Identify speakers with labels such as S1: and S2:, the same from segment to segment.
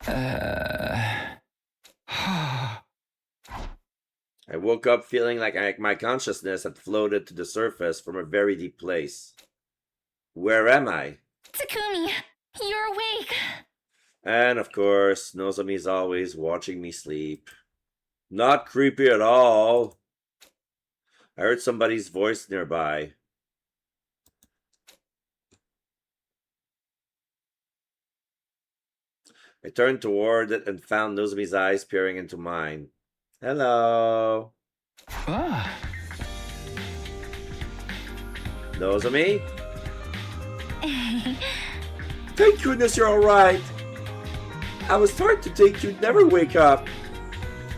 S1: I
S2: I woke up feeling like my consciousness had floated to the surface from a very deep place. Where am I?
S1: Takumi, you're awake.
S2: And of course, Nozomi's always watching me sleep. Not creepy at all. I heard somebody's voice nearby. I turned toward it and found Nozomi's eyes peering into mine. Hello.
S1: Ah.
S2: Nozomi? Thank goodness you're alright. I was starting to think you'd never wake up.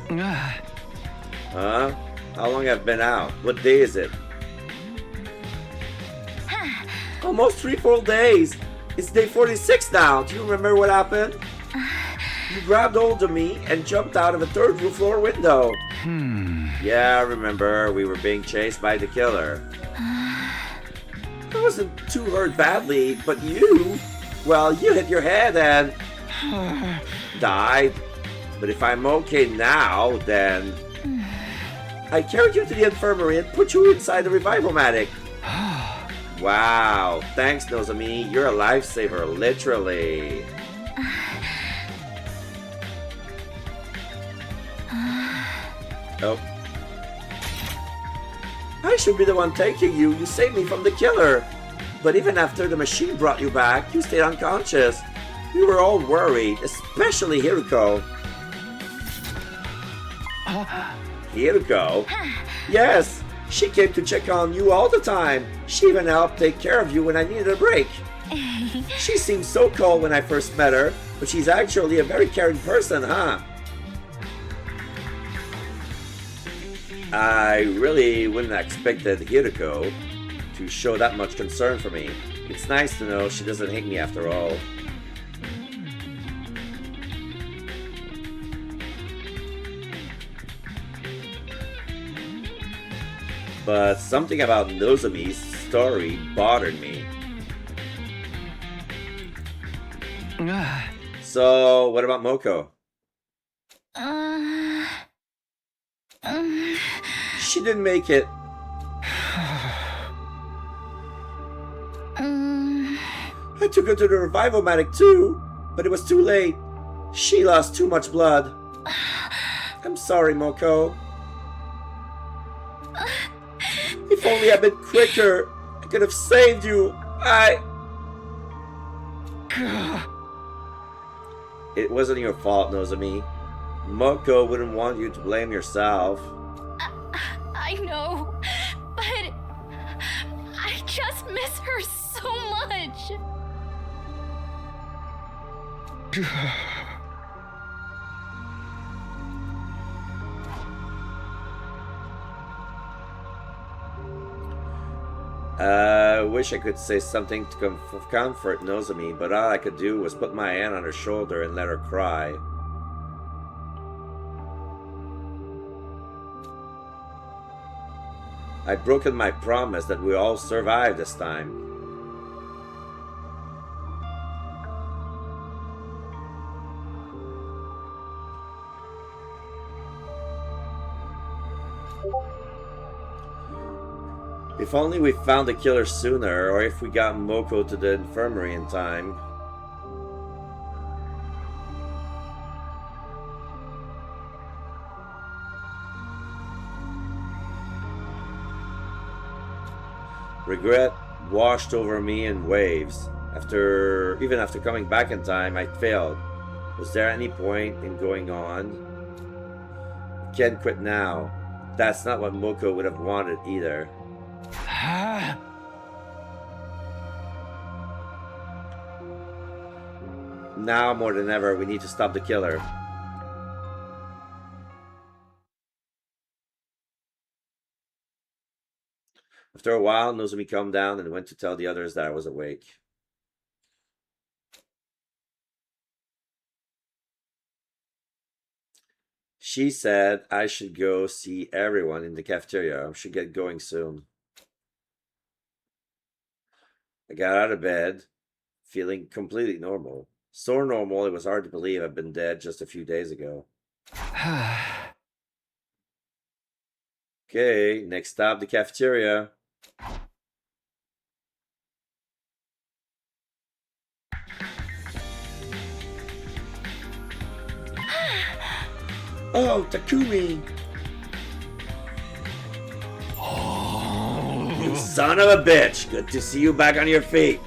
S2: Huh? How long have I been out? What day is it? Almost 3 full days. It's day 46 now. Do you remember what happened? You grabbed hold of me and jumped out of a third floor window. Yeah, I remember. We were being chased by the killer. I wasn't too hurt badly, but you... Well, you hit your head and... died. But if I'm okay now, then... I carried you to the infirmary and put you inside the revival-matic. Wow, thanks Nozomi, you're a lifesaver, literally. Oh. I should be the one taking you, you saved me from the killer. But even after the machine brought you back, you stayed unconscious. We were all worried, especially Hiruko. Hiruko? Yes, she came to check on you all the time. She even helped take care of you when I needed a break. She seemed so cold when I first met her, but she's actually a very caring person, huh? I really wouldn't have expected Hiruko to show that much concern for me. It's nice to know she doesn't hate me after all. But something about Nozomi's story bothered me. So, what about Moko? She didn't make it. I took her to the revival-matic too, but it was too late. She lost too much blood. I'm sorry, Moko. If only I'd been quicker, I could have saved you. It wasn't your fault, Nozomi. Moko wouldn't want you to blame yourself.
S1: I know, but I just miss her so much.
S2: I wish I could say something to comfort Nozomi, but all I could do was put my hand on her shoulder and let her cry. I'd broken my promise that we all survive this time. If only we found the killer sooner, or if we got Moko to the infirmary in time. Regret washed over me in waves. Even after coming back in time, I failed. Was there any point in going on? I can't quit now. That's not what Moko would have wanted either. Now more than ever, we need to stop the killer. After a while, Nozomi calmed down and went to tell the others that I was awake. She said I should go see everyone in the cafeteria. I should get going soon. I got out of bed, feeling completely normal. So normal, it was hard to believe I'd been dead just a few days ago. Okay, next stop, the cafeteria. Oh, Takumi! You son of a bitch! Good to see you back on your feet.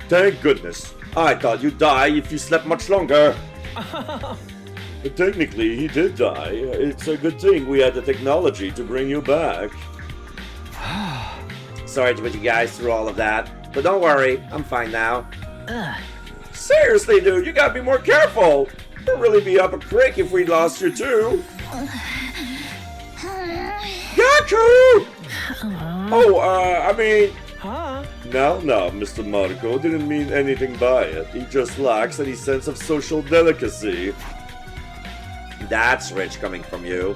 S2: Thank goodness. I thought you'd die if you slept much longer. But technically, he did die. It's a good thing we had the technology to bring you back. Sorry to put you guys through all of that, but don't worry, I'm fine now. Seriously, dude, you gotta be more careful. We'd really be up a creek if we lost you too. Gaku! I mean...
S3: Huh?
S2: No, Mr. Marco didn't mean anything by it. He just lacks any sense of social delicacy. That's rich coming from you.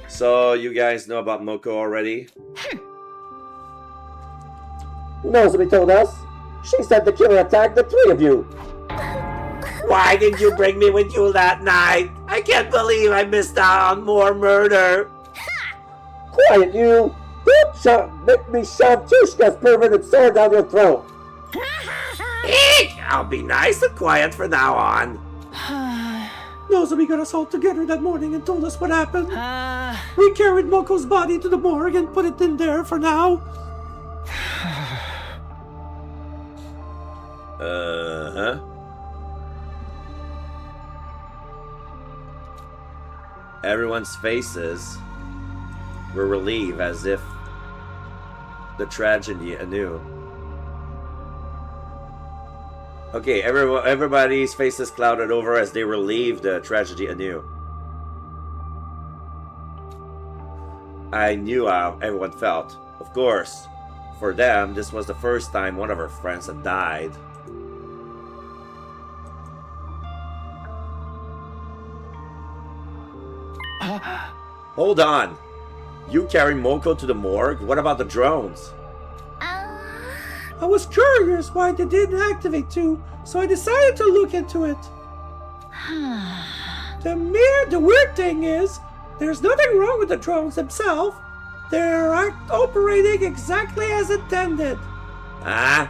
S2: So, you guys know about Moko already?
S4: Nozomi told us. She said the killer attacked the three of you.
S2: Why didn't you bring me with you that night? I can't believe I missed out on more murder.
S4: Quiet, you! Don't make me shove Tushka's perverted sword down your throat!
S2: Eek! I'll be nice and quiet from now on.
S5: Nozomi got us all together that morning and told us what happened. We carried Moko's body to the morgue and put it in there for now.
S2: Uh-huh. Everyone's faces were relieved as if the tragedy anew. Okay, everybody's faces clouded over as they relieved the tragedy anew. I knew how everyone felt. Of course, for them, this was the first time one of our friends had died. Hold on. You carry Moko to the morgue? What about the drones?
S5: I was curious why they didn't activate too, so I decided to look into it. The weird thing is, there's nothing wrong with the drones themselves. They're operating exactly as intended.
S2: Huh?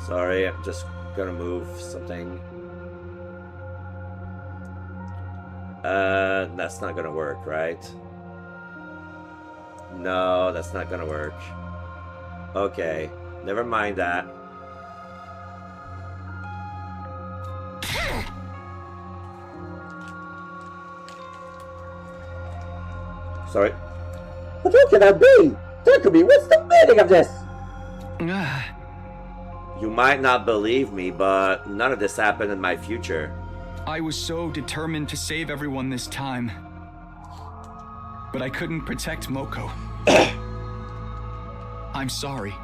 S2: Sorry, I'm just gonna move something. That's not gonna work, right? No, that's not gonna work. Okay, never mind that. Sorry.
S4: But who can that be? Takumi, what's the meaning of this?
S2: You might not believe me, but none of this happened in my future.
S3: I was so determined to save everyone this time. But I couldn't protect Moko. I'm sorry.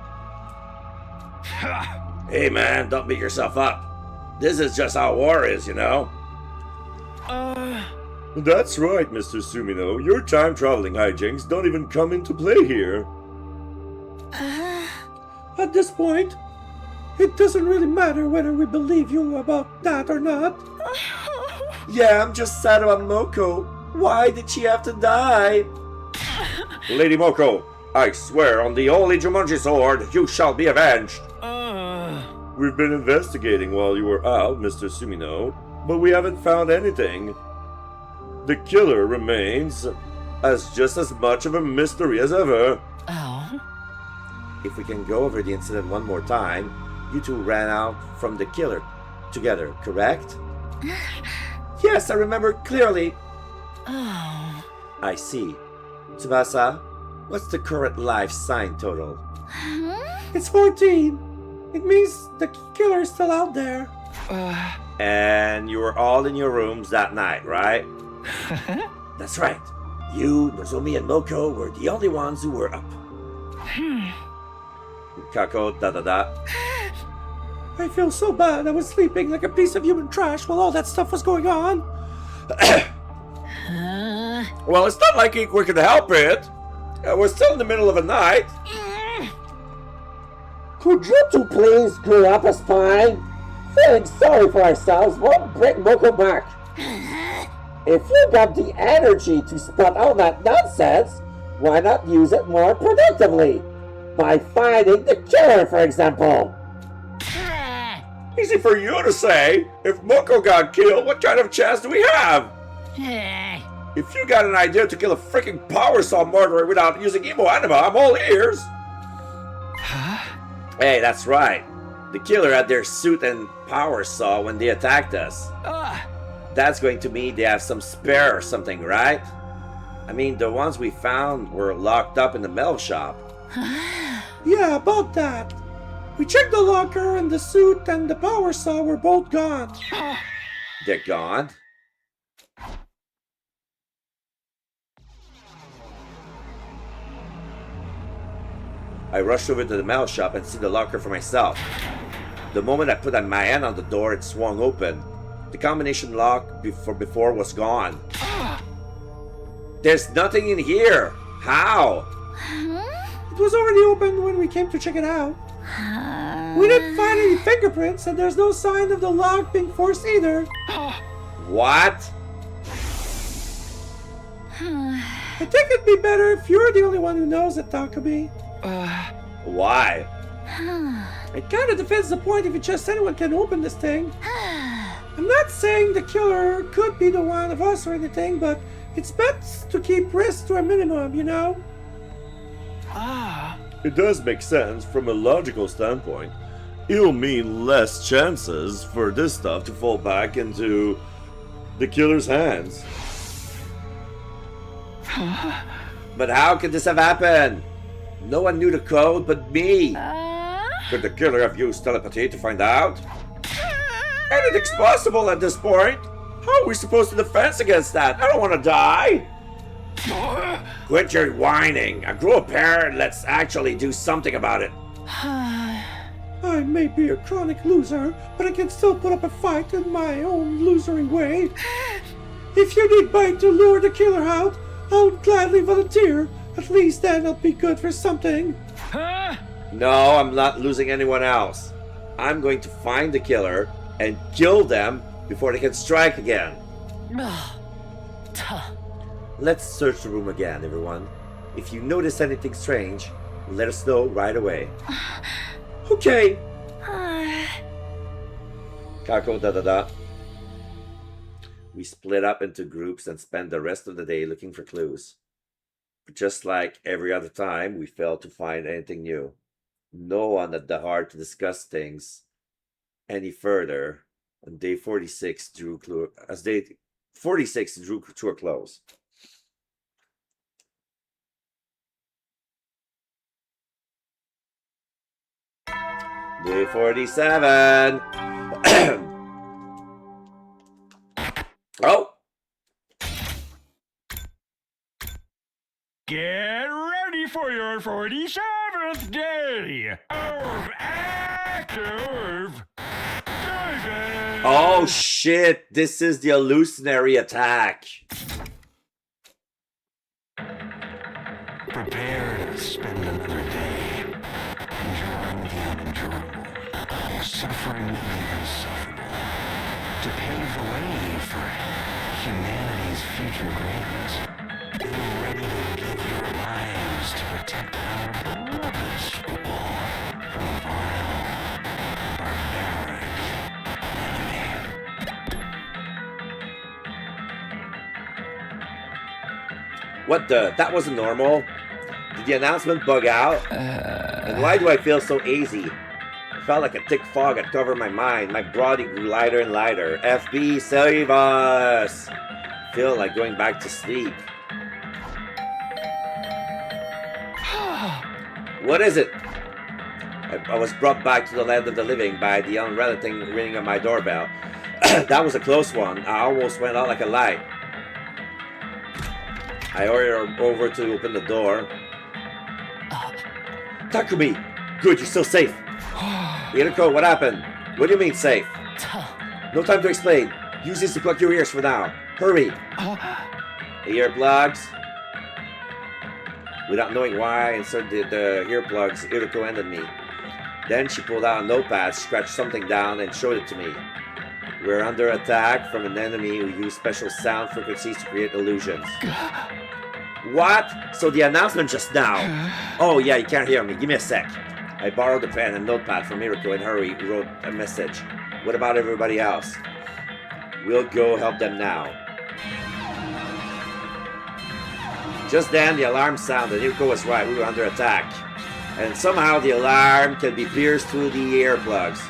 S2: Hey man, don't beat yourself up. This is just how war is, you know? That's right, Mr. Sumino. Your time-traveling hijinks don't even come into play here.
S5: At this point, it doesn't really matter whether we believe you about that or not.
S2: Yeah, I'm just sad about Moko. Why did she have to die? Lady Moko, I swear on the holy Jumanji sword, you shall be avenged. We've been investigating while you were out, Mr. Sumino, but we haven't found anything. The killer remains as just as much of a mystery as ever. If we can go over the incident one more time, you two ran out from the killer together, correct? Yes, I remember clearly. I see. Tsubasa, what's the current life sign total?
S5: It's 14. It means the killer is still out there.
S2: And you were all in your rooms that night, right? That's right. You, Nozomi, and Moko were the only ones who were up. Kako, da.
S5: I feel so bad. I was sleeping like a piece of human trash while all that stuff was going on.
S2: Well, it's not like we could help it. We're still in the middle of the night.
S4: Could you two please grow up a spine? Feeling sorry for ourselves won't bring Moko back. If you got the energy to spot all that nonsense, why not use it more productively? By finding the killer, for example.
S2: Easy for you to say. If Moko got killed, what kind of chance do we have? If you got an idea to kill a freaking Power Saw murderer without using Emo Anima, I'm all ears. Hey, that's right. The killer had their suit and Power Saw when they attacked us. That's going to mean they have some spare or something, right? I mean, the ones we found were locked up in the metal shop.
S5: Yeah, about that. We checked the locker and the suit and the power saw were both gone.
S2: They're gone? I rushed over to the metal shop and see the locker for myself. The moment I put my hand on the door, it swung open. The combination lock before was gone. There's nothing in here. How?
S5: It was already open when we came to check it out. We didn't find any fingerprints, and there's no sign of the lock being forced either.
S2: What?
S5: I think it'd be better if you're the only one who knows it, Takumi.
S2: Why?
S5: It kind of defends the point if just anyone can open this thing. I'm not saying the killer could be the one of us or anything, but it's best to keep risks to a minimum, you know?
S2: It does make sense from a logical standpoint. It'll mean less chances for this stuff to fall back into the killer's hands. But how could this have happened? No one knew the code but me. Could the killer have used telepathy to find out? Anything's possible at this point. How are we supposed to defend against that? I don't want to die. Quit your whining. Grow a pair and let's actually do something about it.
S5: I may be a chronic loser, but I can still put up a fight in my own losery way. If you need bite to lure the killer out, I'll gladly volunteer. At least then I'll be good for something.
S2: No, I'm not losing anyone else. I'm going to find the killer and kill them before they can strike again. Let's search the room again, everyone. If you notice anything strange, let us know right away. Okay. Kako da. We split up into groups and spent the rest of the day looking for clues. But just like every other time, we failed to find anything new. No one had the heart to discuss things any further. And day 46 drew to a close. Day 47. Oh.
S6: Get ready for your 47th day of active diving.
S2: Oh shit, this is the hallucinatory attack.
S6: Prepare to spend another day enjoying the unenjoyable, suffering the insufferable, to pave the way for humanity's future greatness. Be ready to give your lives to protect our beloved school from a vile, barbaric enemy.
S2: What the? That wasn't normal. Did the announcement bug out? And why do I feel so easy? I felt like a thick fog had covered my mind. My body grew lighter and lighter. FB, save us! I feel like going back to sleep. What is it? I was brought back to the land of the living by the unrelenting ringing of my doorbell. That was a close one. I almost went out like a light. I hurried over to open the door. Takumi! Good, you're still safe. Iriko, what happened? What do you mean safe? No time to explain. Use this to plug your ears for now. Hurry! Earplugs? Without knowing why I inserted the earplugs, Iruko ended me. Then she pulled out a notepad, scratched something down, and showed it to me. We're under attack from an enemy who used special sound frequencies to create illusions. What? So the announcement just now. Oh yeah, you can't hear me. Give me a sec. I borrowed the pen and notepad from Iruko and hurry wrote a message. What about everybody else? We'll go help them now. Just then the alarm sounded. Iruko was right. We were under attack. And somehow the alarm can be pierced through the earplugs.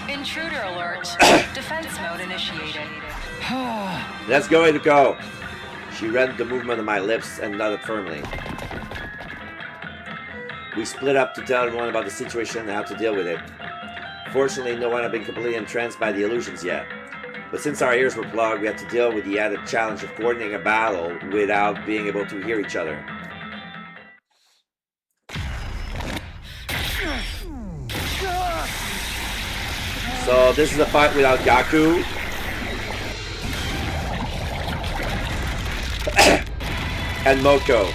S7: Intruder alert. Defense mode initiated.
S2: Let's go, Iruko. She read the movement of my lips and nodded firmly. We split up to tell everyone about the situation and how to deal with it. Fortunately, no one had been completely entranced by the illusions yet. But since our ears were plugged, we had to deal with the added challenge of coordinating a battle without being able to hear each other. So this is a fight without Gaku. And Moko.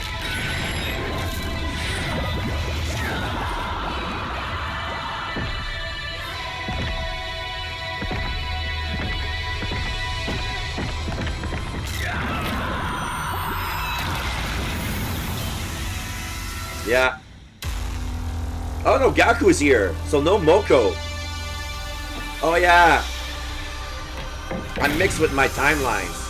S2: Yeah. Oh no, Gaku is here, so no Moko. Oh yeah. I'm mixed with my timelines.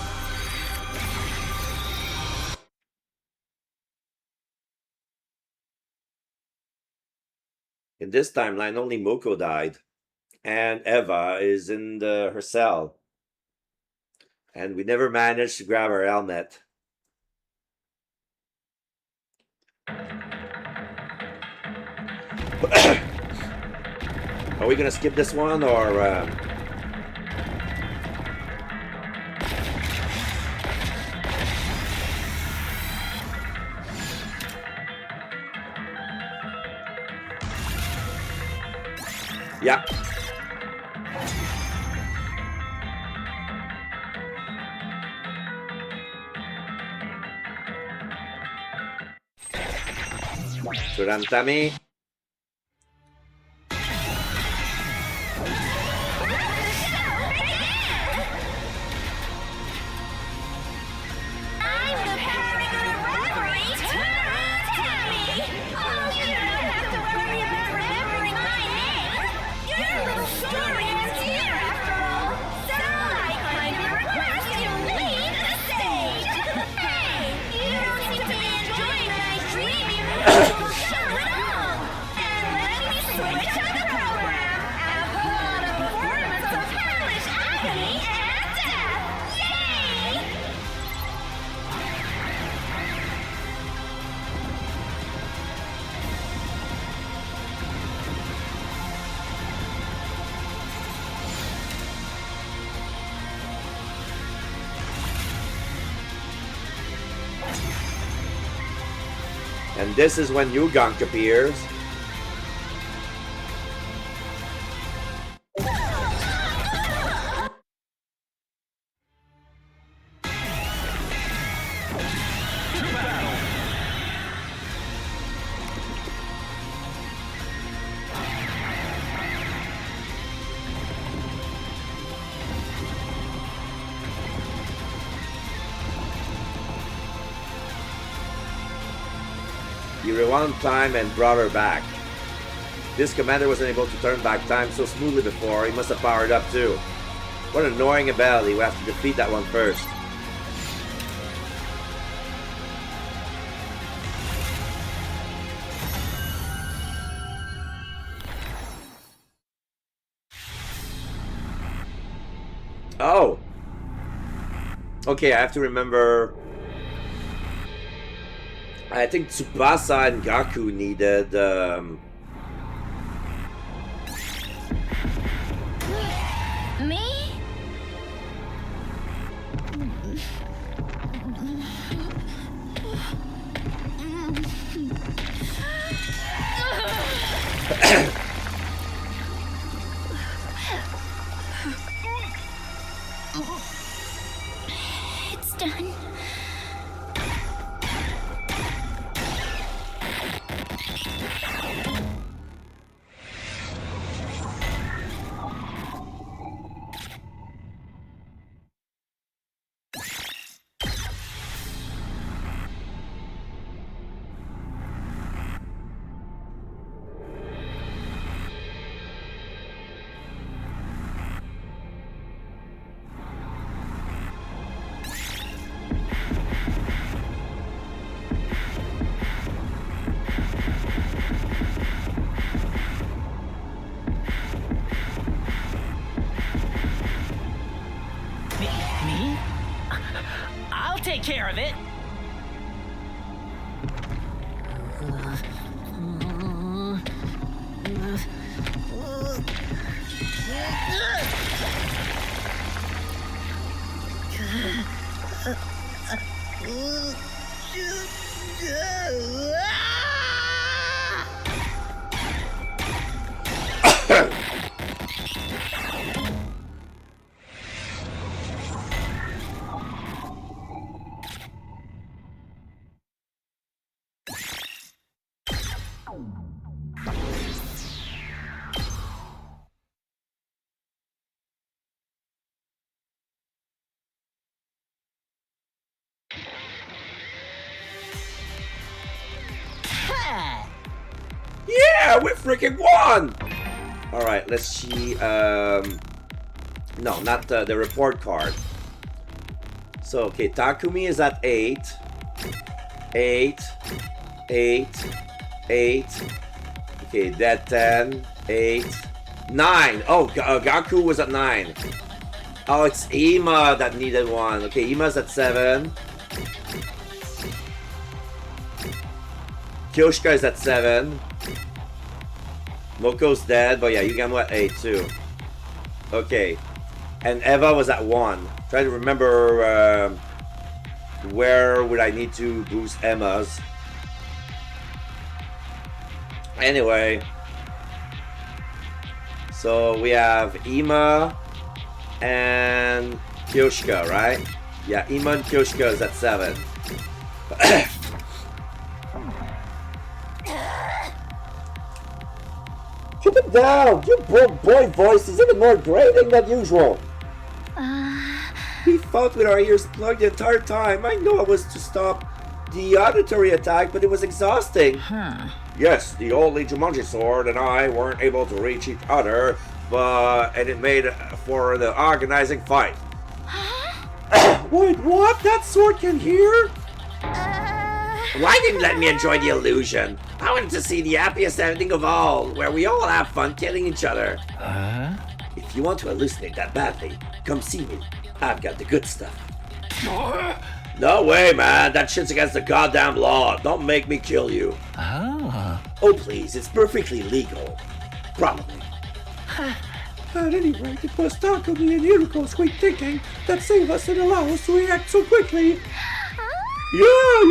S2: In this timeline, only Moko died. And Eva is in her cell. And we never managed to grab her helmet. Are we gonna skip this one or yeah. Surantami. And this is when Yugonk appears. He rewound time and brought her back. This commander wasn't able to turn back time so smoothly before, he must have powered up too. What an annoying ability, we have to defeat that one first. Oh! Okay, I have to remember... I think Tsubasa and Gaku needed,
S1: Me? It's done.
S8: Me? I'll take care of it.
S2: Yeah, we freaking won! Alright, let's see. No, not the report card. So, okay, Takumi is at 8. 8. 8. 8. Okay, dead 10. 8. 9. Oh, Gaku was at 9. Oh, it's Ima that needed 1. Okay, Ima's at 7. Kyoshika is at 7. Moko's dead, but yeah, Yugamo at 8 too. Okay. And Eva was at 1. Try to remember where would I need to boost Emma's. Anyway. So we have Ima and Kyoshika, right? Yeah, Ima and Kyoshika is at 7.
S4: Keep it down! Your boy voice is even more grating than usual.
S2: We fought with our ears plugged the entire time. I know it was to stop the auditory attack, but it was exhausting. Yes, the old Jumanji sword and I weren't able to reach each other, and it made for the organizing fight.
S5: Wait, what? That sword can hear?
S2: Why didn't you let me enjoy the illusion? I wanted to see the happiest ending of all, where we all have fun killing each other. If you want to hallucinate that badly, come see me. I've got the good stuff. No way, man. That shit's against the goddamn law. Don't make me kill you. Oh, please. It's perfectly legal. Probably.
S5: At any rate, it was Takumi and Iruko's quick thinking that saved us and allowed us to react so quickly. Yeah,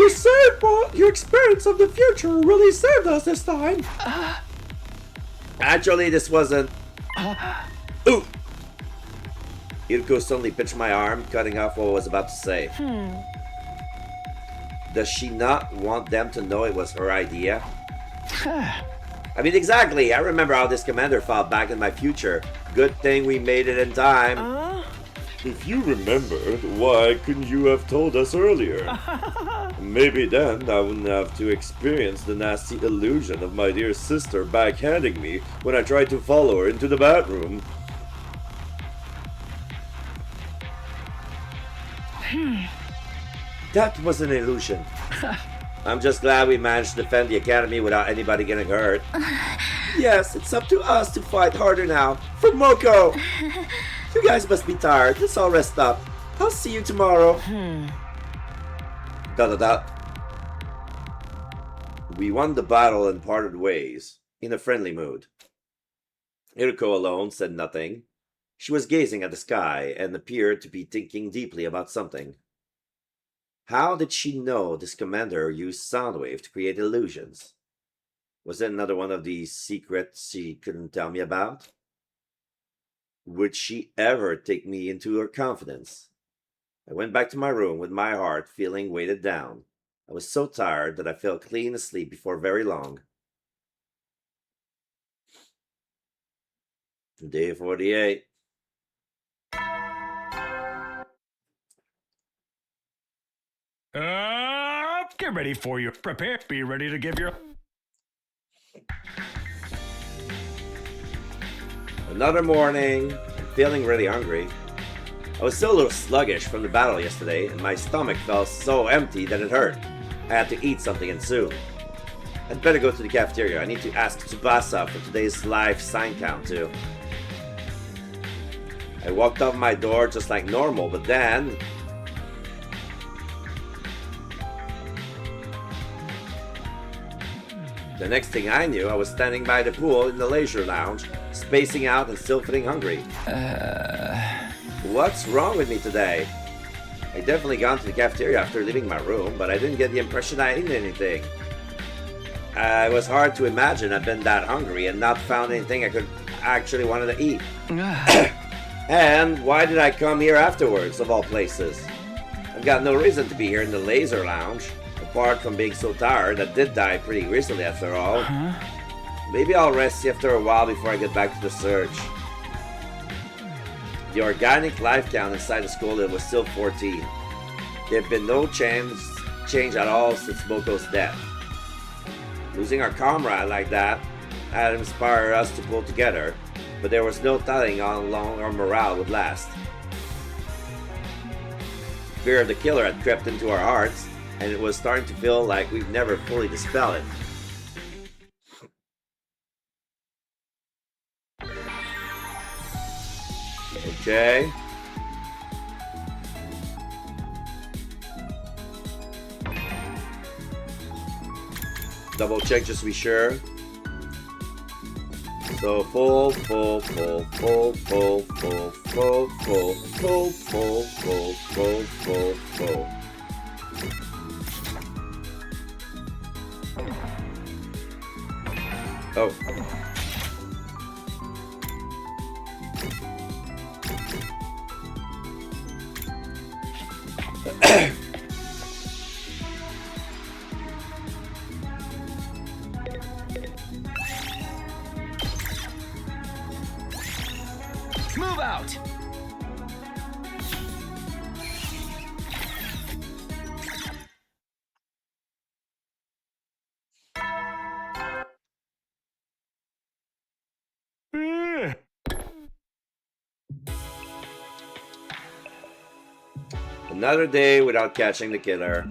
S5: your experience of the future really saved us this time.
S2: Actually, this wasn't... Ooh! Iruko suddenly pinched my arm, cutting off what I was about to say. Does she not want them to know it was her idea? I mean, exactly. I remember how this commander fought back in my future. Good thing we made it in time. If you remembered, why couldn't you have told us earlier? Maybe then I wouldn't have to experience the nasty illusion of my dear sister backhanding me when I tried to follow her into the bathroom. That was an illusion. I'm just glad we managed to defend the academy without anybody getting hurt. Yes, it's up to us to fight harder now. For Moko! You guys must be tired. Let's all rest up. I'll see you tomorrow. We won the battle and parted ways, in a friendly mood. Iruko alone said nothing. She was gazing at the sky and appeared to be thinking deeply about something. How did she know this commander used Soundwave to create illusions? Was it another one of these secrets she couldn't tell me about? Would she ever take me into her confidence? I went back to my room with my heart feeling weighted down. I was so tired that I fell clean asleep before very long. Day 48.
S3: Get ready for your prepare. Be ready to give your.
S2: Another morning. I'm feeling really hungry. I was still a little sluggish from the battle yesterday, and my stomach felt so empty that it hurt. I had to eat something and soon. I'd better go to the cafeteria. I need to ask Tsubasa for today's live sign count too. I walked out my door just like normal, but then... the next thing I knew, I was standing by the pool in the leisure lounge, spacing out and still feeling hungry. What's wrong with me today? I definitely gone to the cafeteria after leaving my room, but I didn't get the impression I ate anything. It was hard to imagine I'd been that hungry and not found anything I could actually wanted to eat. And why did I come here afterwards, of all places? I've got no reason to be here in the laser lounge, apart from being so tired. I did die pretty recently after all. Maybe I'll rest after a while before I get back to the search. The organic life count inside the school was still 14. There had been no change at all since Moko's death. Losing our comrade like that had inspired us to pull together, but there was no telling how long our morale would last. Fear of the killer had crept into our hearts, and it was starting to feel like we've never fully dispelled it. Okay. Double check just to be sure. So full. Oh.
S3: Move out!
S2: Another day without catching the killer.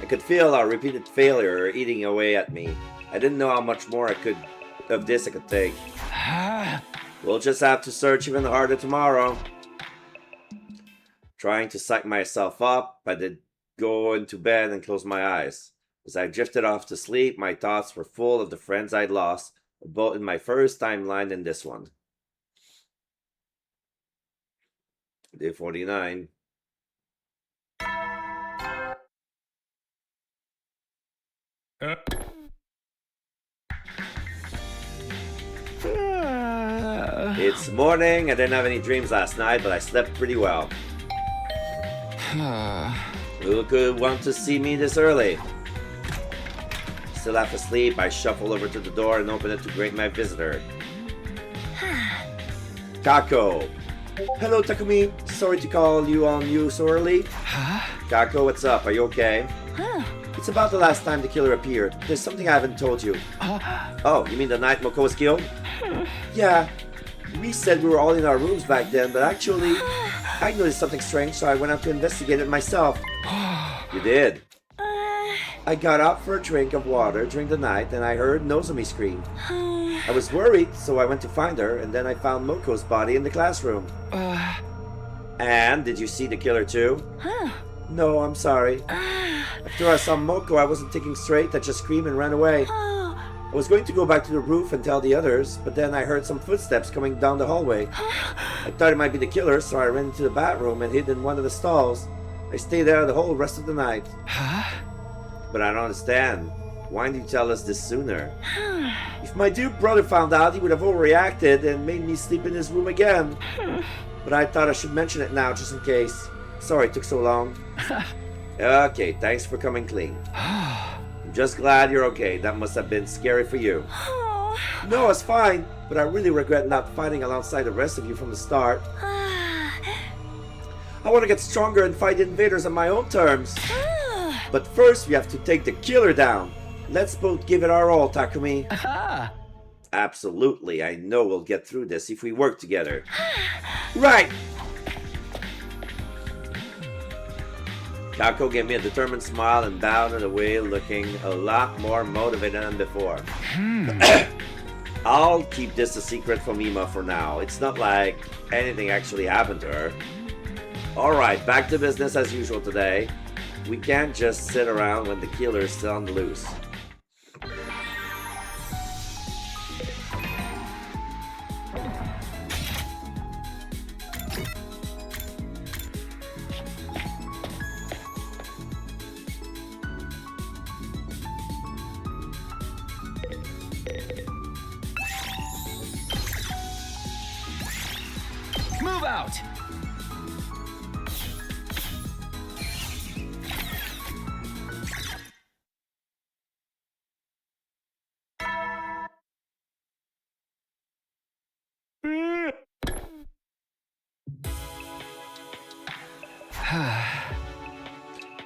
S2: I could feel our repeated failure eating away at me. I didn't know how much more I could take. We'll just have to search even harder tomorrow. Trying to psych myself up, I did go into bed and close my eyes. As I drifted off to sleep, my thoughts were full of the friends I'd lost, both in my first timeline and this one. Day 49. It's morning. I didn't have any dreams last night, but I slept pretty well. Who could want to see me this early? Still half asleep, I shuffle over to the door and open it to greet my visitor. Kako. Hello, Takumi. Sorry to call you on you so early. Kako, what's up? Are you okay? It's about the last time the killer appeared. There's something I haven't told you. Oh, you mean the night Moko was killed? Yeah. We said we were all in our rooms back then, but actually, I noticed something strange, so I went out to investigate it myself. You did? I got up for a drink of water during the night, and I heard Nozomi scream. I was worried, so I went to find her, and then I found Moko's body in the classroom. And did you see the killer too? No, I'm sorry. After I saw Moko, I wasn't thinking straight. I just screamed and ran away. I was going to go back to the roof and tell the others, but then I heard some footsteps coming down the hallway. I thought it might be the killer, so I ran into the bathroom and hid in one of the stalls. I stayed there the whole rest of the night. But I don't understand. Why didn't you tell us this sooner? If my dear brother found out, he would have overreacted and made me sleep in his room again. But I thought I should mention it now, just in case. Sorry it took so long. Okay, thanks for coming clean. I'm just glad you're okay. That must have been scary for you. No, it's fine, but I really regret not fighting alongside the rest of you from the start. I want to get stronger and fight the invaders on my own terms. But first, we have to take the killer down. Let's both give it our all, Takumi. Absolutely, I know we'll get through this if we work together. Right! Kako gave me a determined smile and bowed away, looking a lot more motivated than before. I'll keep this a secret from Ima for now. It's not like anything actually happened to her. Alright, back to business as usual today. We can't just sit around when the killer is still on the loose.
S3: Move out!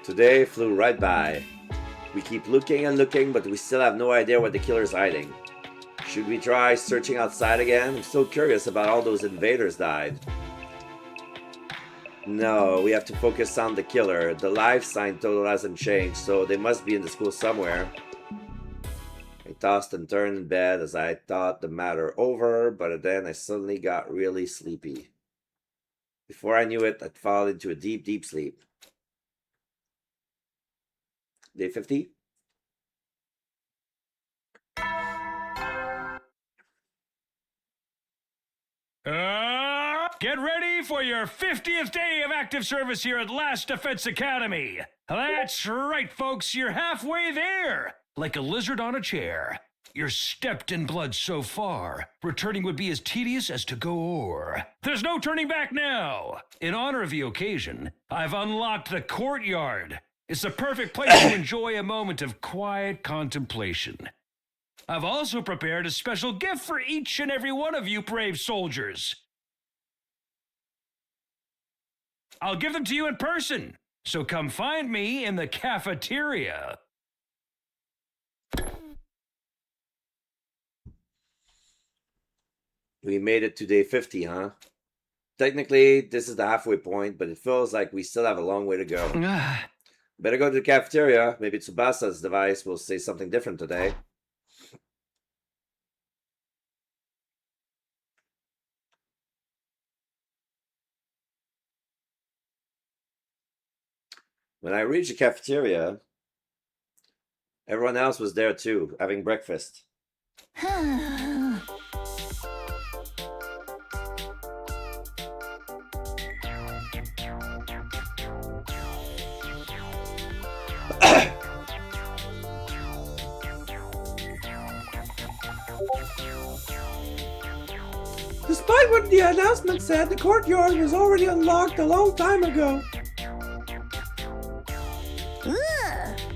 S2: Today flew right by. We keep looking and looking, but we still have no idea where the killer's hiding. Should we try searching outside again? I'm so curious about all those invaders died. No, we have to focus on the killer. The life sign total hasn't changed, so they must be in the school somewhere. I tossed and turned in bed as I thought the matter over, but then I suddenly got really sleepy. Before I knew it, I'd fallen into a deep, deep sleep. Day 50?
S9: Get ready for your 50th day of active service here at Last Defense Academy. That's right, folks, you're halfway there. Like a lizard on a chair. You're stepped in blood so far. Returning would be as tedious as to go o'er. There's no turning back now. In honor of the occasion, I've unlocked the courtyard. It's the perfect place to enjoy a moment of quiet contemplation. I've also prepared a special gift for each and every one of you brave soldiers. I'll give them to you in person, so come find me in the cafeteria.
S2: We made it to day 50, huh? Technically, this is the halfway point, but it feels like we still have a long way to go. Better go to the cafeteria. Maybe Tsubasa's device will say something different today. When I reached the cafeteria, everyone else was there too, having breakfast.
S5: Despite what the announcement said, the courtyard was already unlocked a long time ago.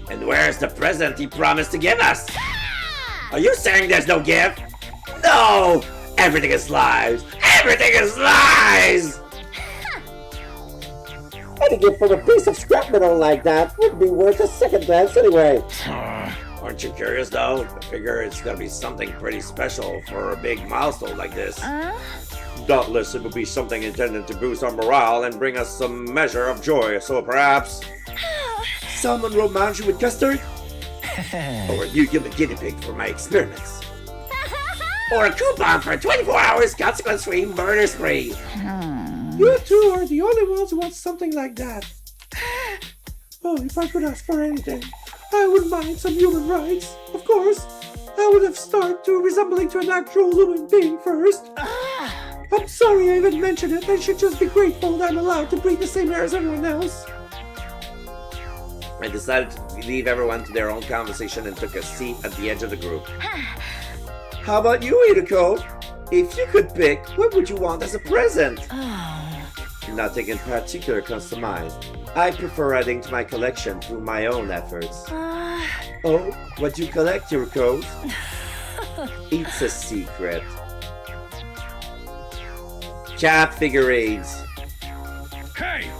S2: And where's the present he promised to give us? Are you saying there's no gift? No! Everything is lies! Everything is lies!
S4: Any gift from a piece of scrap metal like that would be worth a second glance anyway.
S2: Aren't you curious though? I figure it's gonna be something pretty special for a big milestone like this. Doubtless it will be something intended to boost our morale and bring us some measure of joy, so perhaps... Someone romance you with custard? Or a new human guinea pig for my experiments? Or a coupon for a 24 hours consequence-free murder spree?
S5: You two are the only ones who want something like that. Oh, if I could ask for anything, I wouldn't mind some human rights. Of course, I would have started to resembling to an actual human being first. I'm sorry I even mentioned it. I should just be grateful that I'm allowed to breathe the same air as everyone else.
S2: I decided to leave everyone to their own conversation and took a seat at the edge of the group. How about you, Hideko? If you could pick, what would you want as a present? Nothing in particular comes to mind. I prefer adding to my collection through my own efforts. Oh, what do you collect, Hideko? It's a secret. Cat figurines.
S9: Hey!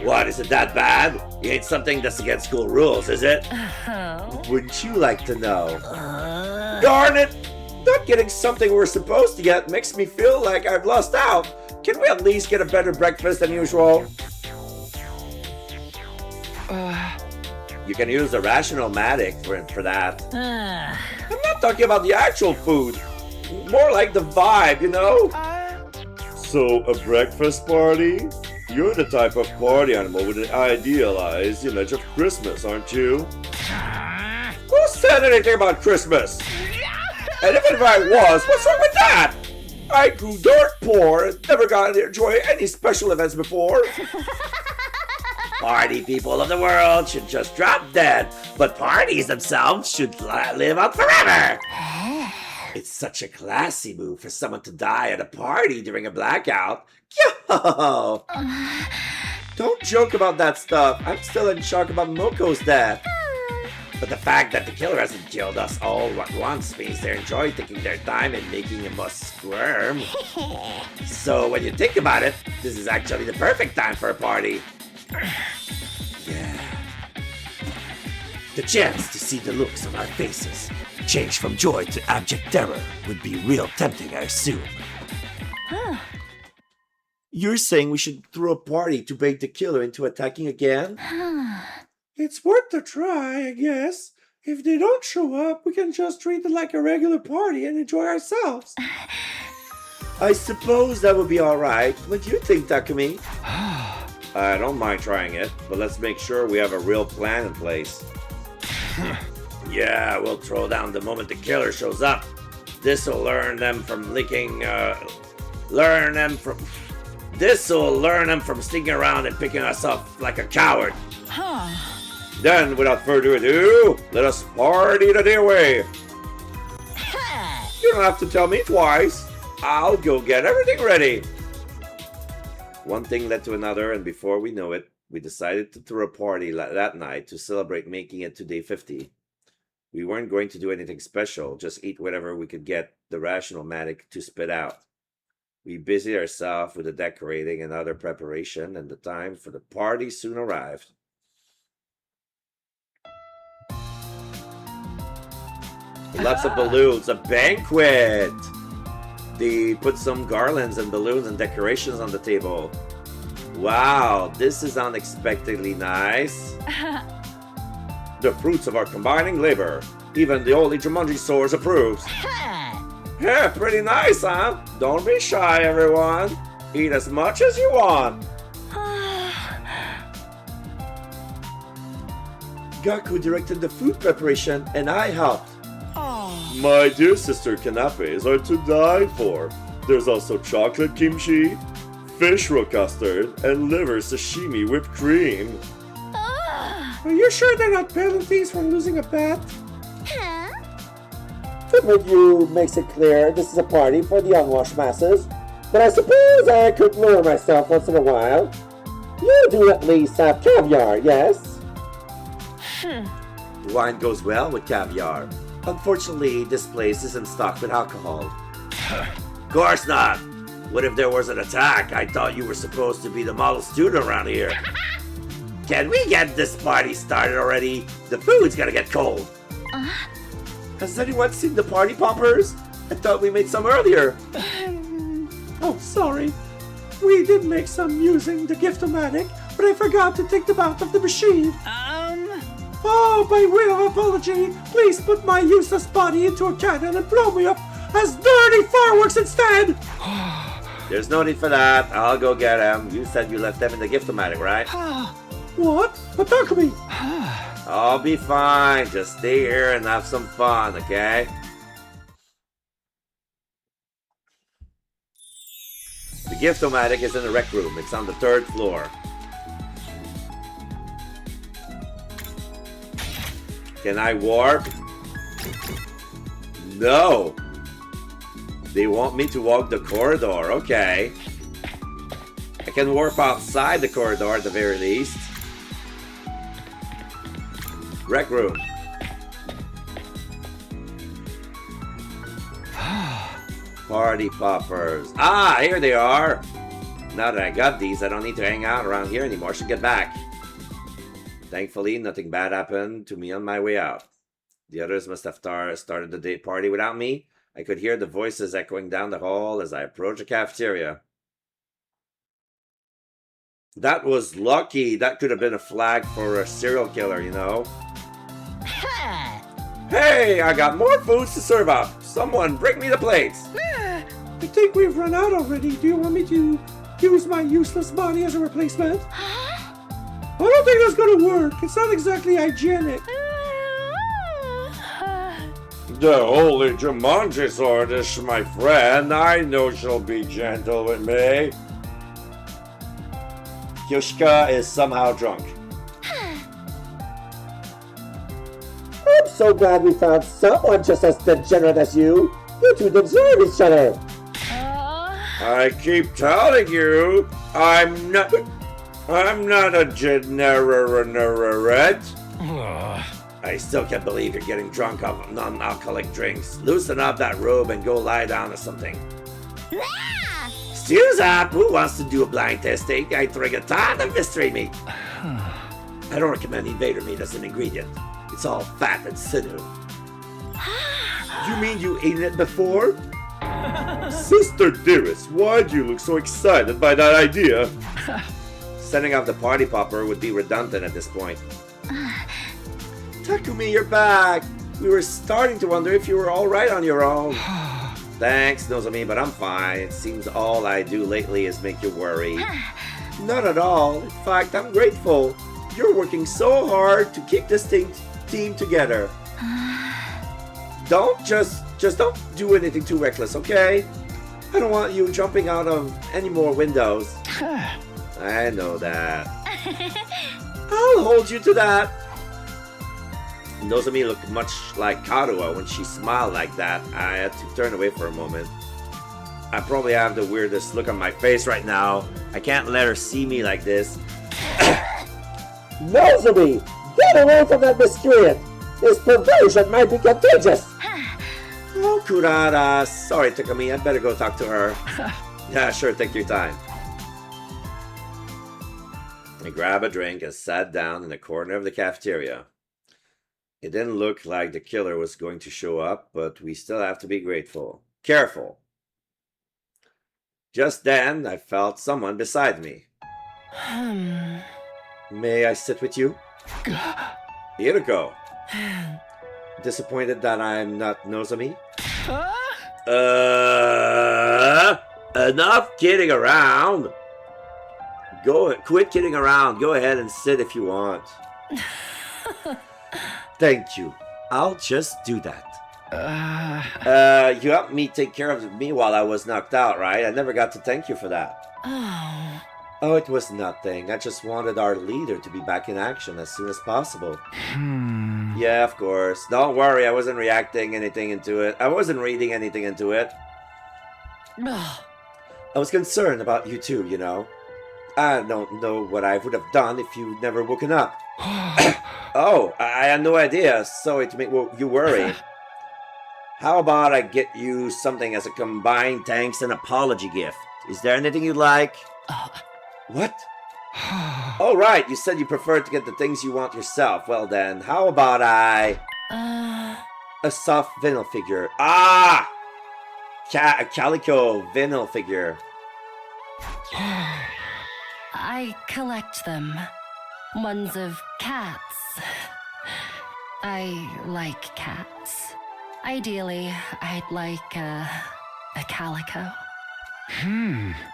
S2: What, is it that bad? You ate something that's against school rules, is it? Wouldn't you like to know? Darn it! Not getting something we're supposed to get makes me feel like I've lost out. Can we at least get a better breakfast than usual? You can use the Rational-Matic for that. I'm not talking about the actual food. More like the vibe, you know? So, a breakfast party? You're the type of party animal with an idealized image of Christmas, aren't you? Who said anything about Christmas? And even if I was, what's wrong with that? I grew dirt poor and never got to enjoy any special events before. Party people of the world should just drop dead, but parties themselves should live on forever. It's such a classy move for someone to die at a party during a blackout. Yo! Don't joke about that stuff. I'm still in shock about Moko's death. But the fact that the killer hasn't killed us all at once means they enjoy taking their time and making us squirm. So when you think about it, this is actually the perfect time for a party. Yeah. The chance to see the looks on our faces change from joy to abject terror would be real tempting, I assume. You're saying we should throw a party to bait the killer into attacking again?
S5: It's worth a try, I guess. If they don't show up, we can just treat it like a regular party and enjoy ourselves.
S2: I suppose that would be alright. What do you think, Takumi? I don't mind trying it, but let's make sure we have a real plan in place. Yeah, we'll throw down the moment the killer shows up. This'll learn them from sneaking around and picking us up like a coward. Then, without further ado, let us party the day away. You don't have to tell me twice. I'll go get everything ready. One thing led to another, and before we know it, we decided to throw a party that night to celebrate making it to day 50. We weren't going to do anything special, just eat whatever we could get the Rational-Matic to spit out. We busied ourselves with the decorating and other preparation, and the time for the party soon arrived. Lots of balloons, a banquet! They put some garlands and balloons and decorations on the table. Wow, this is unexpectedly nice. The fruits of our combining labor. Even the old Jumanji Source approves. Yeah, pretty nice, huh? Don't be shy, everyone. Eat as much as you want. Gaku directed the food preparation, and I helped. My dear sister, canapes are to die for. There's also chocolate kimchi, fish roe custard, and liver sashimi whipped cream.
S5: Are you sure they're not penalties for losing a bet?
S4: You makes it clear this is a party for the unwashed masses, but I suppose I could lure myself once in a while. You do at least have caviar, yes?
S2: Wine goes well with caviar. Unfortunately, this place isn't stocked with alcohol. Course not. What if there was an attack? I thought you were supposed to be the model student around here. Can we get this party started already? The food's gonna get cold. Has anyone seen the party poppers? I thought we made some earlier.
S5: Oh, sorry. We did make some using the Gift-O-Matic, but I forgot to take them out of the machine. Oh, by way of apology, please put my useless body into a cannon and blow me up as dirty fireworks instead!
S2: There's no need for that. I'll go get them. You said you left them in the Gift-O-Matic, right?
S5: What? But Takumi!
S2: I'll be fine. Just stay here and have some fun, okay? The Gift-O-Matic is in the rec room. It's on the 3rd floor. Can I warp? No. They want me to walk the corridor. Okay. I can warp outside the corridor at the very least. Rec room. Party poppers. Ah, here they are. Now that I got these, I don't need to hang out around here anymore. I should get back. Thankfully, nothing bad happened to me on my way out. The others must have started the day party without me. I could hear the voices echoing down the hall as I approached the cafeteria. That was lucky. That could have been a flag for a serial killer, you know? Hey, I got more foods to serve up. Someone bring me the plates.
S5: I think we've run out already. Do you want me to use my useless body as a replacement? I don't think that's gonna work. It's not exactly hygienic.
S2: The holy Jumanji sword is my friend. I know she'll be gentle with me. Yoshika is somehow drunk.
S4: I'm so glad we found someone just as degenerate as you. You two deserve each other.
S2: I keep telling you, I'm not a degenerate. I still can't believe you're getting drunk off non-alcoholic drinks. Loosen up that robe and go lie down or something. Steers up! Who wants to do a blind testing? I drink a ton of mystery meat. I don't recommend invader meat as an ingredient. It's all fat and sinew. You mean you eaten it before? Sister dearest, why do you look so excited by that idea? Sending off the party popper would be redundant at this point. Takumi, you're back! We were starting to wonder if you were alright on your own. Thanks, Nozomi, but I'm fine. It seems all I do lately is make you worry. Not at all. In fact, I'm grateful. You're working so hard to keep this team together. Don't just don't do anything too reckless, okay? I don't want you jumping out of any more windows. I know that. I'll hold you to that. Nozomi looked much like Karuo when she smiled like that. I had to turn away for a moment. I probably have the weirdest look on my face right now. I can't let her see me like this.
S4: Nozomi, get away from that miscreant. His perversion might be contagious.
S2: Oh, Kurara. Sorry, Takumi. I better go talk to her. Yeah, sure. Take your time. I grabbed a drink and sat down in the corner of the cafeteria. It didn't look like the killer was going to show up, but we still have to be careful. Just then, I felt someone beside me. May I sit with you? Hiroko. Disappointed that I'm not Nozomi? Enough kidding around. Quit kidding around. Go ahead and sit if you want. Thank you. I'll just do that. You helped me take care of me while I was knocked out, right? I never got to thank you for that. Oh, it was nothing. I just wanted our leader to be back in action as soon as possible. Yeah, of course. Don't worry, I wasn't reading anything into it. I was concerned about you too, you know. I don't know what I would have done if you'd never woken up. Oh, I had no idea. Sorry to make you worry. How about I get you something as a combined thanks and apology gift? Is there anything you'd like? What? Oh, right. You said you prefer to get the things you want yourself. Well then, how about a soft vinyl figure? A calico vinyl figure.
S1: I collect them. Ones of cats. I like cats. Ideally, I'd like a calico.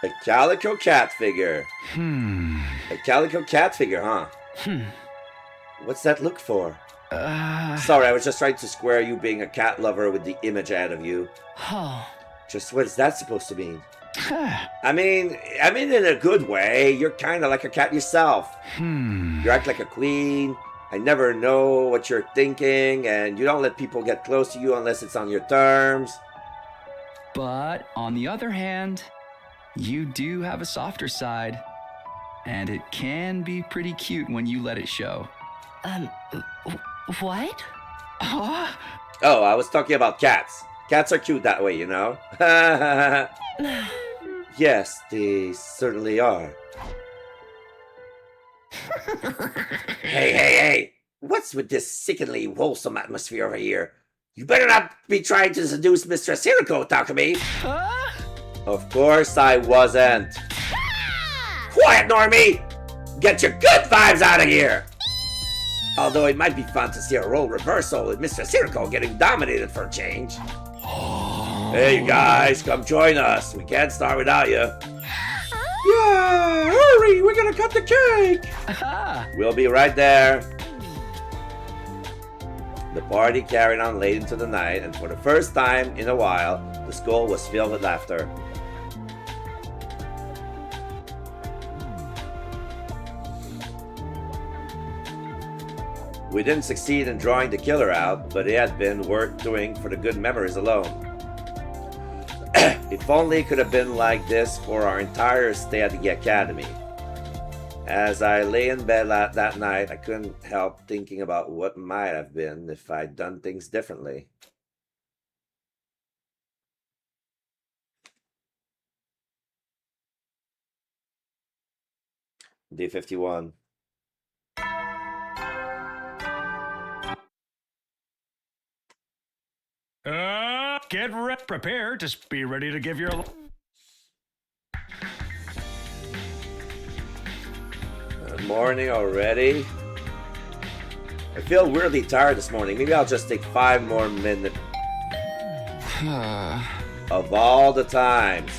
S2: A calico cat figure. A calico cat figure, huh? What's that look for? Sorry, I was just trying to square you being a cat lover with the image out of you. Just what is that supposed to mean? I mean in a good way. You're kind of like a cat yourself. You act like a queen. I never know what you're thinking, and you don't let people get close to you unless it's on your terms.
S3: But on the other hand, you do have a softer side, and it can be pretty cute when you let it show.
S1: What?
S2: Oh, I was talking about cats. Cats are cute that way, you know? Yes, they certainly are. Hey! What's with this sickeningly wholesome atmosphere over here? You better not be trying to seduce Mistress Hiriko, Takumi!
S8: Huh?
S2: Of course I wasn't. Quiet, Normie! Get your good vibes out of here! Although it might be fun to see a role reversal with Mistress Hiriko getting dominated for a change. Hey, you guys, come join us. We can't start without you.
S5: Yeah, hurry, we're gonna cut the cake!
S8: Aha!
S2: We'll be right there. The party carried on late into the night, and for the first time in a while, the school was filled with laughter. We didn't succeed in drawing the killer out, but it had been worth doing for the good memories alone. If only it could have been like this for our entire stay at the academy. As I lay in bed that night, I couldn't help thinking about what might have been if I'd done things differently. Day 51.
S9: Prepare to be ready to give your.
S2: Good morning already. I feel weirdly tired this morning. Maybe I'll just take 5 more minutes. Of all the times.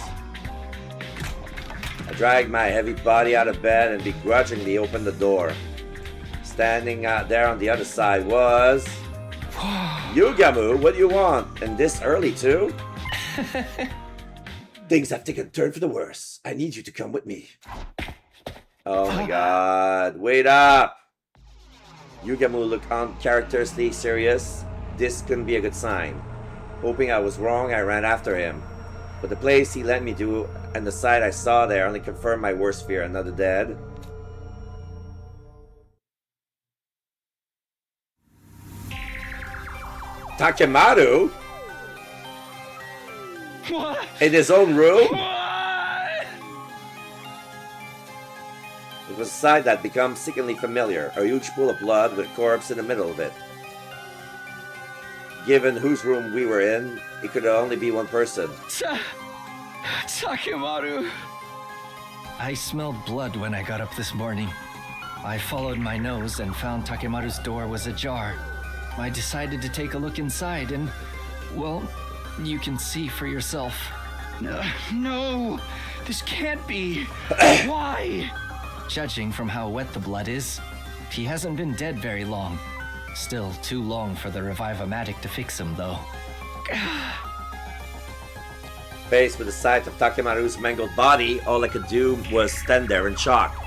S2: I dragged my heavy body out of bed and begrudgingly opened the door. Standing out there on the other side was... Yugamu, what do you want? And this early too? Things have taken a turn for the worse. I need you to come with me. Oh my god, wait up! Yugamu looked uncharacteristically serious. This couldn't be a good sign. Hoping I was wrong, I ran after him. But the place he led me to and the sight I saw there only confirmed my worst fear, another dead. Takemaru?
S8: What?
S2: In his own room?
S8: What?
S2: It was a sight that became sickeningly familiar, a huge pool of blood with a corpse in the middle of it. Given whose room we were in, it could only be one person.
S8: Takemaru.
S3: I smelled blood when I got up this morning. I followed my nose and found Takemaru's door was ajar. I decided to take a look inside and, well, you can see for yourself. No, this can't be. Why? Judging from how wet the blood is, he hasn't been dead very long. Still too long for the Revive-O-Matic to fix him, though.
S2: Faced with the sight of Takemaru's mangled body, all I could do was stand there in shock.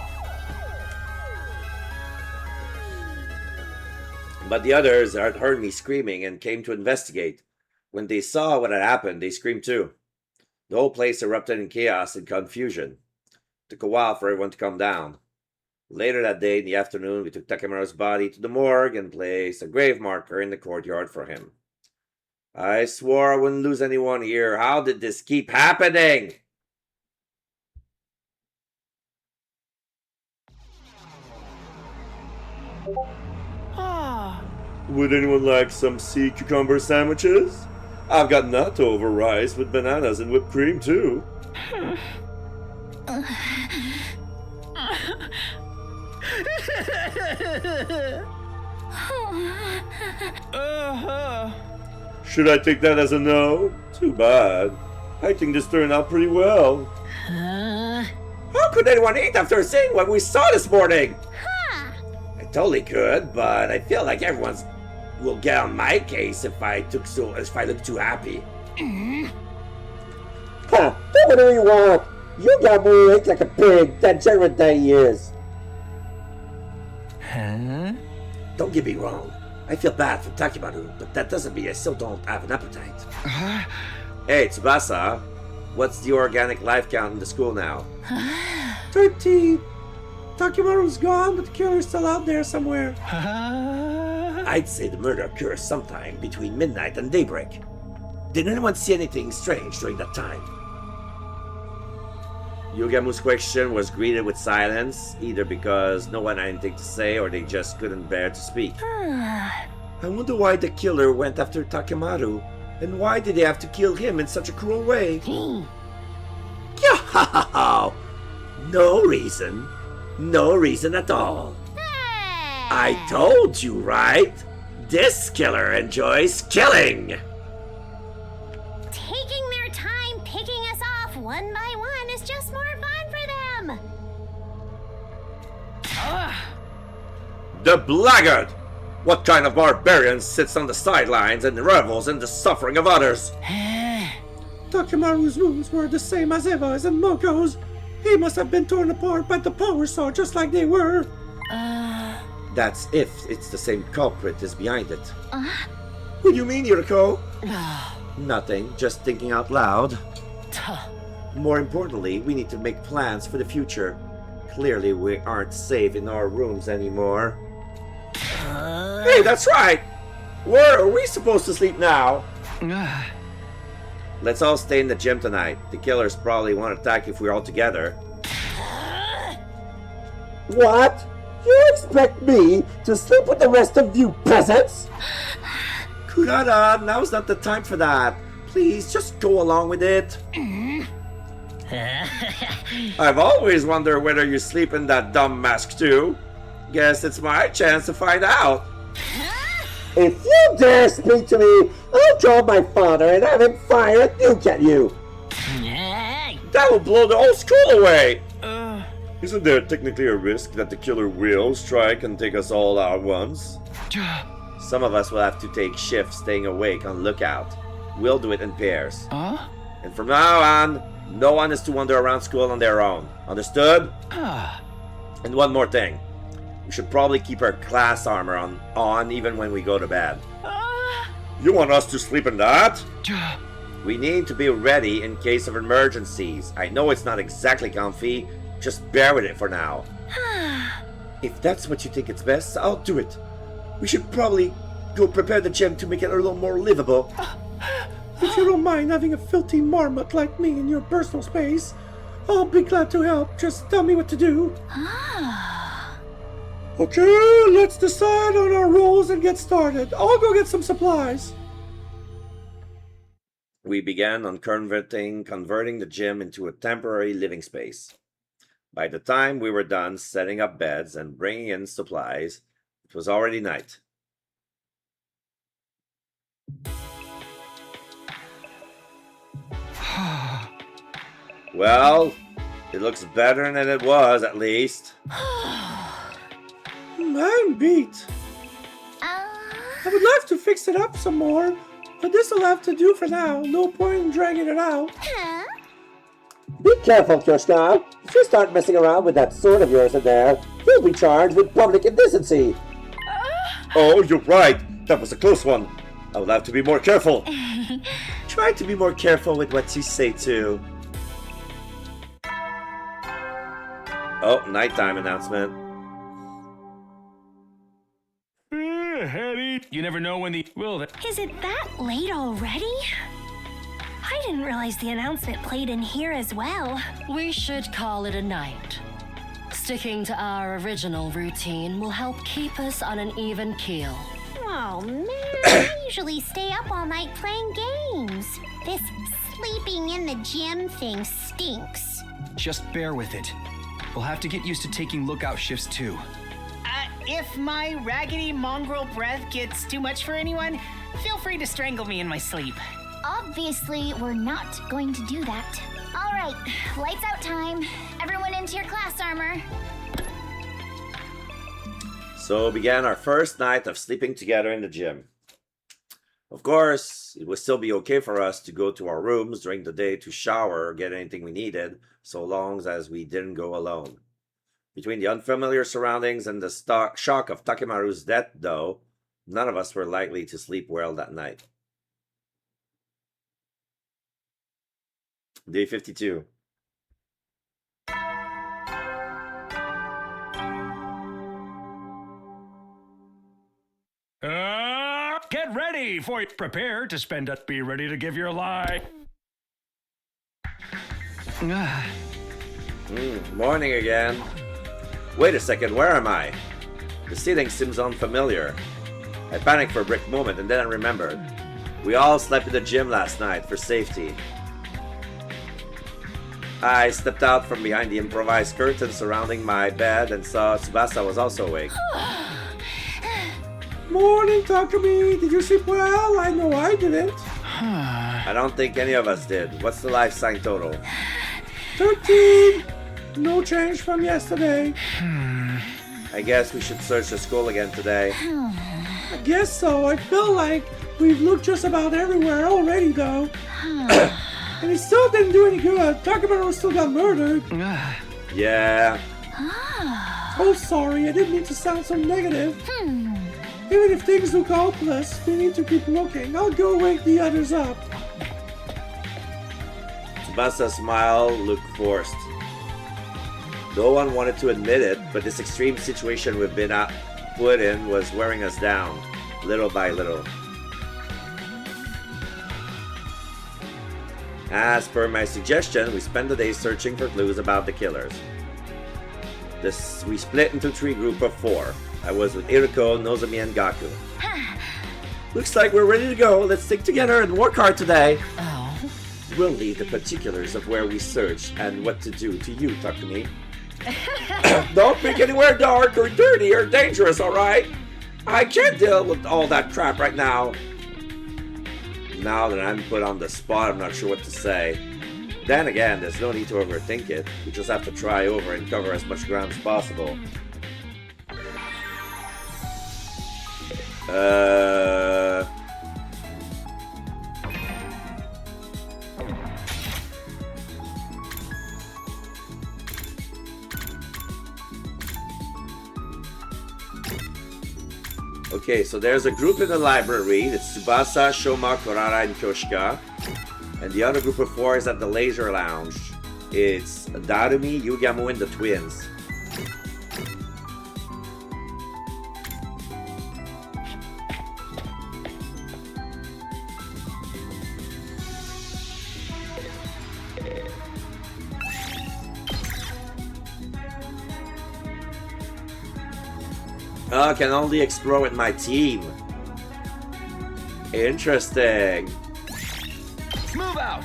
S2: But the others had heard me screaming and came to investigate. When they saw what had happened, they screamed too. The whole place erupted in chaos and confusion. It took a while for everyone to calm down. Later that day in the afternoon, we took Takemaru's body to the morgue and placed a grave marker in the courtyard for him. I swore I wouldn't lose anyone here. How did this keep happening? Would anyone like some sea cucumber sandwiches? I've got natto over rice with bananas and whipped cream too. Should I take that as a no? Too bad. I think this turned out pretty well. How could anyone eat after seeing what we saw this morning? I totally could, but I feel like everyone's will get on my case if I look too happy.
S4: Ha! Do whatever you want! Yugamu ate like a pig, that German that he is.
S3: Huh?
S2: Don't get me wrong. I feel bad for Takemaru, but that doesn't mean I still don't have an appetite. Hey, Tsubasa, what's the organic life count in the school now?
S5: 13. Takemaru's gone, but the killer's still out there somewhere.
S2: I'd say the murder occurs sometime between midnight and daybreak. Did anyone see anything strange during that time? Yugamu's question was greeted with silence, either because no one had anything to say or they just couldn't bear to speak. I wonder why the killer went after Takemaru, and why did they have to kill him in such a cruel way? No reason. No reason at all. I told you, right? This killer enjoys killing!
S10: Taking their time picking us off one by one is just more fun for them!
S2: The blackguard! What kind of barbarian sits on the sidelines and revels in the suffering of others?
S5: Takemaru's wounds were the same as Eva's and Moko's. He must have been torn apart by the power saw just like they were.
S2: That's if it's the same culprit is behind it. What do you mean, Yuriko? Nothing, just thinking out loud. More importantly, we need to make plans for the future. Clearly, we aren't safe in our rooms anymore. Hey, that's right! Where are we supposed to sleep now? Let's all stay in the gym tonight. The killers probably won't attack if we're all together.
S4: What? You expect me to sleep with the rest of you peasants?
S2: Kurata, now's not the time for that. Please, just go along with it. I've always wondered whether you sleep in that dumb mask too. Guess it's my chance to find out.
S4: If you dare speak to me, I'll draw my father and have him fire a nuke at you.
S2: That will blow the whole school away. Isn't there technically a risk that the killer will strike and take us all out at once? Some of us will have to take shifts staying awake on lookout. We'll do it in pairs. And from now on, no one is to wander around school on their own. Understood? And one more thing. We should probably keep our class armor on even when we go to bed. You want us to sleep in that? We need to be ready in case of emergencies. I know it's not exactly comfy. Just bear with it for now. If that's what you think it's best, I'll do it. We should probably go prepare the gym to make it a little more livable.
S5: If you don't mind having a filthy marmot like me in your personal space, I'll be glad to help. Just tell me what to do. Okay, let's decide on our roles and get started. I'll go get some supplies.
S2: We began on converting the gym into a temporary living space. By the time we were done setting up beds and bringing in supplies, it was already night. Well, it looks better than it was, at least.
S5: I'm beat. I would love to fix it up some more, but this'll have to do for now. No point in dragging it out.
S4: Be careful, Kyoshka. If you start messing around with that sword of yours in there, you'll be charged with public indecency.
S2: Oh, you're right. That was a close one. I will have to be more careful. Try to be more careful with what you say, too. Oh, nighttime announcement.
S9: Hetty, you never know when the... Well,
S10: Is it that late already? I didn't realize the announcement played in here as well.
S1: We should call it a night. Sticking to our original routine will help keep us on an even keel.
S10: Oh man, I usually stay up all night playing games. This sleeping in the gym thing stinks.
S3: Just bear with it. We'll have to get used to taking lookout shifts too.
S8: If my raggedy mongrel breath gets too much for anyone, feel free to strangle me in my sleep.
S10: Obviously, we're not going to do that. All right, lights out time. Everyone into your class armor.
S2: So began our first night of sleeping together in the gym. Of course, it would still be okay for us to go to our rooms during the day to shower or get anything we needed, so long as we didn't go alone. Between the unfamiliar surroundings and the shock of Takemaru's death, though, none of us were likely to sleep well that night. Day 52.
S9: Get ready for it. Prepare to spend it. Be ready to give your life.
S2: Morning again. Wait a second, where am I? The ceiling seems unfamiliar. I panicked for a brief moment and then I remembered. We all slept in the gym last night for safety. I stepped out from behind the improvised curtain surrounding my bed and saw Tsubasa was also awake.
S5: Morning, Takumi. Did you sleep well? I know I didn't.
S2: I don't think any of us did. What's the life sign total?
S5: 13. No change from yesterday.
S2: I guess we should search the school again today.
S5: I guess so. I feel like we've looked just about everywhere already, though. And it still didn't do any good. Takamaru still got murdered.
S2: Yeah.
S5: Oh, sorry. I didn't mean to sound so negative. Even if things look hopeless, we need to keep looking. I'll go wake the others up.
S2: Tsubasa's smile looked forced. No one wanted to admit it, but this extreme situation we've been put in was wearing us down, little by little. As per my suggestion, we spent the day searching for clues about the killers. We split into 3 groups of 4. I was with Iriko, Nozomi, and Gaku. Looks like we're ready to go. Let's stick together and work hard today. We'll leave the particulars of where we searched and what to do to you, Takumi. Don't pick anywhere dark or dirty or dangerous, alright? I can't deal with all that crap right now. Now that I'm put on the spot, I'm not sure what to say. Then again, there's no need to overthink it. We just have to try over and cover as much ground as possible. Okay, so there's a group in the library. It's Tsubasa, Shoma, Kurara, and Kyoshika. And the other group of 4 is at the Leisure Lounge. It's Darumi, Yugamu, and the twins. I can only explore with my team. Interesting.
S3: Move out!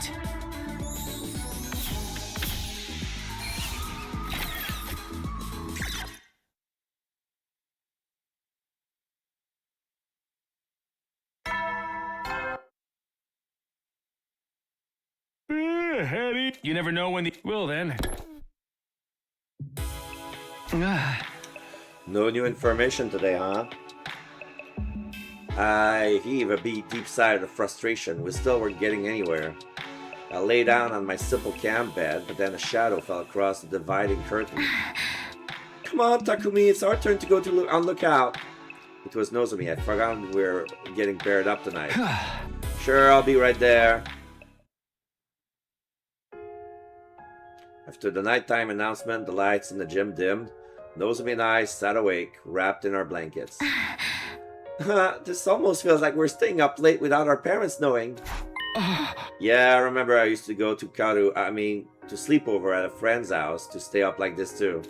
S9: Hetty. You never know when the... Well then.
S2: No new information today, huh? I heave a deep sigh of frustration. We still weren't getting anywhere. I lay down on my simple camp bed, but then a shadow fell across the dividing curtain. Come on, Takumi, it's our turn to go on lookout. It was Nozomi. I forgot we were getting paired up tonight. Sure, I'll be right there. After the nighttime announcement, the lights in the gym dimmed. Nozomi and I sat awake, wrapped in our blankets. This almost feels like we're staying up late without our parents knowing. Yeah, I remember I used to go to sleep over at a friend's house to stay up like this too.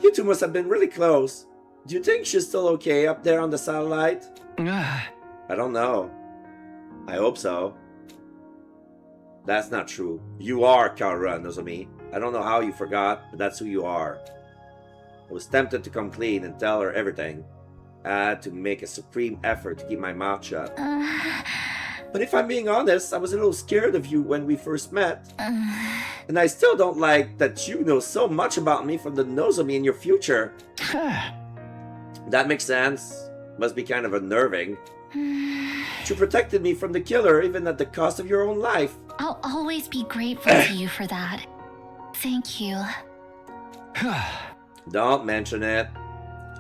S2: You two must have been really close. Do you think she's still okay up there on the satellite? I don't know. I hope so. That's not true. You are Kaoru, Nozomi. I don't know how you forgot, but that's who you are. I was tempted to come clean and tell her everything. I had to make a supreme effort to keep my mouth shut. But if I'm being honest, I was a little scared of you when we first met. And I still don't like that you know so much about me from the Nozomi in your future. That makes sense. Must be kind of unnerving. You protected me from the killer even at the cost of your own life.
S10: I'll always be grateful to you for that. Thank you.
S2: Don't mention it.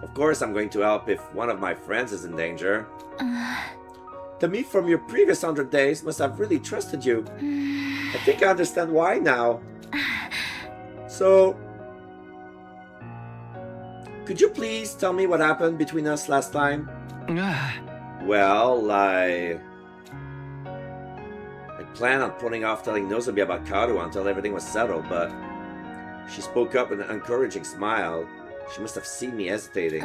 S2: Of course I'm going to help if one of my friends is in danger. The me from your previous 100 days must have really trusted you. I think I understand why now. So, could you please tell me what happened between us last time? Well, I planned on putting off telling Nozomi about Kaoru until everything was settled, but she spoke up with an encouraging smile. She must have seen me hesitating.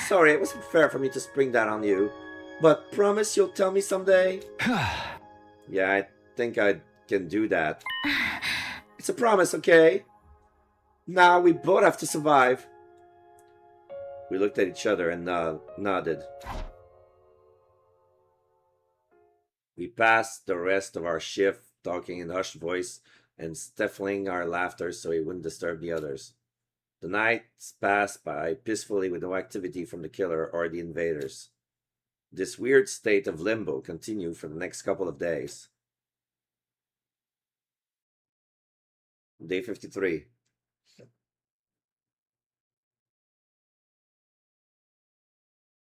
S2: Sorry, it wasn't fair for me to spring that on you, but promise you'll tell me someday? Yeah, I think I can do that. It's a promise, okay? Now we both have to survive. We looked at each other and nodded. We passed the rest of our shift talking in hushed voice and stifling our laughter so it wouldn't disturb the others. The nights passed by peacefully with no activity from the killer or the invaders. This weird state of limbo continued for the next couple of days. Day 53.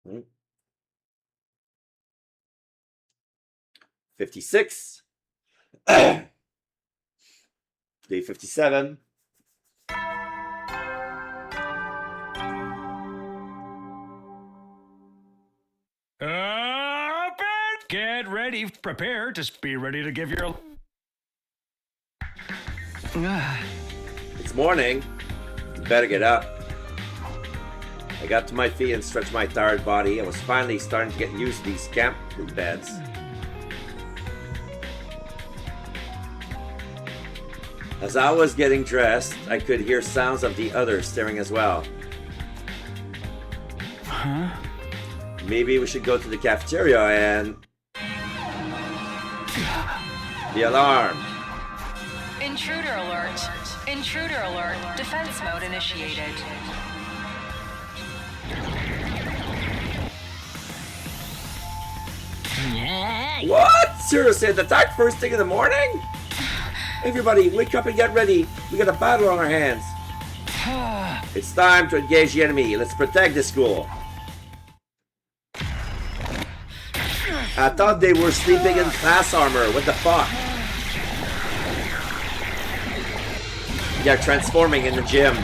S2: Hmm. 56. Day 57.
S9: Up and get ready, prepare to be ready to give your...
S2: It's morning. You better get up. I got to my feet and stretched my tired body. I was finally starting to get used to these camp beds. As I was getting dressed, I could hear sounds of the others staring as well.
S3: Huh?
S2: Maybe we should go to the cafeteria and... The alarm!
S7: Intruder alert. Intruder alert. Defense mode initiated.
S2: What? Seriously, an attack first thing in the morning? Everybody, wake up and get ready. We got a battle on our hands. It's time to engage the enemy. Let's protect the school. I thought they were sleeping in class armor. What the fuck? They're transforming in the gym.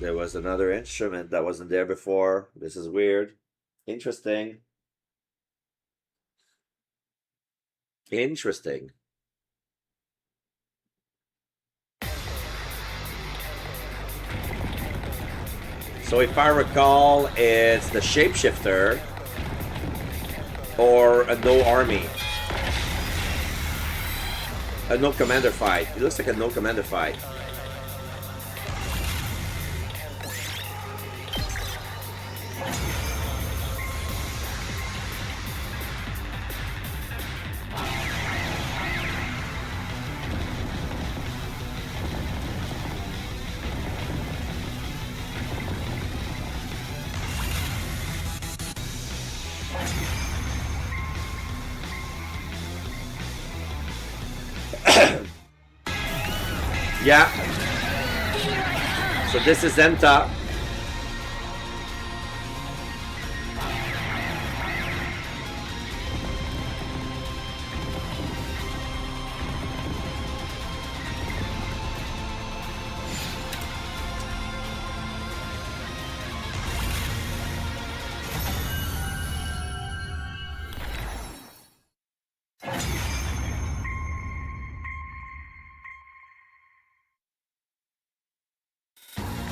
S2: There was another instrument that wasn't there before. This is weird. Interesting. Interesting. So if I recall, it's the shapeshifter or a no army. A no commander fight. It looks like a no commander fight. Yeah. So this is Zenta.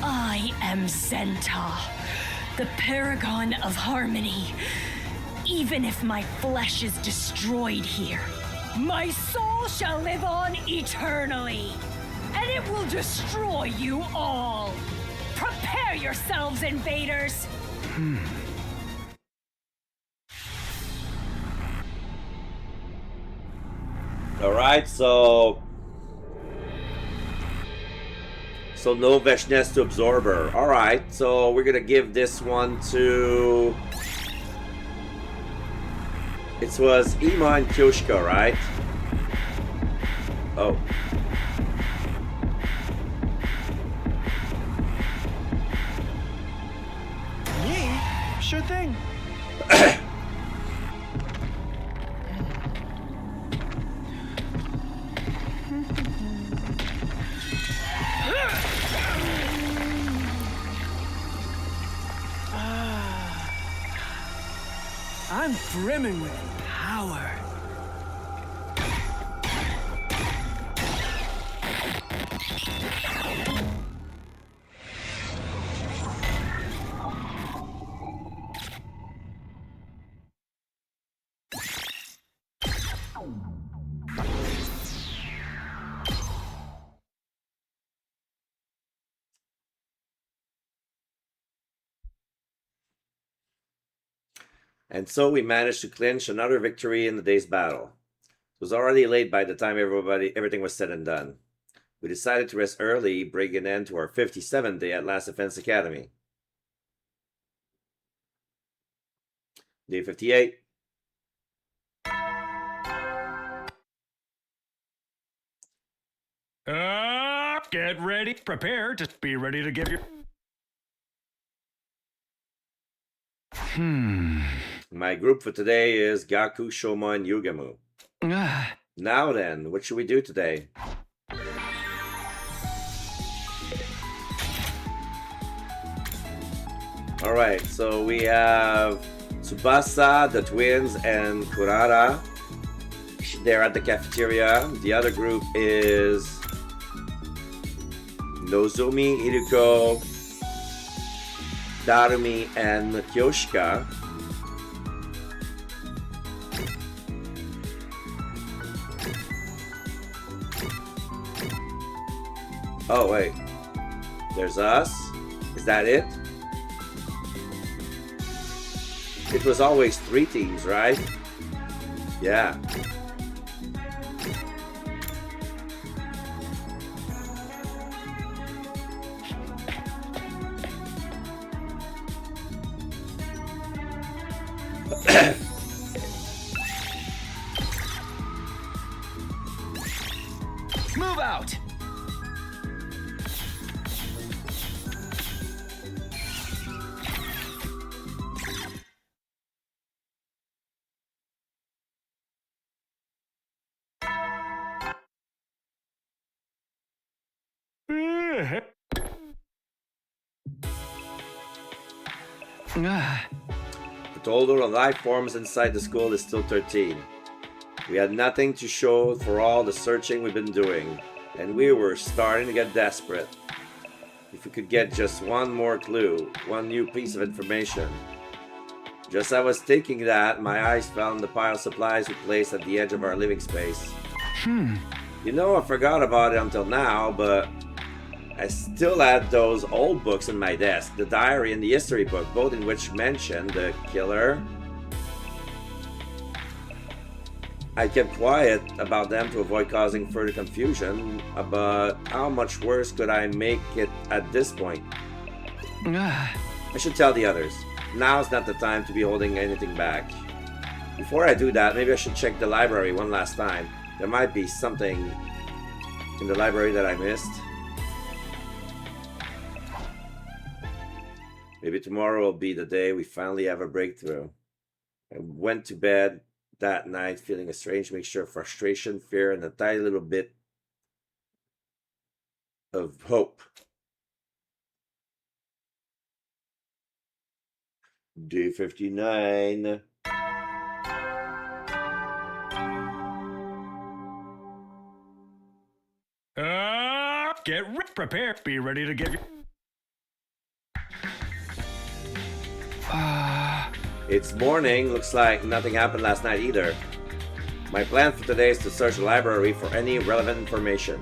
S1: I am Zenta, the paragon of harmony. Even if my flesh is destroyed here, my soul shall live on eternally, and it will destroy you all. Prepare yourselves, invaders!
S2: Alright, so no Veshness to Absorber. Alright, so we're gonna give this one to It was Ima and Kyoshika, right? Oh.
S3: Me? Sure thing.
S11: I'm brimming with power.
S2: And so we managed to clinch another victory in the day's battle. It was already late by the time everything was said and done. We decided to rest early, bring an end to our 57th day at Last Defense Academy. Day 58.
S9: Get ready, prepare to be ready to give your...
S2: My group for today is Gaku, Shoma, and Yugamu. Now then, what should we do today? Alright, so we have Tsubasa, the twins, and Kurara. They're at the cafeteria. The other group is Nozomi, Iruko, Darumi, and Kyoshika. Oh, wait. There's us? Is that it? It was always 3 teams, right? Yeah.
S3: Move out!
S2: The total of life forms inside the school is still 13. We had nothing to show for all the searching we've been doing, and we were starting to get desperate. If we could get just one more clue, one new piece of information. Just as I was thinking that, my eyes fell on the pile of supplies we placed at the edge of our living space. You know, I forgot about it until now, but I still had those old books in my desk, the diary and the history book, both in which mention the killer. I kept quiet about them to avoid causing further confusion, but how much worse could I make it at this point? I should tell the others. Now's not the time to be holding anything back. Before I do that, maybe I should check the library one last time. There might be something in the library that I missed. Maybe tomorrow will be the day we finally have a breakthrough. I went to bed that night feeling a strange mixture of frustration, fear, and a tiny little bit of hope. Day 59.
S9: Prepare, be ready to give your...
S2: It's morning. Looks like nothing happened last night either. My plan for today is to search the library for any relevant information.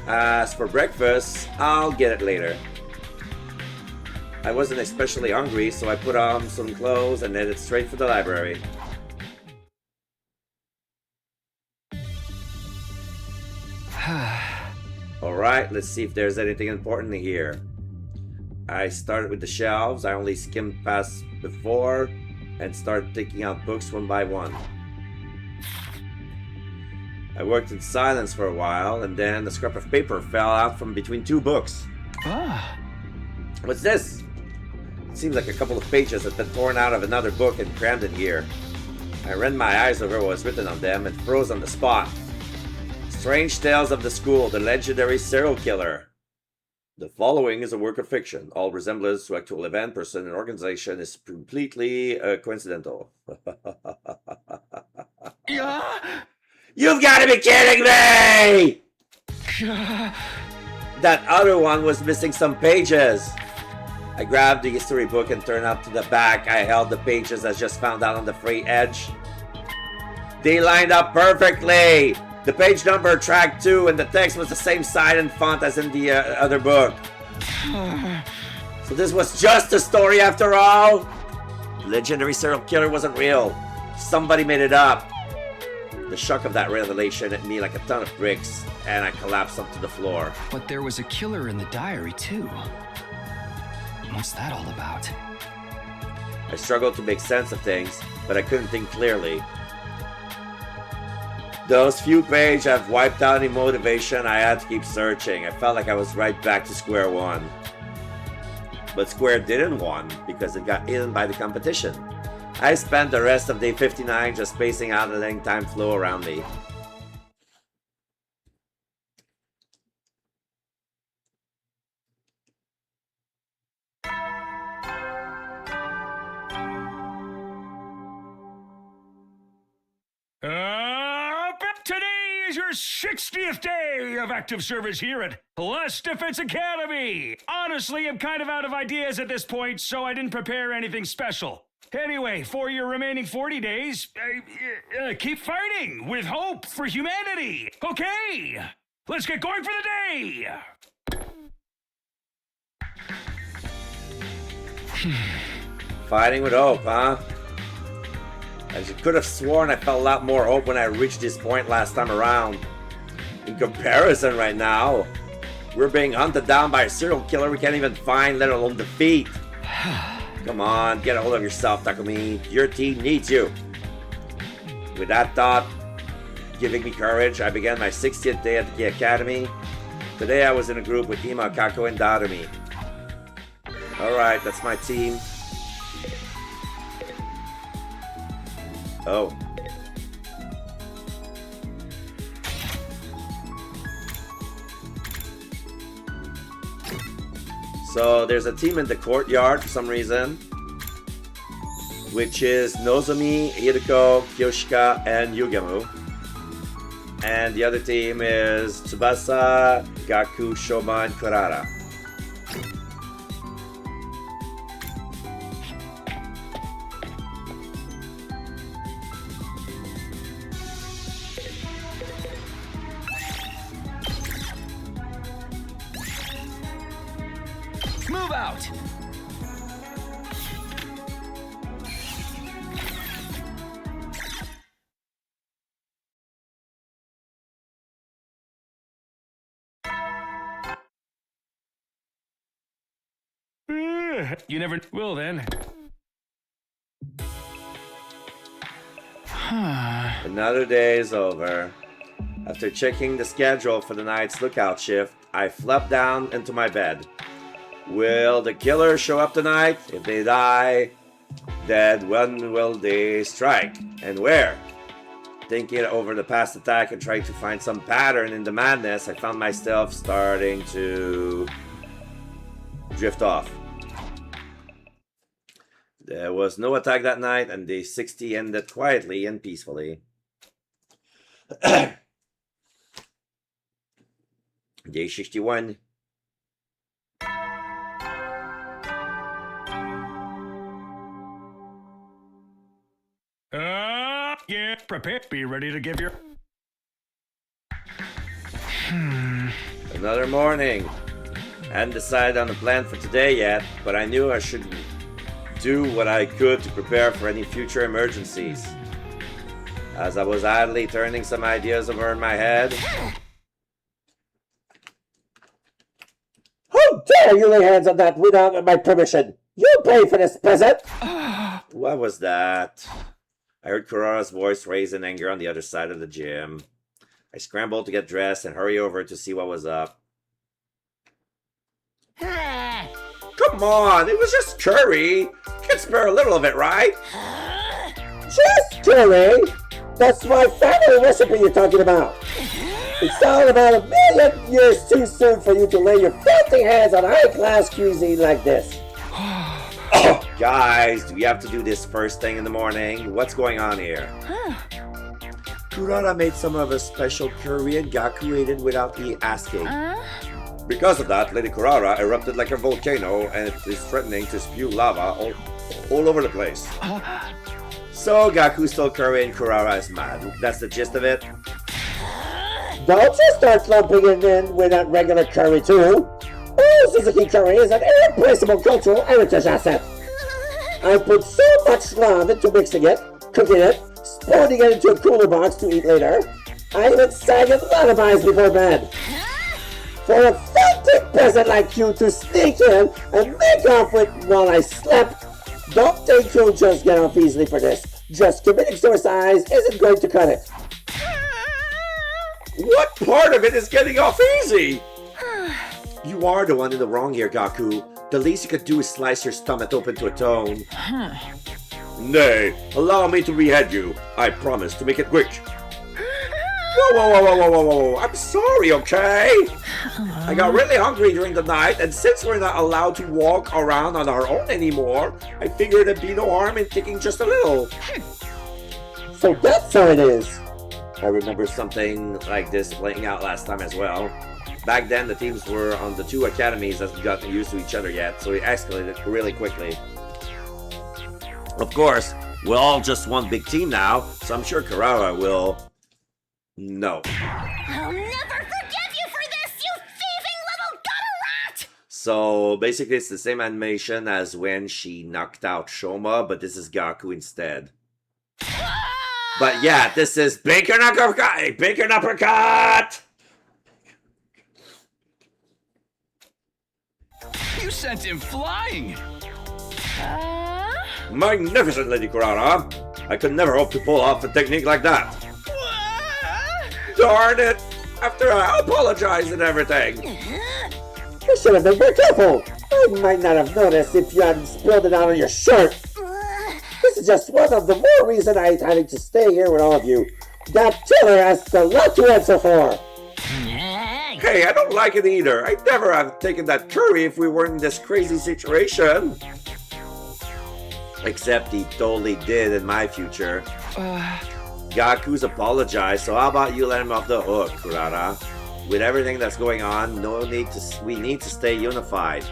S2: As for breakfast, I'll get it later. I wasn't especially hungry, so I put on some clothes and headed straight for the library. Alright, let's see if there's anything important in here. I started with the shelves. I only skimmed past before. and started taking out books one by one. I worked in silence for a while, and then a scrap of paper fell out from between two books.
S3: Ah.
S2: What's this? It seems like a couple of pages had been torn out of another book and crammed in here. I ran my eyes over what was written on them and froze on the spot. Strange Tales of the School, the legendary serial killer. The following is a work of fiction. All resemblance to actual event, person, and organization is completely coincidental.
S3: Yeah.
S2: You've got to be kidding me! That other one was missing some pages. I grabbed the history book and turned up to the back. I held the pages I just found out on the free edge. They lined up perfectly. The page number tracked 2 and the text was the same size and font as in the other book. So this was just a story after all? The legendary serial killer wasn't real. Somebody made it up. The shock of that revelation hit me like a ton of bricks, and I collapsed onto the floor.
S3: But there was a killer in the diary, too. What's that all about?
S2: I struggled to make sense of things, but I couldn't think clearly. Those few pages have wiped out any motivation. I had to keep searching. I felt like I was right back to square one. But Square didn't win because it got eaten by the competition. I spent the rest of day 59 just spacing out and letting time flow around me.
S9: Today is your 60th day of active service here at Last Defense Academy. Honestly, I'm kind of out of ideas at this point, so I didn't prepare anything special. Anyway, for your remaining 40 days, keep fighting with hope for humanity. Okay, let's get going for the day.
S2: Fighting with hope, huh? I could have sworn I felt a lot more hope when I reached this point last time around. In comparison right now, we're being hunted down by a serial killer we can't even find, let alone defeat. Come on, get a hold of yourself, Takumi. Your team needs you. With that thought giving me courage, I began my 60th day at the academy. Today I was in a group with Ima, Kako, and Darumi. Alright, that's my team. Oh. So there's a team in the courtyard for some reason, which is Nozomi, Hideko, Kyoshika, and Yugemu. And the other team is Tsubasa, Gaku, Shoma, and Kurara.
S3: Move out!
S9: You never will then.
S2: Another day is over. After checking the schedule for the night's lookout shift, I flopped down into my bed. Will the killer show up tonight? If they die, then when will they strike? And where? Thinking over the past attack and trying to find some pattern in the madness, I found myself starting to drift off. There was no attack that night, and day 60 ended quietly and peacefully. Day 61.
S9: Yeah, prepare. Be ready to give your...
S2: Another morning. Hadn't decided on a plan for today yet, but I knew I should do what I could to prepare for any future emergencies. As I was idly turning some ideas over in my head...
S4: How dare you lay hands on that without my permission? You pay for this present!
S2: What was that? I heard Kurara's voice raised in anger on the other side of the gym. I scrambled to get dressed and hurry over to see what was up. Come on, it was just curry. You can spare a little of it, right?
S4: Just curry? That's my family recipe you're talking about. It's all about 1,000,000 years too soon for you to lay your filthy hands on high-class cuisine like this.
S2: Oh, guys, do we have to do this first thing in the morning? What's going on here? Kurara made some of a special curry and Gaku ate it without me asking. Because of that, Lady Kurara erupted like a volcano and is threatening to spew lava all over the place. So Gaku stole curry and Kurara is mad. That's the gist of it?
S4: Don't you start lumping it in with that regular curry too. Oh, Suzuki curry is an irreplaceable cultural heritage asset. I put so much love into mixing it, cooking it, sporting it into a cooler box to eat later. I even sang it lullabies before bed. For a frantic peasant like you to sneak in and make off with while I slept, don't think you'll just get off easily for this. Just committing suicide isn't going to cut it.
S2: What part of it is getting off easy? You are the one in the wrong here, Gaku. The least you could do is slice your stomach open to atone. Nay, allow me to behead you. I promise to make it quick. Whoa. I'm sorry, okay? I got really hungry during the night, and since we're not allowed to walk around on our own anymore, I figured there'd be no harm in taking just a little.
S4: So that's how it is.
S2: I remember something like this playing out last time as well. Back then, the teams were on the two academies that gotten used to each other yet, so it escalated really quickly. Of course, we're all just one big team now, so I'm sure Kurara will... No.
S10: I'll never forgive you for this, you thieving little gutter rat!
S2: So, basically it's the same animation as when she knocked out Shoma, but this is Gaku instead. But yeah, this is Bacon Uppercut! Bacon Uppercut!
S11: You sent him flying!
S2: Magnificent, Lady Kurara! I could never hope to pull off a technique like that. Darn it! After I apologized and everything!
S4: You should have been more careful! I might not have noticed if you hadn't spilled it out on your shirt! This is just one of the more reasons I'm having to stay here with all of you. That killer has a lot to answer for!
S2: Hey, I don't like it either. I'd never have taken that curry if we weren't in this crazy situation. Except he totally did in my future. Gaku's apologized, so how about you let him off the hook, Kurara? With everything that's going on, we need to stay unified.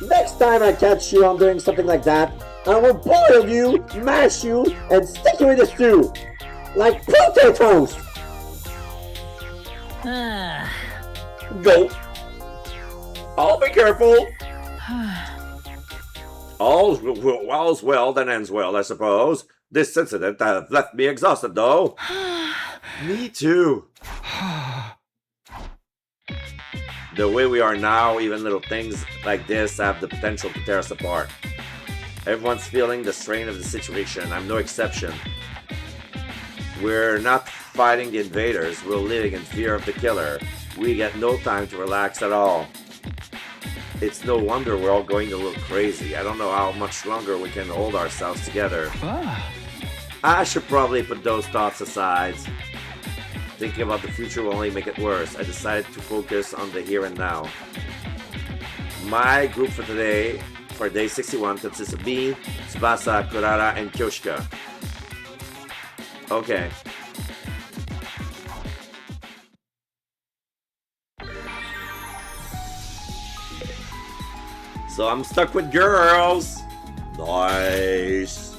S4: Next time I catch you on doing something like that, I will boil you, mash you, and stick you in the stew. Like potatoes!
S2: Go. I'll be careful. All's well that ends well, I suppose. This incident left me exhausted, though. Me too. The way we are now, even little things like this have the potential to tear us apart. Everyone's feeling the strain of the situation. I'm no exception. We're not fighting the invaders. We're living in fear of the killer. We get no time to relax at all. It's no wonder we're all going a little crazy. I don't know how much longer we can hold ourselves together. I should probably put those thoughts aside. Thinking about the future will only make it worse. I decided to focus on the here and now. My group for today, for day 61, consists of me, Tsubasa, Kurara, and Kyoshika. Okay. So I'm stuck with girls. Nice.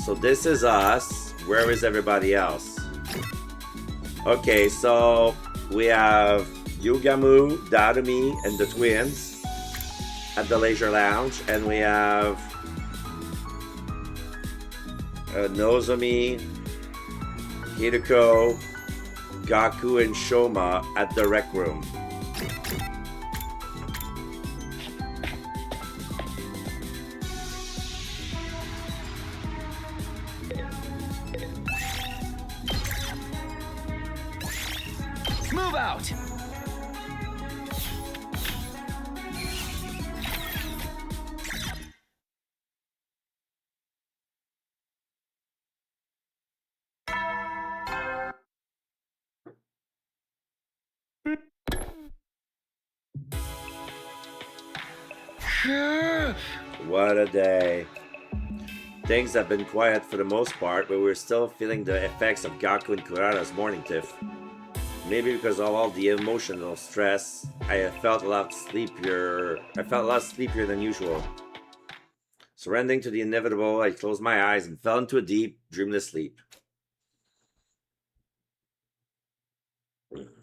S2: So this is us. Where is everybody else? Okay, so we have Yugamu, Darumi, and the twins at the Leisure Lounge, and we have Nozomi, Hideko, Gaku, and Shoma at the Rec Room.
S11: out.
S2: What a day. Things have been quiet for the most part, but we're still feeling the effects of Gaku and Kurara's morning tiff. Maybe because of all the emotional stress, I felt a lot sleepier than usual. Surrendering to the inevitable, I closed my eyes and fell into a deep, dreamless sleep.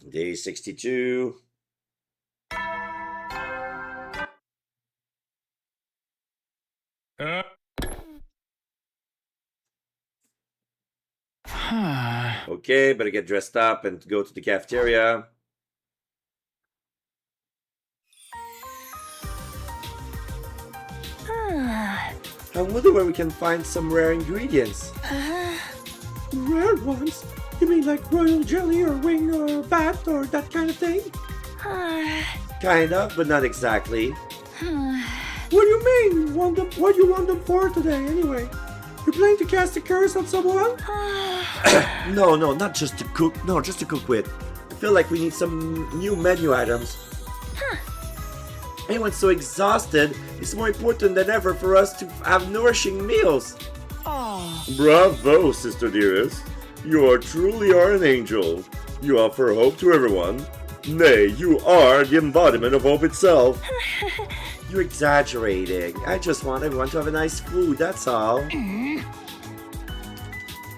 S2: Day 62. Okay, better get dressed up and go to the cafeteria. I wonder where we can find some rare ingredients.
S5: Rare ones? You mean like royal jelly or wing or bat or that kind of thing?
S2: Kind of, but not exactly.
S5: What do you mean? What do you want them for today, anyway? You planning to cast a curse on someone?
S2: No, not just to cook. No, just to cook with. I feel like we need some new menu items. Anyone's so exhausted, it's more important than ever for us to have nourishing meals. Bravo, sister dearest. You truly are an angel. You offer hope to everyone. Nay, you are the embodiment of hope itself. You're exaggerating. I just want everyone to have a nice food, that's all.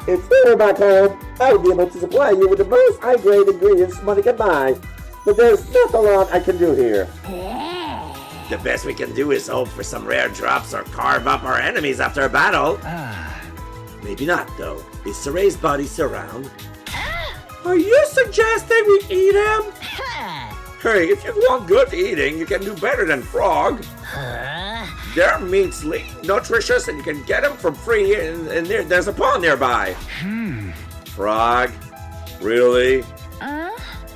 S4: If we were back home, I would be able to supply you with the most high-grade ingredients money can buy. But there's not a lot I can do here.
S2: The best we can do is hope for some rare drops or carve up our enemies after a battle. Maybe not, though. Is Saray's body still around?
S5: Are you suggesting we eat him?
S2: Hey, if you want good eating, you can do better than Frog. Their meat's nutritious and you can get them for free and there's a pond nearby. Frog? Really?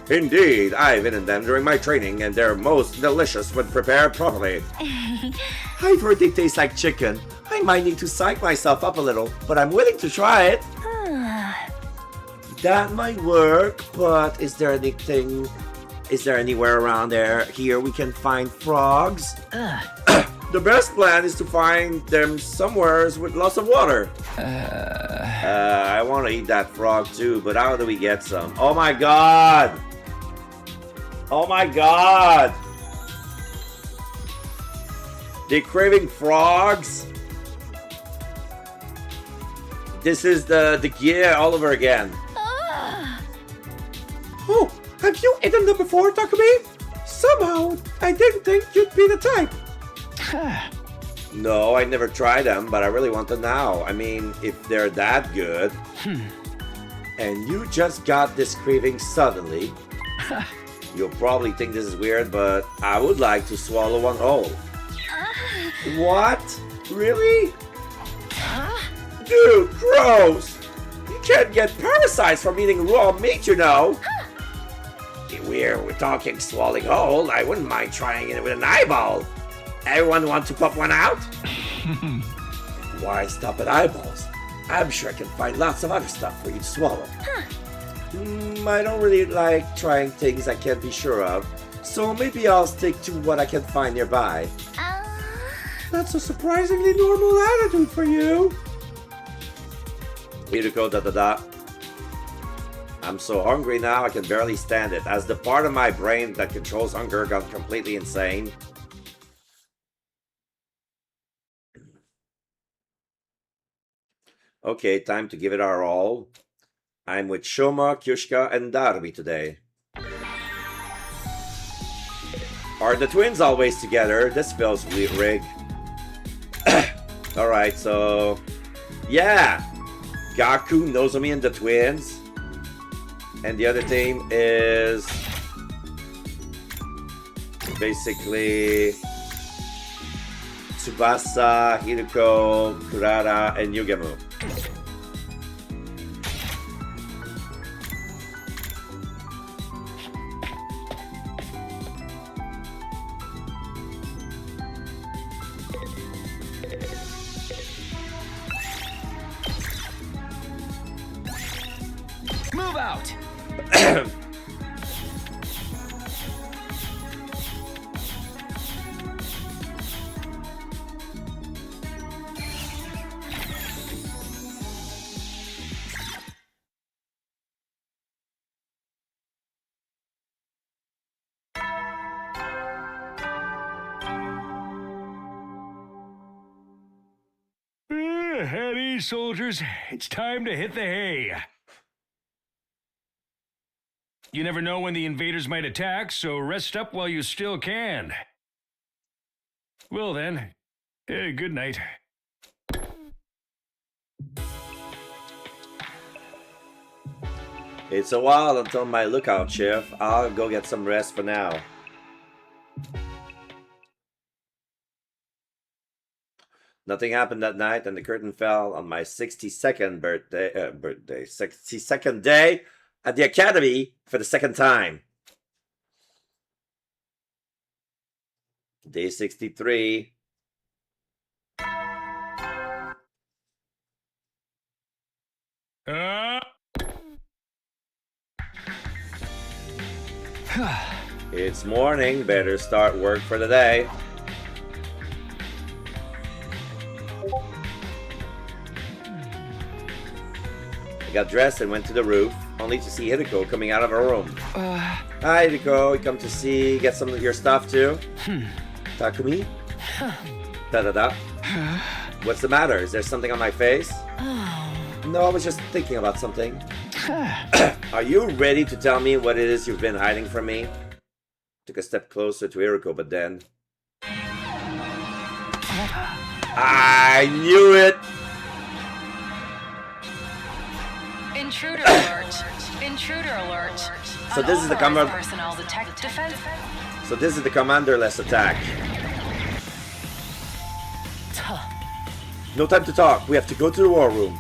S2: Indeed, I've eaten them during my training and they're most delicious when prepared properly. I've heard they taste like chicken. I might need to psych myself up a little, but I'm willing to try it. That might work, but is there anywhere around here we can find frogs? The best plan is to find them somewhere with lots of water. I want to eat that frog too, but how do we get some? Oh my god! Oh my god! They're craving frogs? This is the gear all over again.
S5: Oh, have you eaten them before, Takumi? Somehow, I didn't think you'd be the type.
S2: No, I never tried them, but I really want them now. I mean, if they're that good. And you just got this craving suddenly. You'll probably think this is weird, but I would like to swallow one whole. What? Really? Dude, gross! You can't get parasites from eating raw meat, you know. We're talking swallowing whole. I wouldn't mind trying it with an eyeball. Everyone want to pop one out? Why stop at eyeballs? I'm sure I can find lots of other stuff for you to swallow. I don't really like trying things I can't be sure of, so maybe I'll stick to what I can find nearby.
S5: That's a surprisingly normal attitude for you.
S2: Hiruko ... I'm so hungry now I can barely stand it. Has the part of my brain that controls hunger gone completely insane? Okay, time to give it our all. I'm with Shoma, Kyushka, and Darby today. Are the twins always together? This feels rigged. Alright, so... yeah! Gaku, Nozomi, and the twins. And the other team is... basically... Tsubasa, Hiruko, Kurara, and Yugemu.
S11: out.
S9: At ease, soldiers. It's time to hit the hay. You never know when the invaders might attack, so rest up while you still can. Well then, good night.
S2: It's a while until my lookout shift. I'll go get some rest for now. Nothing happened that night, and the curtain fell on my 62nd 62nd day at the academy for the second time. Day 63. It's morning, better start work for the day. I got dressed and went to the roof, only to see Hideko coming out of her room. Hi Hideko, you come to get some of your stuff too? Takumi? Da-da-da. What's the matter? Is there something on my face? No, I was just thinking about something. Are you ready to tell me what it is you've been hiding from me? Took a step closer to Hideko, but then... I knew it!
S7: Intruder alert! Intruder alert!
S2: So this is the command.
S7: Personnel detect defense.
S2: So this is the commanderless attack. No time to talk. We have to go to the war room.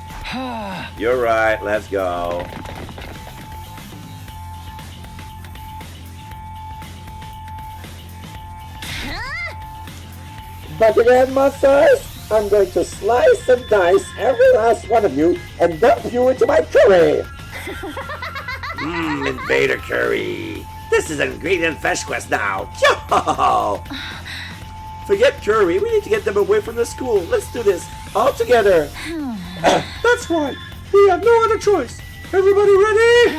S2: You're right. Let's go.
S4: But again, monsters, I'm going to slice and dice every last one of you and dump you into my curry!
S2: Invader curry. This is an ingredient fetch quest now. Yo! Forget curry. We need to get them away from the school. Let's do this all together.
S5: That's right. We have no other choice. Everybody ready?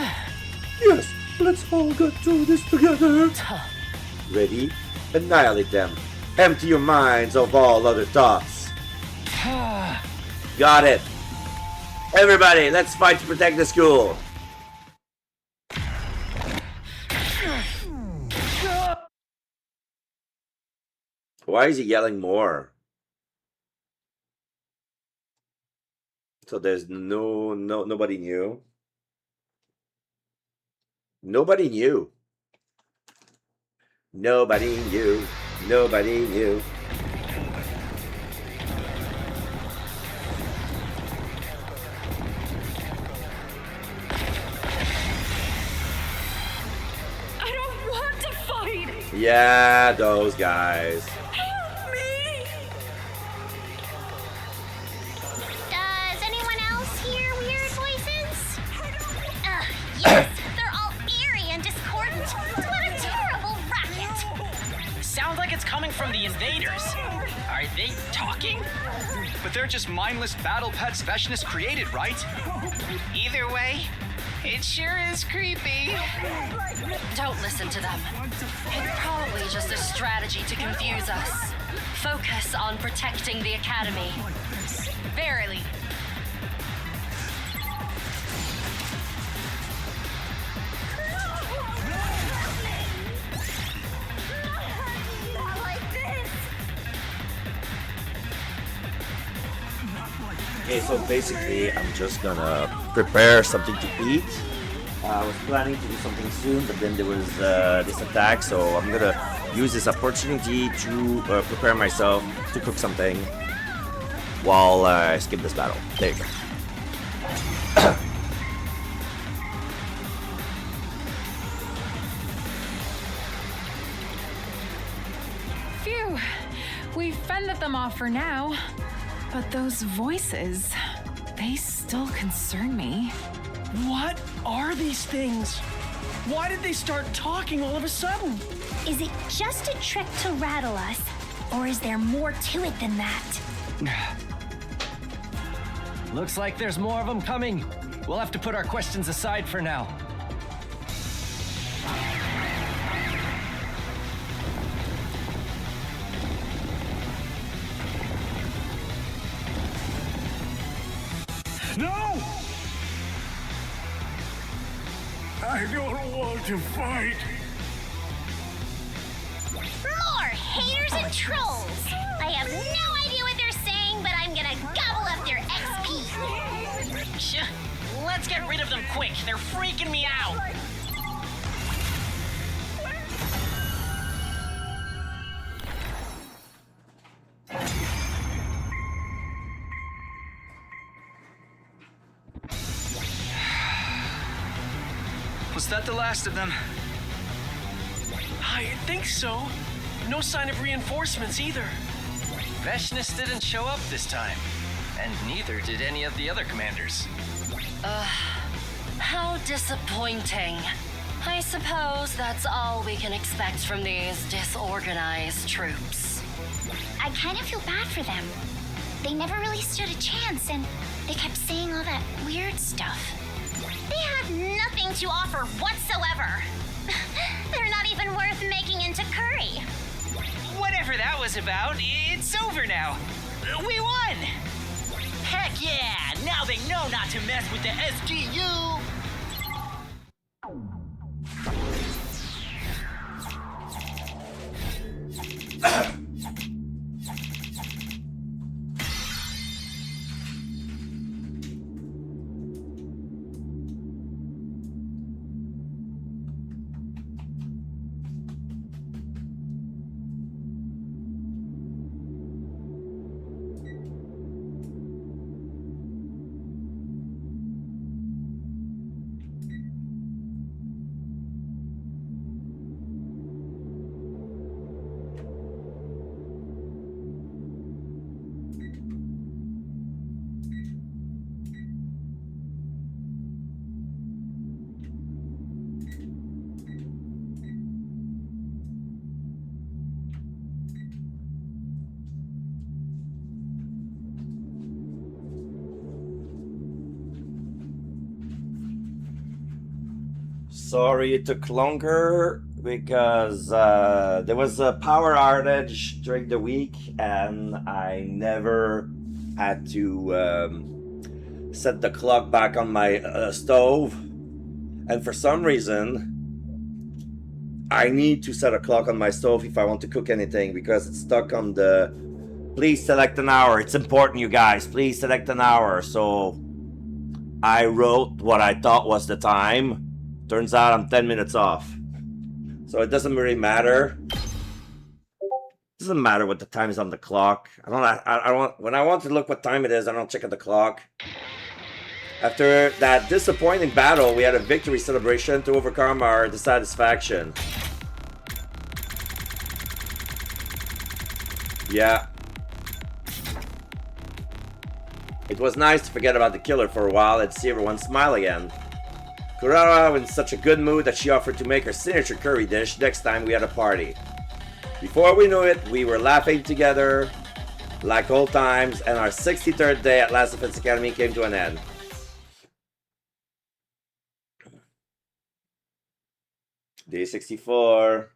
S5: Yes, let's all get through this together.
S2: Ready? Annihilate them. Empty your minds of all other thoughts. Got it. Everybody, let's fight to protect the school. Why is he yelling more? So there's nobody new. Nobody knew. Nobody knew. Nobody knew.
S1: I don't want to fight!
S2: Yeah, those guys.
S1: Help me!
S10: Does anyone else hear weird voices? Yes, they're all eerie and discordant. What a terrible racket!
S8: Sounds like it's coming from the invaders. Are they talking?
S11: But they're just mindless battle pets Veshnis created, right?
S8: Either way, it sure is creepy.
S1: Don't listen to them. It's probably just a strategy to confuse us. Focus on protecting the academy. Verily.
S10: Not like this!
S2: Okay, so basically, I'm just gonna prepare something to eat. I was planning to do something soon, but then there was this attack, so I'm gonna use this opportunity to prepare myself to cook something while I skip this battle. There you go.
S12: Phew, we've fended them off for now. But those voices, they still concern me.
S13: What are these things? Why did they start talking all of a sudden?
S10: Is it just a trick to rattle us? Or is there more to it than that?
S3: Looks like there's more of them coming. We'll have to put our questions aside for now.
S9: No! I don't want to fight.
S10: More haters and trolls! I have no idea what they're saying, but I'm gonna gobble up their XP.
S8: Let's get rid of them quick. They're freaking me out.
S11: Was that the last of them?
S13: I think so. No sign of reinforcements either.
S3: Veshnus didn't show up this time, and neither did any of the other commanders.
S14: How disappointing. I suppose that's all we can expect from these disorganized troops.
S10: I kind of feel bad for them. They never really stood a chance, and they kept saying all that weird stuff. They have nothing to offer whatsoever. They're not even worth making into curry.
S8: Whatever that was about, it's over now. We won! Heck yeah! Now they know not to mess with the SGU!
S2: Sorry it took longer because there was a power outage during the week and I never had to set the clock back on my stove. And for some reason, I need to set a clock on my stove if I want to cook anything because it's stuck on the please select an hour. It's important, you guys. Please select an hour. So I wrote what I thought was the time. Turns out I'm 10 minutes off. So it doesn't really matter. It doesn't matter what the time is on the clock. I don't when I want to look what time it is, I don't check at the clock. After that disappointing battle, we had a victory celebration to overcome our dissatisfaction. Yeah. It was nice to forget about the killer for a while and see everyone smile again. Kurara was in such a good mood that she offered to make her signature curry dish next time we had a party. Before we knew it, we were laughing together like old times, and our 63rd day at Last Defense Academy came to an end. Day 64.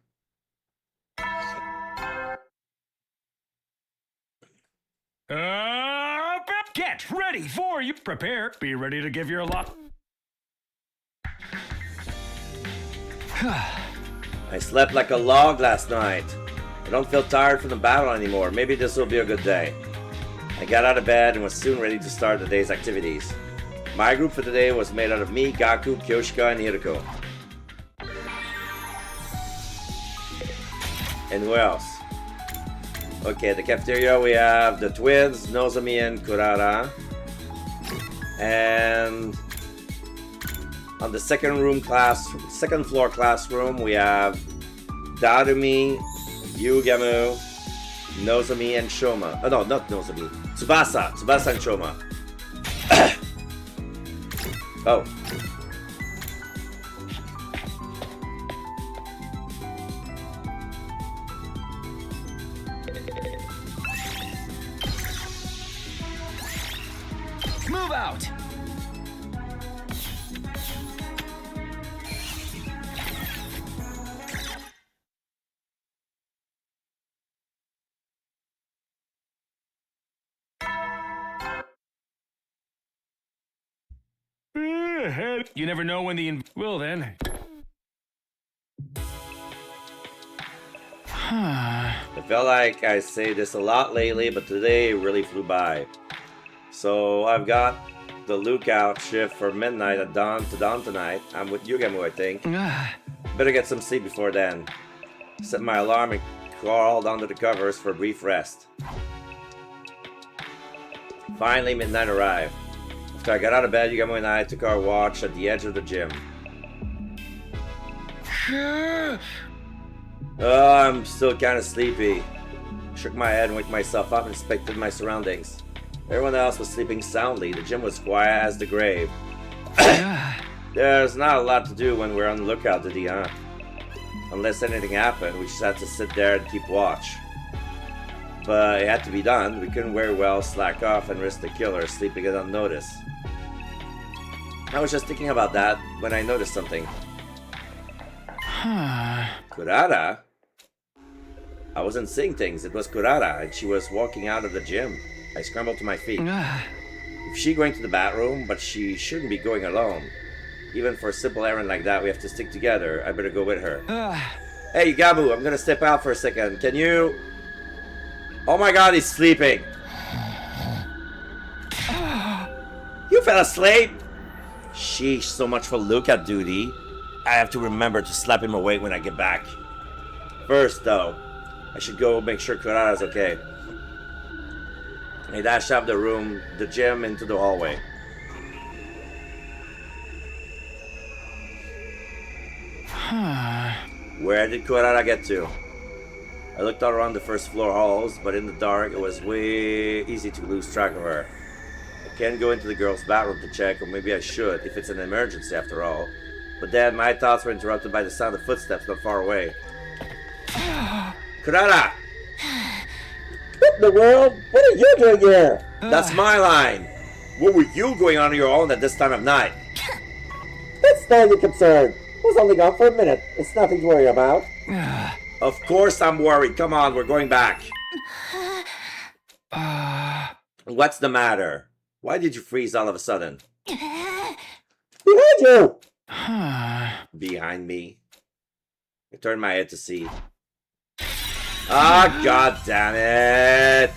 S9: Get ready for you. Prepare. Be ready to give your lot.
S2: I slept like a log last night. I don't feel tired from the battle anymore. Maybe this will be a good day. I got out of bed and was soon ready to start the day's activities. My group for the day was made out of me, Gaku, Kyoshika, and Hiriko. And who else? Okay, at the cafeteria we have the twins, Nozomi and Kurara. And on the second floor classroom, we have Darumi, Yugamu, Nozomi, and Shoma. Oh no, not Nozomi. Tsubasa and Shoma. Oh.
S3: Move out!
S9: You never know when the well then.
S2: I felt like I say this a lot lately, but today really flew by. So I've got the lookout shift for midnight at dawn to dawn tonight. I'm with you, Gamu, I think. Better get some sleep before then. Set my alarm and crawled under the covers for a brief rest. Finally, midnight arrived. After I got out of bed, Yugamo and I took our watch at the edge of the gym. Oh, I'm still kind of sleepy. Shook my head and waked myself up and inspected my surroundings. Everyone else was sleeping soundly. The gym was quiet as the grave. There's not a lot to do when we're on the lookout, Didi, huh? Unless anything happened, we just had to sit there and keep watch. But it had to be done. We couldn't very well slack off and risk the killer sleeping it unnoticed. I was just thinking about that when I noticed something. Kurara? I wasn't seeing things. It was Kurara, and she was walking out of the gym. I scrambled to my feet. If she's going to the bathroom, but she shouldn't be going alone. Even for a simple errand like that, we have to stick together. I better go with her. Hey, Gabu, I'm gonna step out for a second. Can you... Oh my god, he's sleeping. You fell asleep? Sheesh, so much for lookout duty. I have to remember to slap him awake when I get back. First, though, I should go make sure Kurara's okay. I dashed out of the room, the gym, into the hallway. Where did Kurara get to? I looked all around the first floor halls, but in the dark it was way easy to lose track of her. I can't go into the girls' bathroom to check, or maybe I should, if it's an emergency after all. But then my thoughts were interrupted by the sound of footsteps not far away. Kurara!
S4: What in the world? What are you doing here?
S2: That's my line! What were you going on your own at this time of night?
S4: That's not your concern. I was only gone for a minute. It's nothing to worry about.
S2: Of course I'm worried. Come on, we're going back. What's the matter? Why did you freeze all of a sudden?
S4: Behind you!
S2: Behind me? I turned my head to see. Ah, god damn it!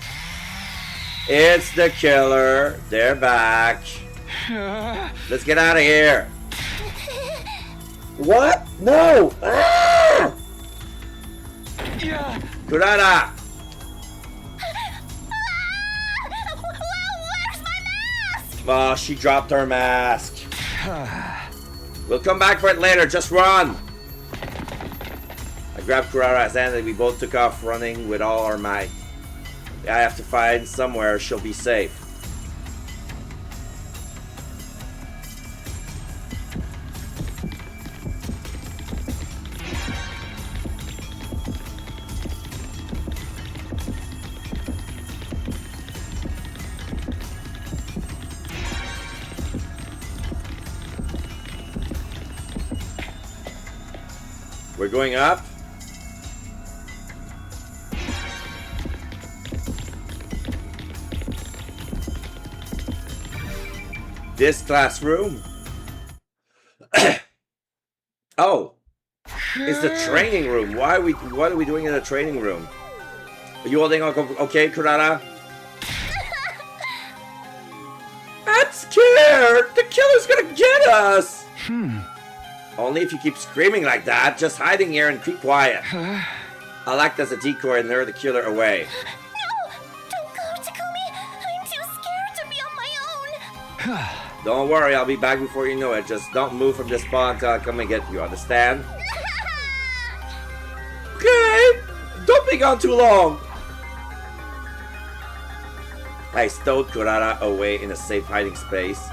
S2: It's the killer. They're back. Let's get out of here.
S4: What? No! Ah!
S2: Kurara!
S10: Where's my mask?
S2: Oh, she dropped her mask. We'll come back for it later. Just run! I grabbed Kurara's hand and we both took off running with all our might. I have to find somewhere she'll be safe. We're going up. This classroom? Oh, it's the training room. What are we doing in the training room? Are you holding okay, Kurara? I'm scared. The killer's gonna get us. Only if you keep screaming like that. Just hiding here and keep quiet. I'll act as a decoy and lure the killer away.
S10: No! Don't go, Takumi! I'm too scared to be on my own!
S2: Don't worry, I'll be back before you know it. Just don't move from this spot until I come and get you, understand? Okay! Don't be gone too long! I stowed Kurara away in a safe hiding space.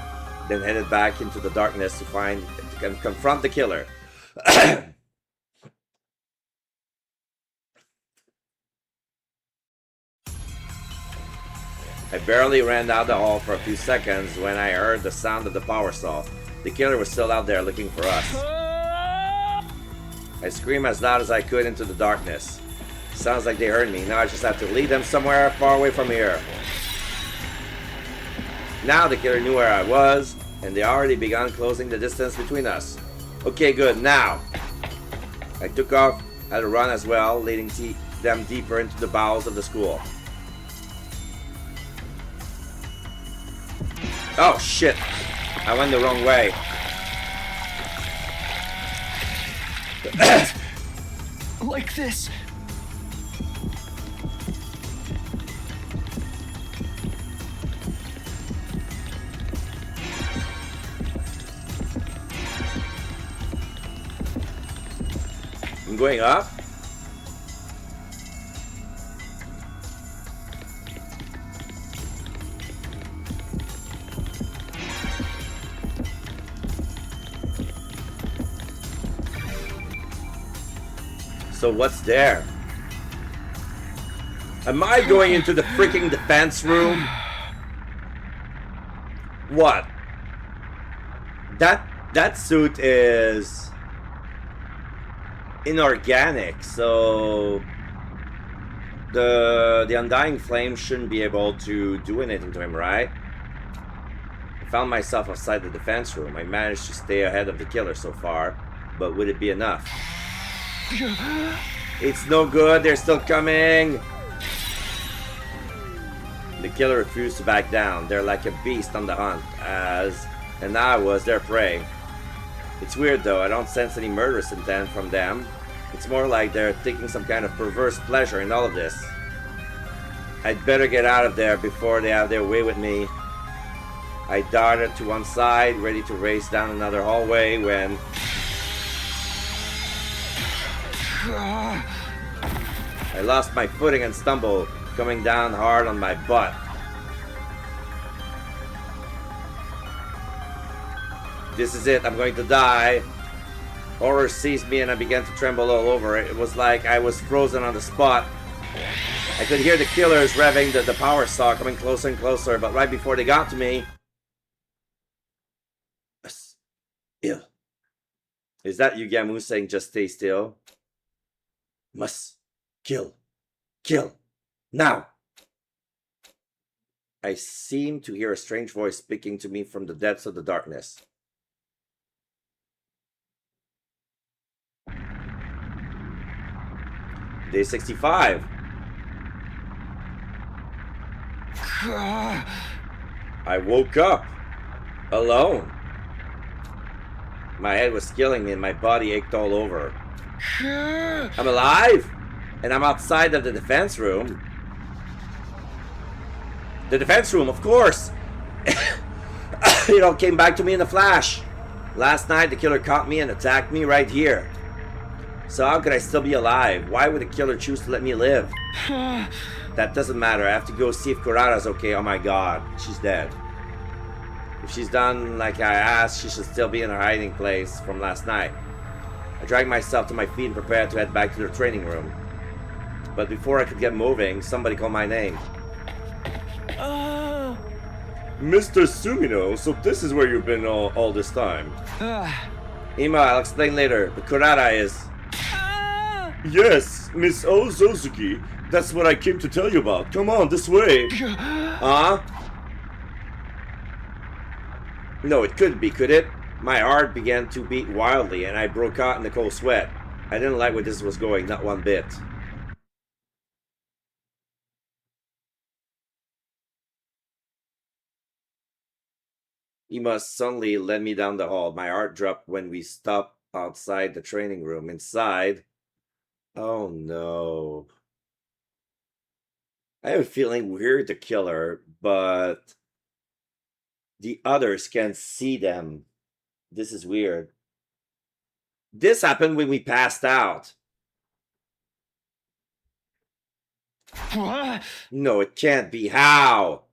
S2: then headed back into the darkness to confront the killer. I barely ran out the hall for a few seconds when I heard the sound of the power saw. The killer was still out there looking for us. I screamed as loud as I could into the darkness. Sounds like they heard me. Now I just have to lead them somewhere far away from here. Now the killer knew where I was, and they already began closing the distance between us. Okay, good. Now I took off at a run as well, leading them deeper into the bowels of the school. Oh shit! I went the wrong way.
S3: Like this.
S2: I'm going up. So what's there? Am I going into the freaking defense room? What? That suit is inorganic, so the Undying Flame shouldn't be able to do anything to him, right? I found myself outside the defense room. I managed to stay ahead of the killer so far, but would it be enough? It's no good, they're still coming! The killer refused to back down. They're like a beast on the hunt, and I was their prey. It's weird though, I don't sense any murderous intent from them. It's more like they're taking some kind of perverse pleasure in all of this. I'd better get out of there before they have their way with me. I darted to one side, ready to race down another hallway when... I lost my footing and stumbled, coming down hard on my butt. This is it, I'm going to die. Horror seized me and I began to tremble all over. It was like I was frozen on the spot. I could hear the killers revving the power saw coming closer and closer, but right before they got to me... Ill. Is that Yugamu saying just stay still? Must kill. Kill. Now! I seem to hear a strange voice speaking to me from the depths of the darkness. Day 65. I woke up. Alone. My head was killing me and my body ached all over. I'm alive! And I'm outside of the defense room. The defense room, of course! It all came back to me in a flash. Last night the killer caught me and attacked me right here. So how could I still be alive? Why would the killer choose to let me live? That doesn't matter. I have to go see if Kurata's okay. Oh my god, she's dead. If she's done like I asked, she should still be in her hiding place from last night. I dragged myself to my feet and prepared to head back to the training room. But before I could get moving, somebody called my name. Mr. Sumino, so this is where you've been all this time. Ima, I'll explain later, but Kurata is... Yes, Miss Ozozuki. That's what I came to tell you about. Come on, this way. Huh? No, it couldn't be, could it? My heart began to beat wildly, and I broke out in a cold sweat. I didn't like where this was going, not one bit. Ima suddenly led me down the hall. My heart dropped when we stopped outside the training room. Inside... Oh no. I have a feeling we're the killer, but the others can't see them. This is weird. This happened when we passed out.
S3: What?
S2: No, it can't be. How?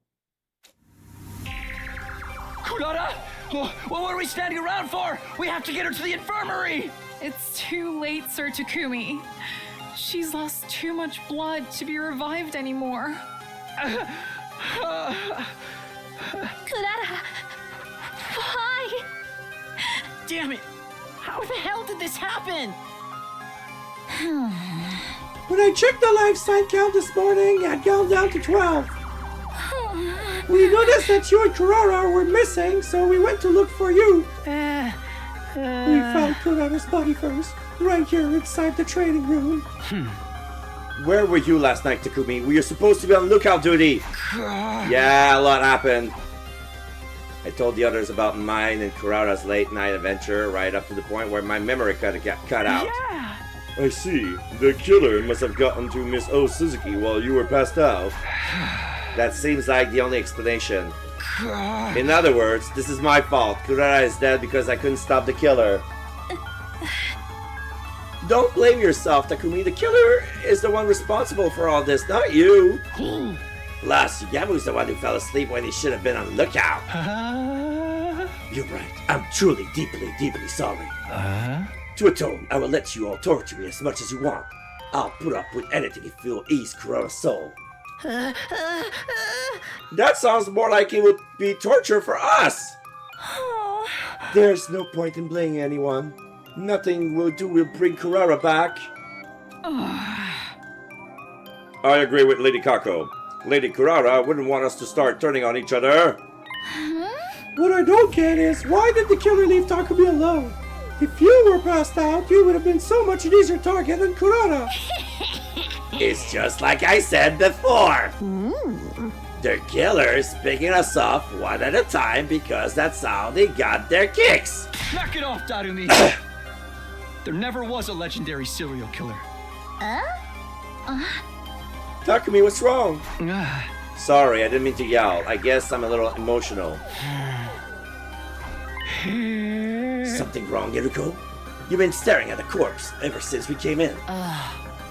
S3: Kurata! Well, what are we standing around for? We have to get her to the infirmary!
S12: It's too late, Sir Takumi. She's lost too much blood to be revived anymore.
S10: Kurara, why?
S8: Damn it! How the hell did this happen?
S5: When I checked the life sign count this morning, it had gone down to 12. We noticed that you and Kurara were missing, so we went to look for you. We found Kurara's body first, right here inside the training room.
S2: Where were you last night, Takumi? We were supposed to be on lookout duty. Yeah, a lot happened. I told the others about mine and Kurara's late night adventure right up to the point where my memory got cut out.
S9: Yeah.
S2: I see. The killer must have gotten to Miss O. Suzuki while you were passed out. That seems like the only explanation. In other words, this is my fault. Kurara is dead because I couldn't stop the killer. Don't blame yourself, Takumi. The killer is the one responsible for all this, not you. Plus, Yamu's the one who fell asleep when he should have been on lookout. You're right. I'm truly, deeply, deeply sorry. To atone, I will let you all torture me as much as you want. I'll put up with anything if you'll ease Kurara's soul. That sounds more like it would be torture for us. There's no point in blaming anyone. Nothing we'll do will bring Kurara back. I agree with Lady Kako. Lady Kurara wouldn't want us to start turning on each other.
S5: What I don't get is, why did the killer leave Takumi alone? If you were passed out, you would have been so much an easier target than Kurara.
S2: It's just like I said before. The killer's picking us off one at a time because that's how they got their kicks.
S3: Knock it off, Darumi! There never was a legendary serial killer.
S2: Takumi, what's wrong? Sorry, I didn't mean to yell. I guess I'm a little emotional. Something wrong, Iruko? You've been staring at the corpse ever since we came in.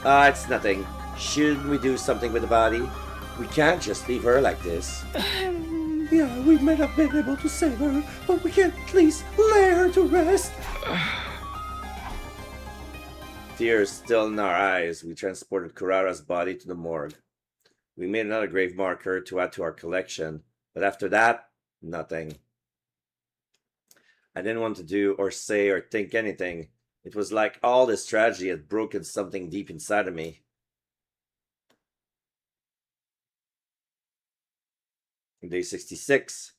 S2: It's nothing. Shouldn't we do something with the body? We can't just leave her like this.
S5: Yeah, we might have been able to save her, but we can't at least lay her to rest.
S2: Tears still in our eyes, we transported Kurara's body to the morgue. We made another grave marker to add to our collection, but after that, nothing. I didn't want to do or say or think anything. It was like all this tragedy had broken something deep inside of me. Day 66.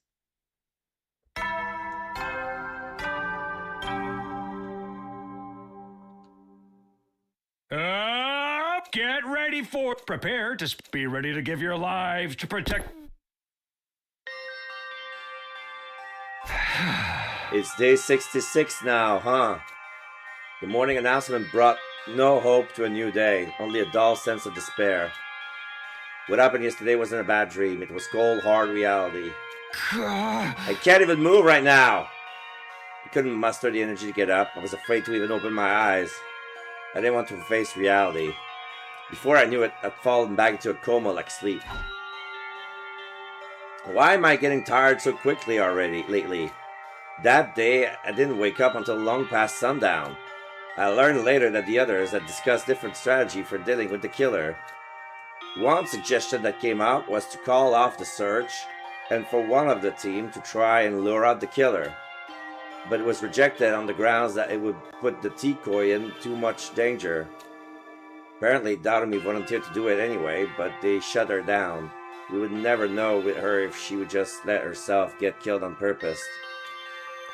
S9: Get ready for... Prepare to be ready to give your lives to protect...
S2: It's day 66 now, huh? The morning announcement brought no hope to a new day, only a dull sense of despair. What happened yesterday wasn't a bad dream, it was cold, hard reality. I can't even move right now! I couldn't muster the energy to get up, I was afraid to even open my eyes. I didn't want to face reality. Before I knew it, I'd fallen back into a coma like sleep. Why am I getting tired so quickly lately? That day, I didn't wake up until long past sundown. I learned later that the others had discussed different strategy for dealing with the killer. One suggestion that came out was to call off the search and for one of the team to try and lure out the killer. But it was rejected on the grounds that it would put the decoy in too much danger. Apparently, Darumi volunteered to do it anyway, but they shut her down. We would never know with her if she would just let herself get killed on purpose.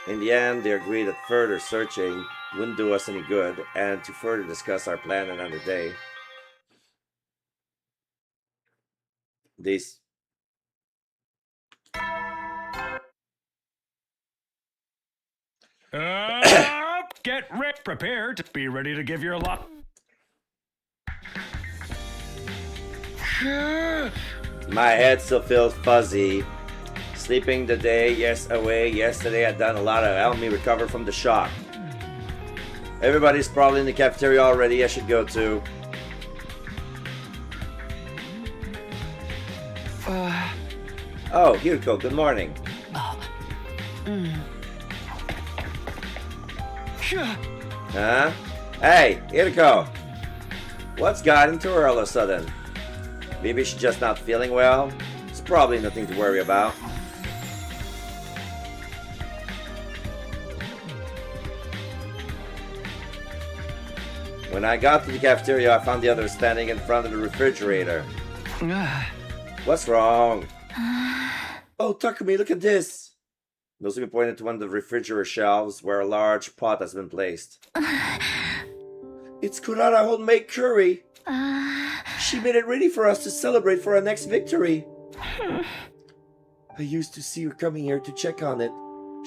S2: In the end, they agreed that further searching wouldn't do us any good, and to further discuss our plan another day. These...
S9: Get ready. Prepare to be ready to give your lot.
S2: My head still feels fuzzy. Sleeping the day away yesterday had done a lot to help me recover from the shock. Everybody's probably in the cafeteria already. I should go too. Oh, Hiriko, good morning. Huh? Hey, Iriko! What's got into her all of a sudden? Maybe she's just not feeling well? It's probably nothing to worry about. When I got to the cafeteria, I found the others standing in front of the refrigerator. What's wrong? Oh, Takumi, look at this! Nozomi pointed to one of the refrigerator shelves where a large pot has been placed. It's Kurara homemade curry! She made it ready for us to celebrate for our next victory! I used to see her coming here to check on it.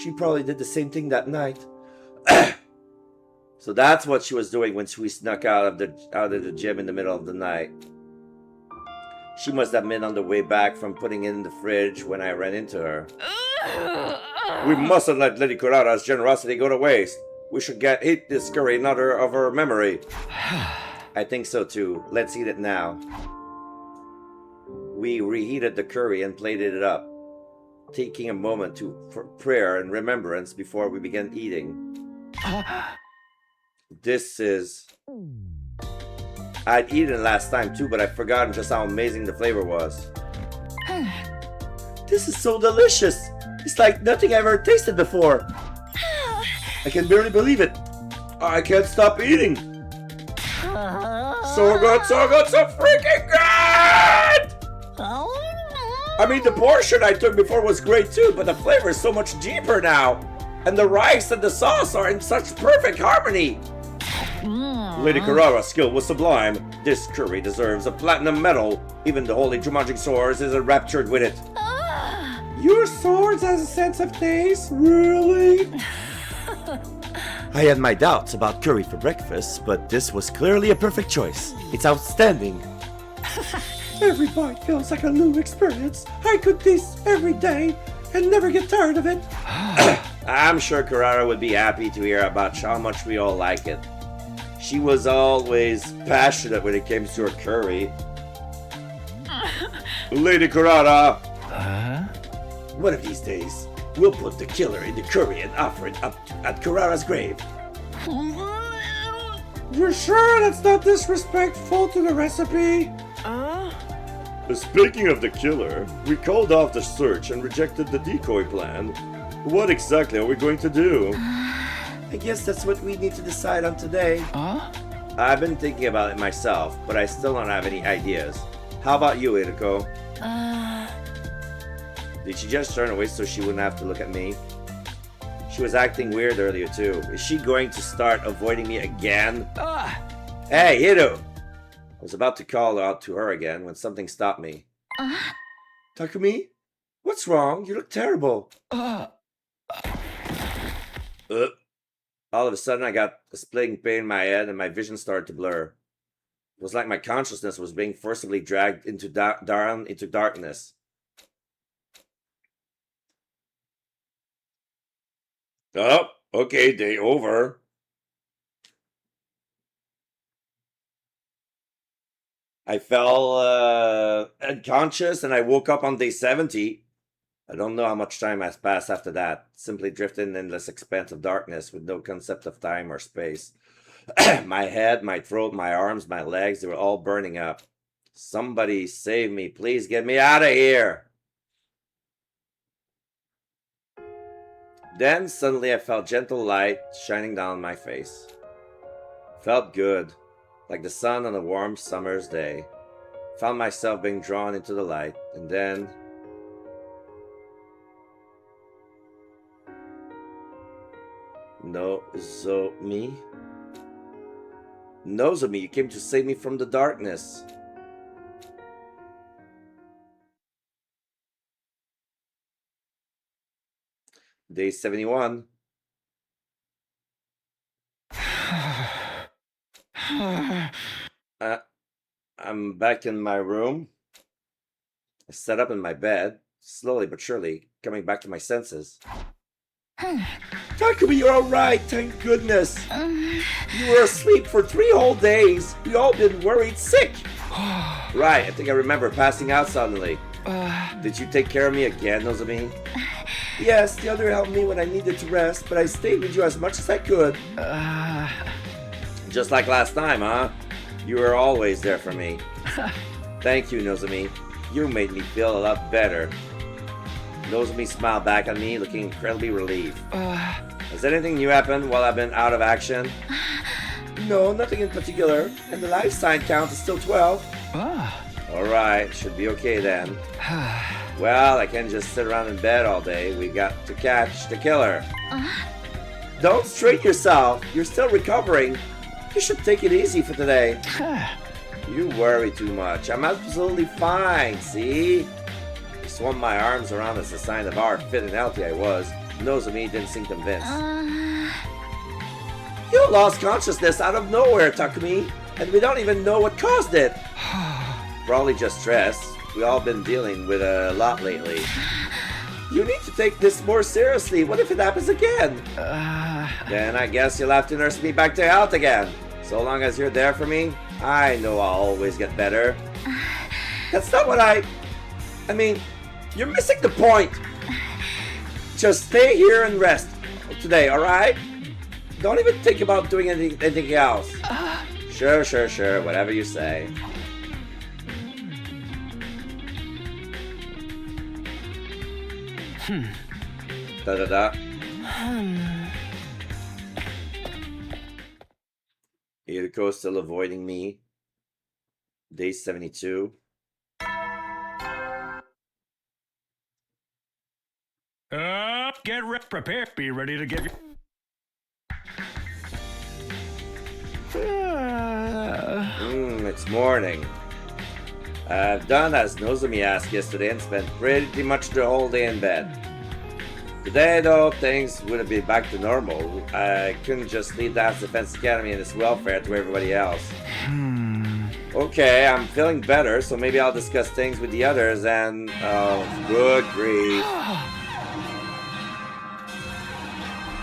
S2: She probably did the same thing that night. So that's what she was doing when we snuck out of the gym in the middle of the night. She must have been on the way back from putting it in the fridge when I ran into her. We mustn't let Lady Kurara's generosity go to waste. We should eat this curry in honor of her memory. I think so too. Let's eat it now. We reheated the curry and plated it up, taking a moment for prayer and remembrance before we began eating. This is... I'd eaten it last time too, but I'd forgotten just how amazing the flavor was. This is so delicious! It's like nothing I've ever tasted before! I can barely believe it! I can't stop eating! So good, so good, so freaking good! I mean, the portion I took before was great too, but the flavor is so much deeper now! And the rice and the sauce are in such perfect harmony! Lady Kurara's skill was sublime. This curry deserves a platinum medal. Even the holy Jumanji Swords is enraptured with it.
S5: Your swords has a sense of taste? Really?
S2: I had my doubts about curry for breakfast, but this was clearly a perfect choice. It's outstanding.
S5: Every bite feels like a new experience. I could this every day and never get tired of it.
S2: I'm sure Kurara would be happy to hear about how much we all like it. She was always passionate when it came to her curry. Lady Kurara! One of these days, we'll put the killer in the curry and offer it up at Kurara's grave.
S5: You're sure that's not disrespectful to the recipe?
S2: Speaking of the killer, we called off the search and rejected the decoy plan. What exactly are we going to do? I guess that's what we need to decide on today. I've been thinking about it myself, but I still don't have any ideas. How about you, Iriko? Did she just turn away so she wouldn't have to look at me? She was acting weird earlier too. Is she going to start avoiding me again? Hey, Hiro! I was about to call out to her again when something stopped me. Takumi? What's wrong? You look terrible. All of a sudden, I got a splitting pain in my head and my vision started to blur. It was like my consciousness was being forcibly dragged into down into darkness. Oh, okay, day over. I fell unconscious and I woke up on day 70. I don't know how much time has passed after that. Simply drifted in endless expanse of darkness with no concept of time or space. My head, my throat, my arms, my legs, they were all burning up. Somebody save me. Please get me out of here. Then suddenly I felt gentle light shining down my face. Felt good, like the sun on a warm summer's day. Found myself being drawn into the light, and then... Nozomi? Nozomi, you came to save me from the darkness. Day 71. I'm back in my room. I sat up in my bed, slowly but surely, coming back to my senses. Takumi, you're alright, thank goodness. You were asleep for 3 whole days. We all been worried sick. Right, I think I remember passing out suddenly. Did you take care of me again, Nozomi? Yes, the other helped me when I needed to rest, but I stayed with you as much as I could. Just like last time, huh? You were always there for me. Thank you, Nozomi. You made me feel a lot better. Nozomi smiled back at me, looking incredibly relieved. Has anything new happened while I've been out of action? No, nothing in particular. And the life sign count is still 12. Alright, should be okay then. Well, I can't just sit around in bed all day. We got to catch the killer. Don't strain yourself. You're still recovering. You should take it easy for today. You worry too much. I'm absolutely fine, see? I swung my arms around as a sign of how fit and healthy I was. Nozomi didn't seem convinced. You lost consciousness out of nowhere, Takumi, and we don't even know what caused it. Probably just stress. We've all been dealing with a lot lately. You need to take this more seriously. What if it happens again? Then I guess you'll have to nurse me back to health again. So long as you're there for me, I know I'll always get better. That's not what I mean, you're missing the point. Just stay here and rest today, alright? Don't even think about doing anything else. Sure, whatever you say. Da-da-da. Iriko still avoiding me. Day 72.
S9: Get prepared. Be ready to give you.
S2: It's morning. I've done as Nozomi asked yesterday and spent pretty much the whole day in bed. Today, though, things wouldn't be back to normal. I couldn't just leave the Defense Academy and its welfare to everybody else. Okay, I'm feeling better, so maybe I'll discuss things with the others and... Oh, good grief.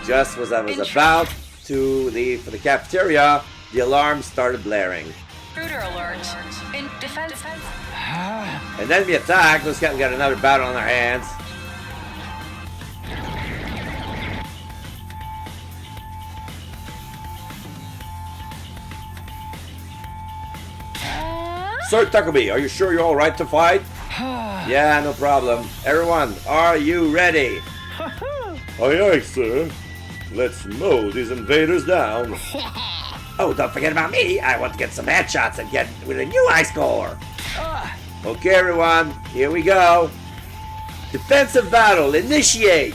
S2: Just as I was about to leave for the cafeteria, the alarm started blaring.
S7: Intruder alert. In defense.
S2: And then we attacked. Looks like we got another battle on our hands. Sir Takumi, are you sure you're alright to fight? Yeah, no problem. Everyone, are you ready? Aye, sir. Let's mow these invaders down. Oh, don't forget about me. I want to get some headshots and get with a new high score. Okay, everyone, here we go. Defensive battle, initiate.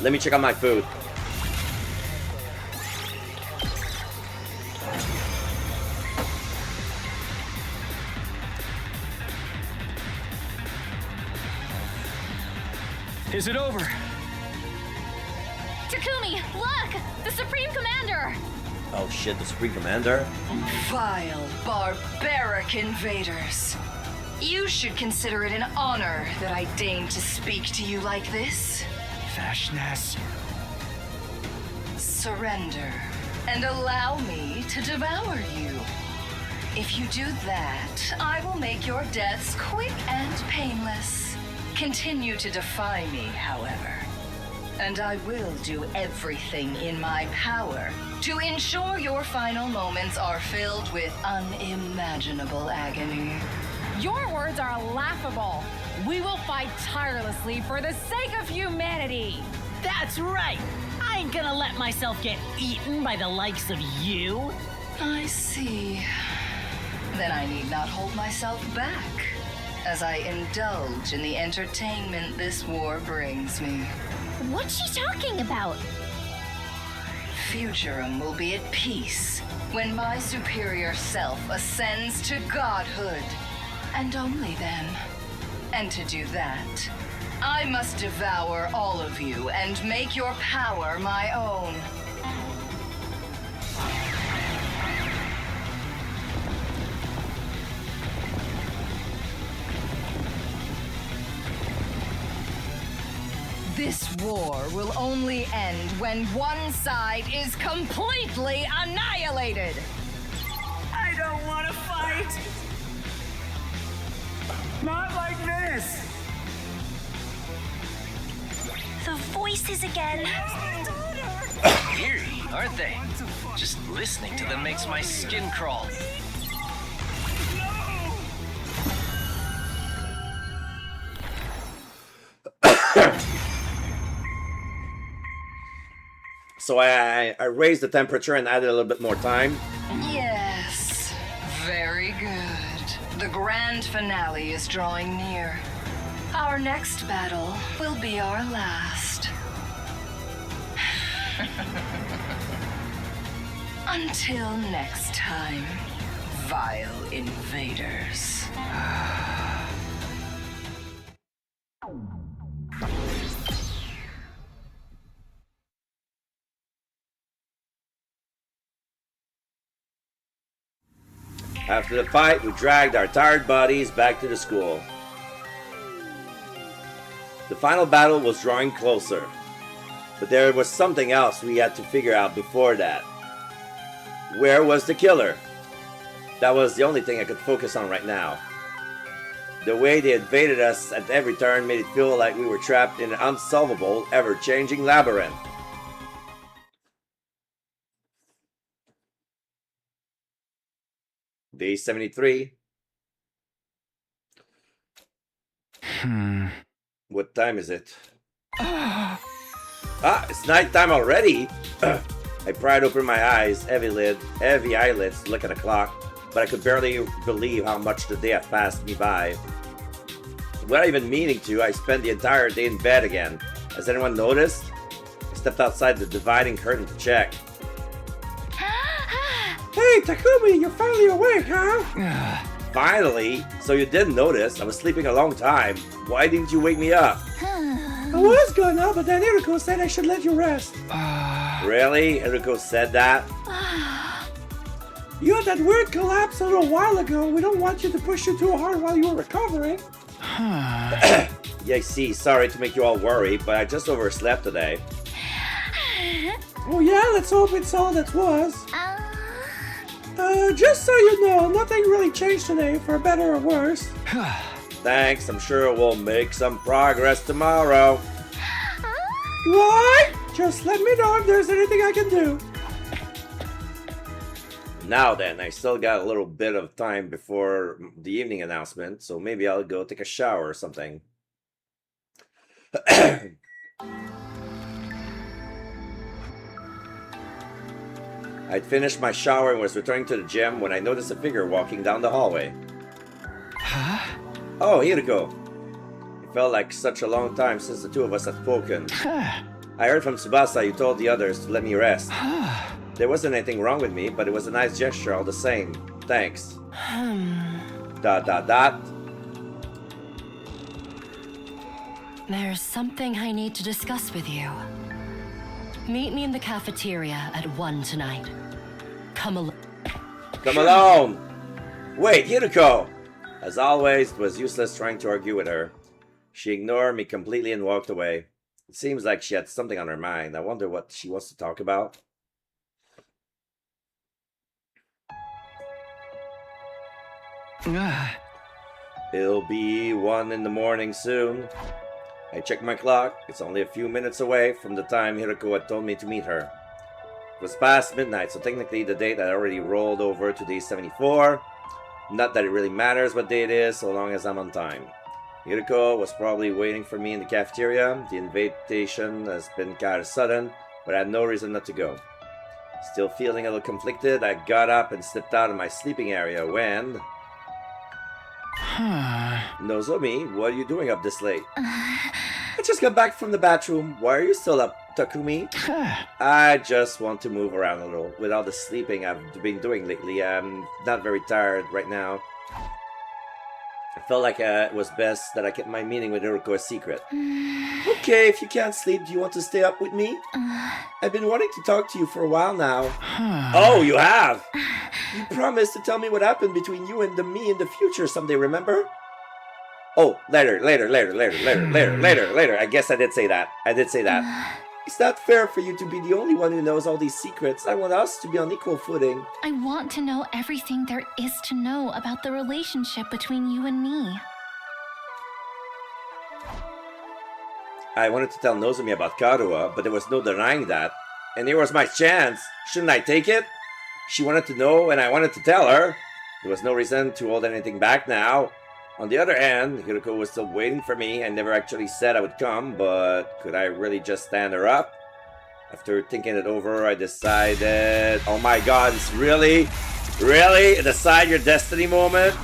S2: Let me check out my food.
S9: Is it over?
S10: Takumi, look! The Supreme Commander!
S2: Oh shit, the Supreme Commander?
S14: Vile, barbaric invaders. You should consider it an honor that I deign to speak to you like this.
S3: Vashness.
S14: Surrender and allow me to devour you. If you do that, I will make your deaths quick and painless. Continue to defy me, however. And I will do everything in my power to ensure your final moments are filled with unimaginable agony.
S12: Your words are laughable. We will fight tirelessly for the sake of humanity.
S1: That's right. I ain't gonna let myself get eaten by the likes of you.
S14: I see. Then I need not hold myself back as I indulge in the entertainment this war brings me.
S10: What's she talking about?
S14: Futurum will be at peace when my superior self ascends to godhood. And only then. And to do that, I must devour all of you and make your power my own. This war will only end when one side is completely annihilated.
S8: I don't want to fight. Not like this.
S10: The voices again.
S3: Eerie, aren't they? Just listening to them makes my skin crawl.
S2: So I raised the temperature and added a little bit more time.
S14: Yes, very good. The grand finale is drawing near. Our next battle will be our last. Until next time, vile invaders.
S2: After the fight, we dragged our tired bodies back to the school. The final battle was drawing closer, but there was something else we had to figure out before that. Where was the killer? That was the only thing I could focus on right now. The way they invaded us at every turn made it feel like we were trapped in an unsolvable, ever-changing labyrinth. Day 73. What time is it? It's nighttime already! I pried open my eyes, heavy eyelids, to look at the clock, but I could barely believe how much the day had passed me by. Without even meaning to, I spent the entire day in bed again. Has anyone noticed? I stepped outside the dividing curtain to check.
S5: Hey, Takumi, you're finally awake, huh?
S2: Finally? So you didn't notice? I was sleeping a long time. Why didn't you wake me up?
S5: I was gonna, but then Eriko said I should let you rest.
S2: Really? Eriko said that?
S5: You had that weird collapse a little while ago. We don't want you to push you too hard while you were recovering.
S2: Yeah, I see. Sorry to make you all worry, but I just overslept today.
S5: Oh yeah, let's hope it's all that was. Just so you know, nothing really changed today, for better or worse.
S2: Thanks, I'm sure we'll make some progress tomorrow.
S5: What? Just let me know if there's anything I can do.
S2: Now then, I still got a little bit of time before the evening announcement, so maybe I'll go take a shower or something. I'd finished my shower and was returning to the gym when I noticed a figure walking down the hallway.
S3: Huh?
S2: Oh, Hiriko. It felt like such a long time since the two of us had spoken. I heard from Tsubasa you told the others to let me rest. There wasn't anything wrong with me, but it was a nice gesture all the same. Thanks. ...
S15: There's something I need to discuss with you. Meet me in the cafeteria at 1 tonight. Come along.
S2: Come alone! Wait, Hiriko! As always, it was useless trying to argue with her. She ignored me completely and walked away. It seems like she had something on her mind. I wonder what she wants to talk about. It'll be 1 in the morning soon. I checked my clock. It's only a few minutes away from the time Hiriko had told me to meet her. It was past midnight, so technically the date had already rolled over to day 74. Not that it really matters what day it is, so long as I'm on time. Hiriko was probably waiting for me in the cafeteria. The invitation has been kind of sudden, but I had no reason not to go. Still feeling a little conflicted, I got up and slipped out of my sleeping area when... Nozomi, what are you doing up this late? I just got back from the bathroom. Why are you still up Takumi? I just want to move around a little. With all the sleeping I've been doing lately, I'm not very tired right now. I felt like it was best that I kept my meeting with Hiroko a secret. Okay, if you can't sleep, do you want to stay up with me? I've been wanting to talk to you for a while now. Oh, you have? You promised to tell me what happened between you and me in the future someday, remember? Oh, later. I guess I did say that. It's not fair for you to be the only one who knows all these secrets. I want us to be on equal footing.
S10: I want to know everything there is to know about the relationship between you and me.
S2: I wanted to tell Nozomi about Karuha, but there was no denying that. And here was my chance. Shouldn't I take it? She wanted to know, and I wanted to tell her. There was no reason to hold anything back now. On the other hand, Hiroko was still waiting for me. I never actually said I would come, but could I really just stand her up? After thinking it over, I decided... Oh my god, it's really? Decide your destiny moment?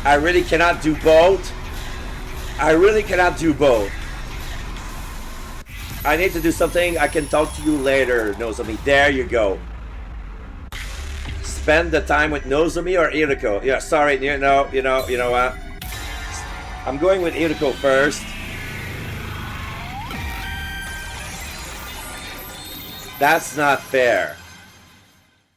S2: I really cannot do both? I need to do something. I can talk to you later, Nozomi. There you go. Spend the time with Nozomi or Hiroko? Yeah, sorry, you know what? I'm going with Hiroko first. That's not fair.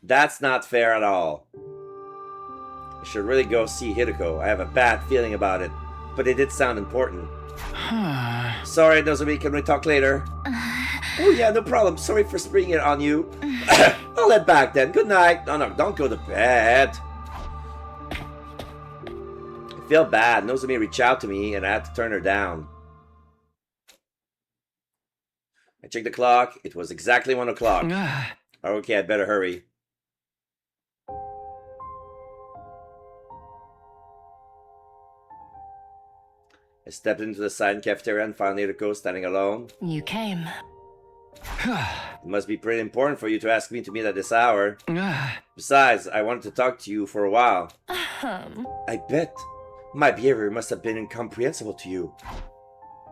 S2: That's not fair at all. I should really go see Hiroko. I have a bad feeling about it. But it did sound important. Sorry, Nozomi, can we talk later? Oh yeah, no problem. Sorry for springing it on you. I'll head back then. Good night. No, don't go to bed. I feel bad. Nozomi reached out to me and I had to turn her down. I checked the clock. It was exactly 1 o'clock. Okay, I'd better hurry. I stepped into the side cafeteria and found Hiroko standing alone.
S15: You came.
S2: It must be pretty important for you to ask me to meet at this hour. Besides, I wanted to talk to you for a while. I bet. My behavior must have been incomprehensible to you.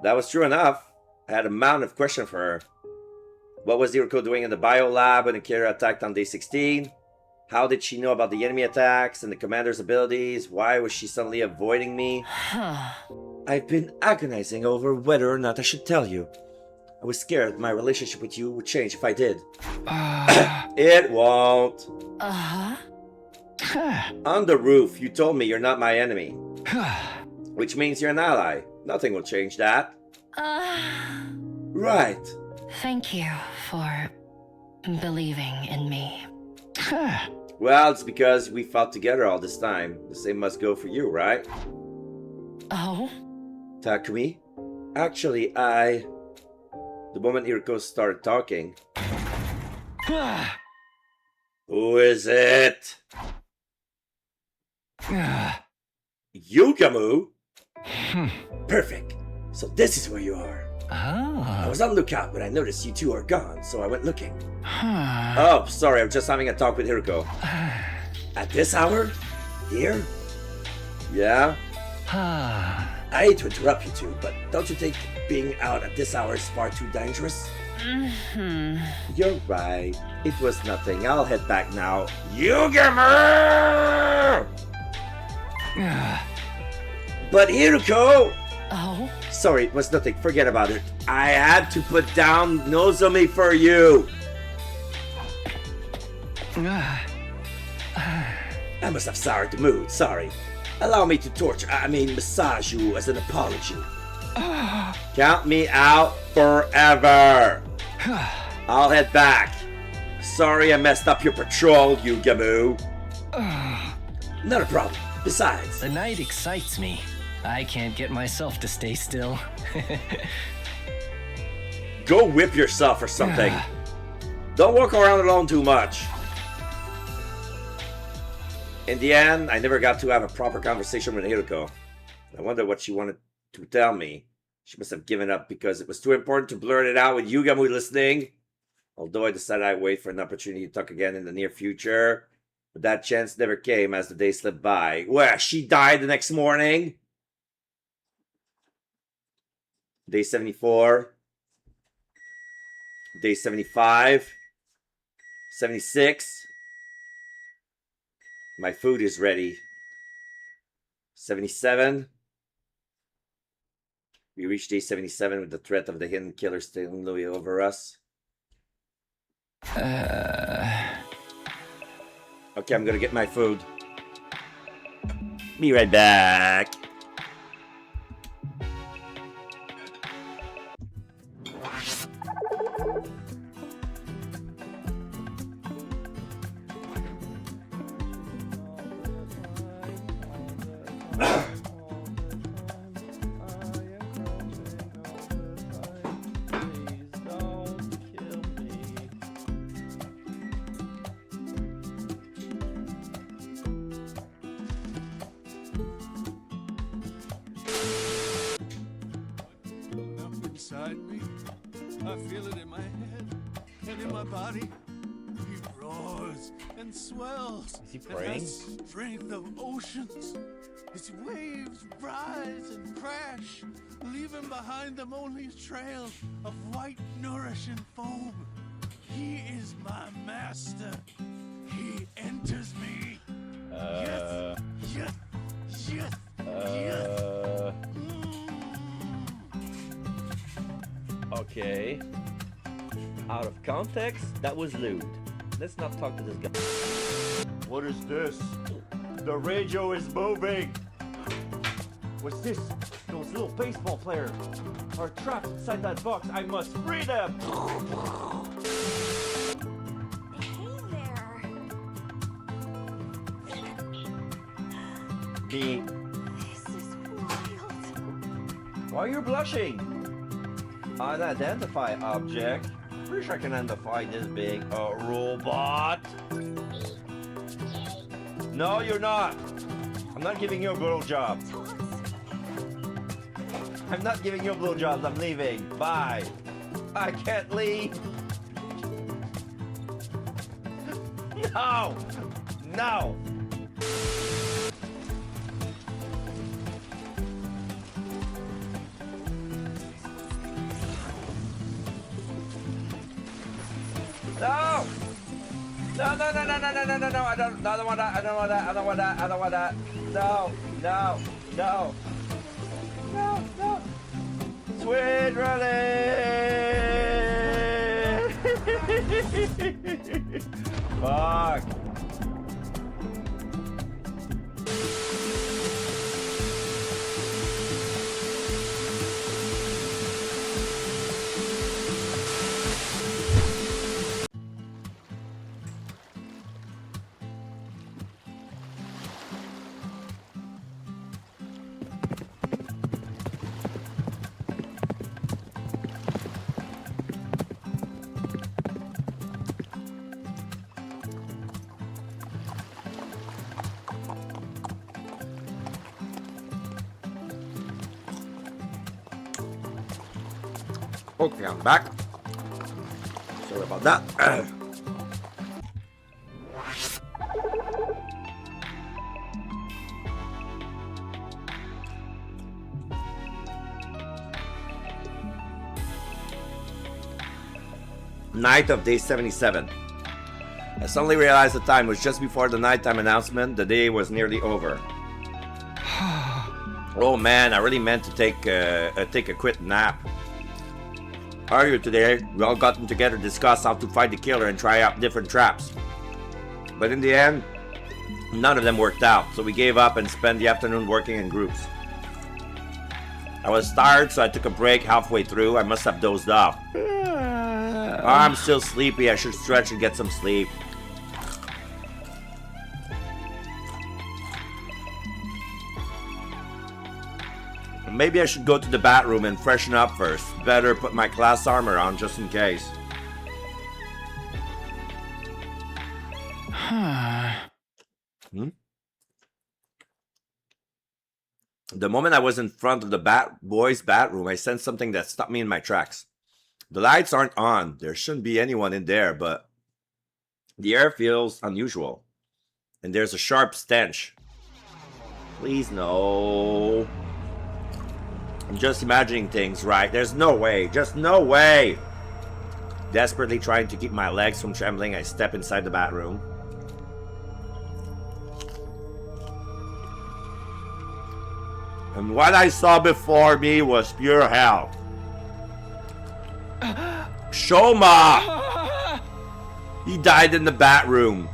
S2: That was true enough. I had a mountain of questions for her. What was Hiroko doing in the bio lab when Akira attacked on day 16? How did she know about the enemy attacks and the commander's abilities? Why was she suddenly avoiding me? I've been agonizing over whether or not I should tell you. I was scared my relationship with you would change if I did. It won't. On the roof, you told me you're not my enemy. Which means you're an ally. Nothing will change that. Right.
S15: Thank you for believing in me.
S2: Well, it's because we fought together all this time. The same must go for you, right?
S15: Oh?
S2: Takumi? Actually, The moment Hiroko started talking... Who is it? Yugamu? Perfect. So this is where you are. I was on the lookout when I noticed you two are gone, so I went looking. Oh, sorry, I'm just having a talk with Hiroko. At this hour? Here? Yeah? I hate to interrupt you two, but don't you think being out at this hour is far too dangerous? You're right. It was nothing. I'll head back now. Yugamu! But Hiroko!
S15: Oh?
S2: Sorry, it was nothing. Forget about it. I had to put down Nozomi for you. I must have soured the mood. Sorry. Allow me to massage you as an apology. Count me out forever. I'll head back. Sorry I messed up your patrol, Yugamu. Not a problem. Besides...
S3: The night excites me. I can't get myself to stay still.
S2: Go whip yourself or something. Don't walk around alone too much. In the end, I never got to have a proper conversation with Hiroko. I wonder what she wanted to tell me. She must have given up because it was too important to blurt it out with Yugamu listening. Although I decided I'd wait for an opportunity to talk again in the near future. But that chance never came as the day slipped by. Well, she died the next morning. Day 74. Day 75. 76. My food is ready. 77. We reached day 77 with the threat of the hidden killer stealing Louis over us. Okay, I'm gonna get my food. Be right back.
S16: Inside me, I feel it in my head and in my body. He roars and swells.
S2: Is he praying?
S16: And has strength of oceans. His waves rise and crash, leaving behind them only a trail of white, nourishing foam. He is my master. He enters me. Yes, yes, yes, yes.
S2: Okay. Out of context, that was lewd. Let's not talk to this guy. What is this? The radio is moving! What's this? Those little baseball players are trapped inside that box. I must free them! Me.
S10: This is wild.
S2: Why are you blushing? Unidentified object. Pretty sure I can identify this big robot. No, you're not. I'm not giving you a blowjob. I'm not giving you a blowjob. I'm leaving. Bye. I can't leave. No. No. No! No, no, no, no, no, no, no, no, no, I don't want that, I don't want that, I don't want that, I don't want that. No, no, no. No, no. Sweet release! Fuck. Okay, I'm back. Sorry about that. Night of day 77. I suddenly realized the time was just before the nighttime announcement. The day was nearly over. Oh man, I really meant to take a quick nap. Earlier today, we all got together to discuss how to fight the killer and try out different traps. But in the end, none of them worked out, so we gave up and spent the afternoon working in groups. I was tired, so I took a break halfway through. I must have dozed off. I'm still sleepy. I should stretch and get some sleep. Maybe I should go to the bathroom and freshen up first. Better put my class armor on just in case. The moment I was in front of the boys' bathroom, I sensed something that stopped me in my tracks. The lights aren't on. There shouldn't be anyone in there, but the air feels unusual. And there's a sharp stench. Please, no. I'm just imagining things, right? There's no way. Just no way. Desperately trying to keep my legs from trembling, I step inside the bathroom. And what I saw before me was pure hell. Shoma! He died in the bathroom.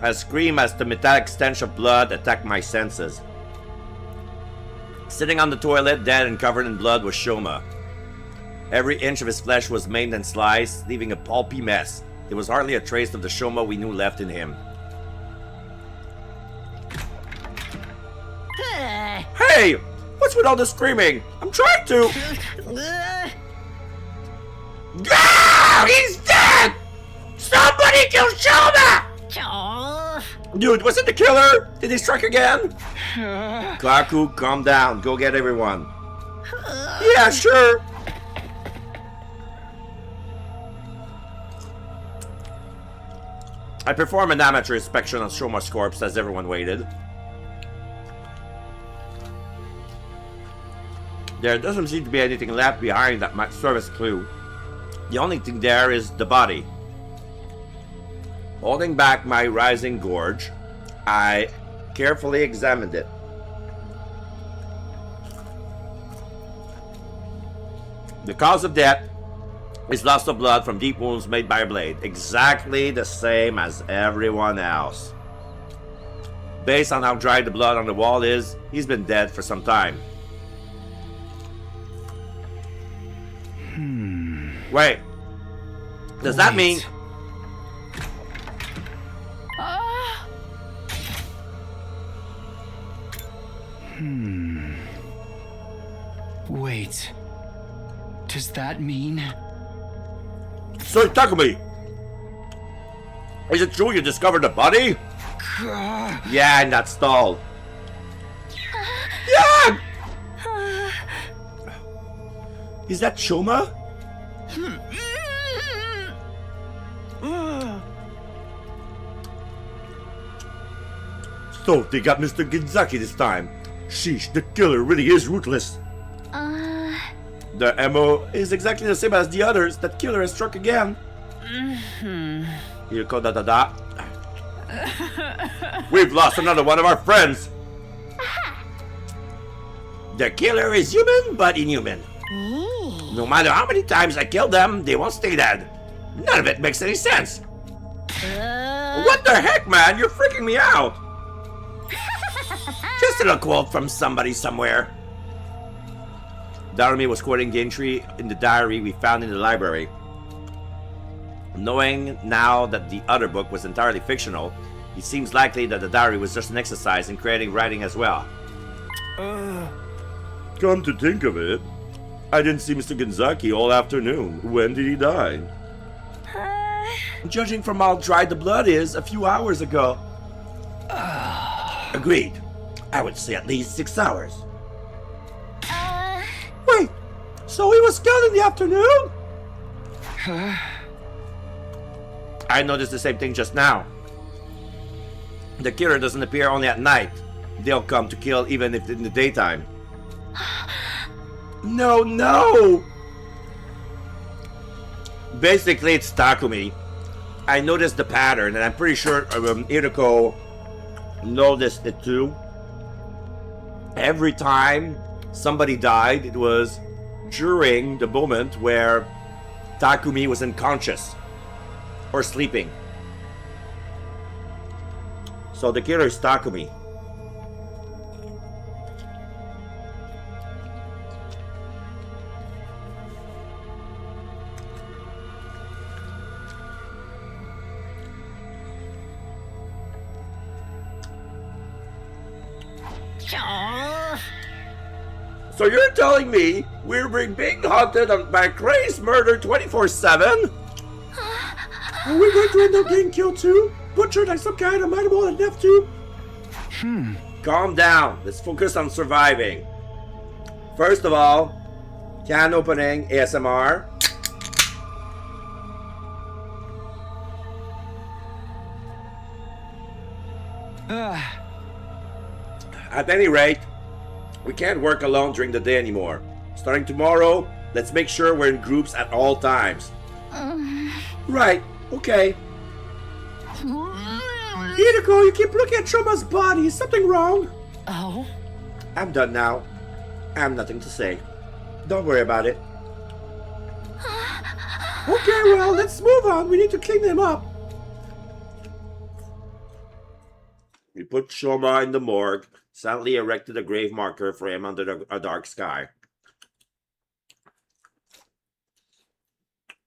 S2: I scream as the metallic stench of blood attacked my senses. Sitting on the toilet, dead and covered in blood, was Shoma. Every inch of his flesh was maimed and sliced, leaving a pulpy mess. There was hardly a trace of the Shoma we knew left in him. Hey! What's with all the screaming? I'm trying to... Ah! He's dead! Somebody kill Shoma! Dude, was it the killer? Did he strike again? Kaku, calm down. Go get everyone. Yeah, sure. I perform an amateur inspection on Shoma's corpse as everyone waited. There doesn't seem to be anything left behind that might serve as a clue. The only thing there is the body. Holding back my rising gorge, I carefully examined it. The cause of death is loss of blood from deep wounds made by a blade, exactly the same as everyone else. Based on how dry the blood on the wall is, he's been dead for some time. Wait. Does that mean...
S3: Wait. Does that mean...
S2: Sir Takumi! Is it true you discovered the body? Yeah, in that stall. Yeah! Is that Shoma? So they got Mr. Genzaki this time. Sheesh, the killer really is ruthless. The MO is exactly the same as the others. That killer has struck again. Hirko da da da. We've lost another one of our friends. The killer is human, but inhuman. No matter how many times I kill them, they won't stay dead. None of it makes any sense. What the heck, man? You're freaking me out. Just a little quote from somebody somewhere. Darumi was quoting the entry in the diary we found in the library. Knowing now that the other book was entirely fictional, it seems likely that the diary was just an exercise in creating writing as well. Come to think of it, I didn't see Mr. Genzaki all afternoon. When did he die? Judging from how dry the blood is, a few hours ago. Agreed. I would say at least 6 hours.
S5: Wait, so he was killed in the afternoon?
S2: I noticed the same thing just now. The killer doesn't appear only at night. They'll come to kill even if in the daytime. No! Basically, it's Takumi. I noticed the pattern, and I'm pretty sure Hiroko noticed it too. Every time somebody died, it was during the moment where Takumi was unconscious or sleeping. So the killer is Takumi. So you're telling me we're being haunted by crazed murder 24/7?
S5: Are we going to end up getting killed too? Butchered like some kind of animal and left to?
S2: Calm down. Let's focus on surviving. First of all, can opening ASMR. At any rate, We can't work alone during the day anymore. Starting tomorrow, let's make sure we're in groups at all times. Right, okay.
S5: Hideko, you keep looking at Shoma's body. Is something wrong?
S15: Oh?
S2: I'm done now. I have nothing to say. Don't worry about it.
S5: Okay, well, let's move on. We need to clean them up.
S2: We put Shoma in the morgue, silently erected a grave marker for him under a dark sky.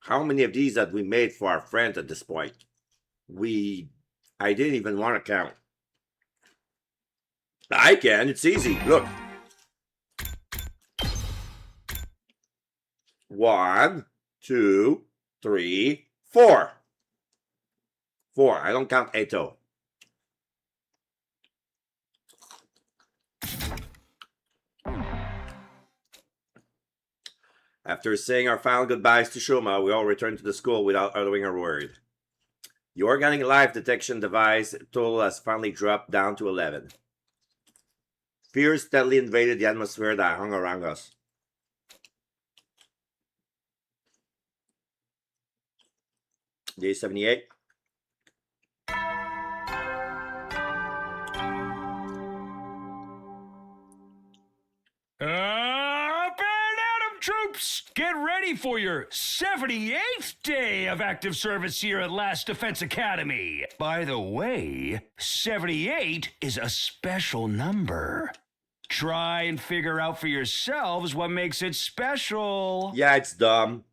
S2: How many of these had we made for our friends at this point? I didn't even want to count. I can, it's easy. Look. 1, 2, 3, 4. 4. I don't count Eto. After saying our final goodbyes to Shoma, we all returned to the school without uttering a word. The organic life detection device total has finally dropped down to 11. Fear steadily invaded the atmosphere that hung around us. Day 78.
S9: Troops, get ready for your 78th day of active service here at Last Defense Academy. By the way, 78 is a special number. Try and figure out for yourselves what makes it special.
S2: Yeah, it's dumb.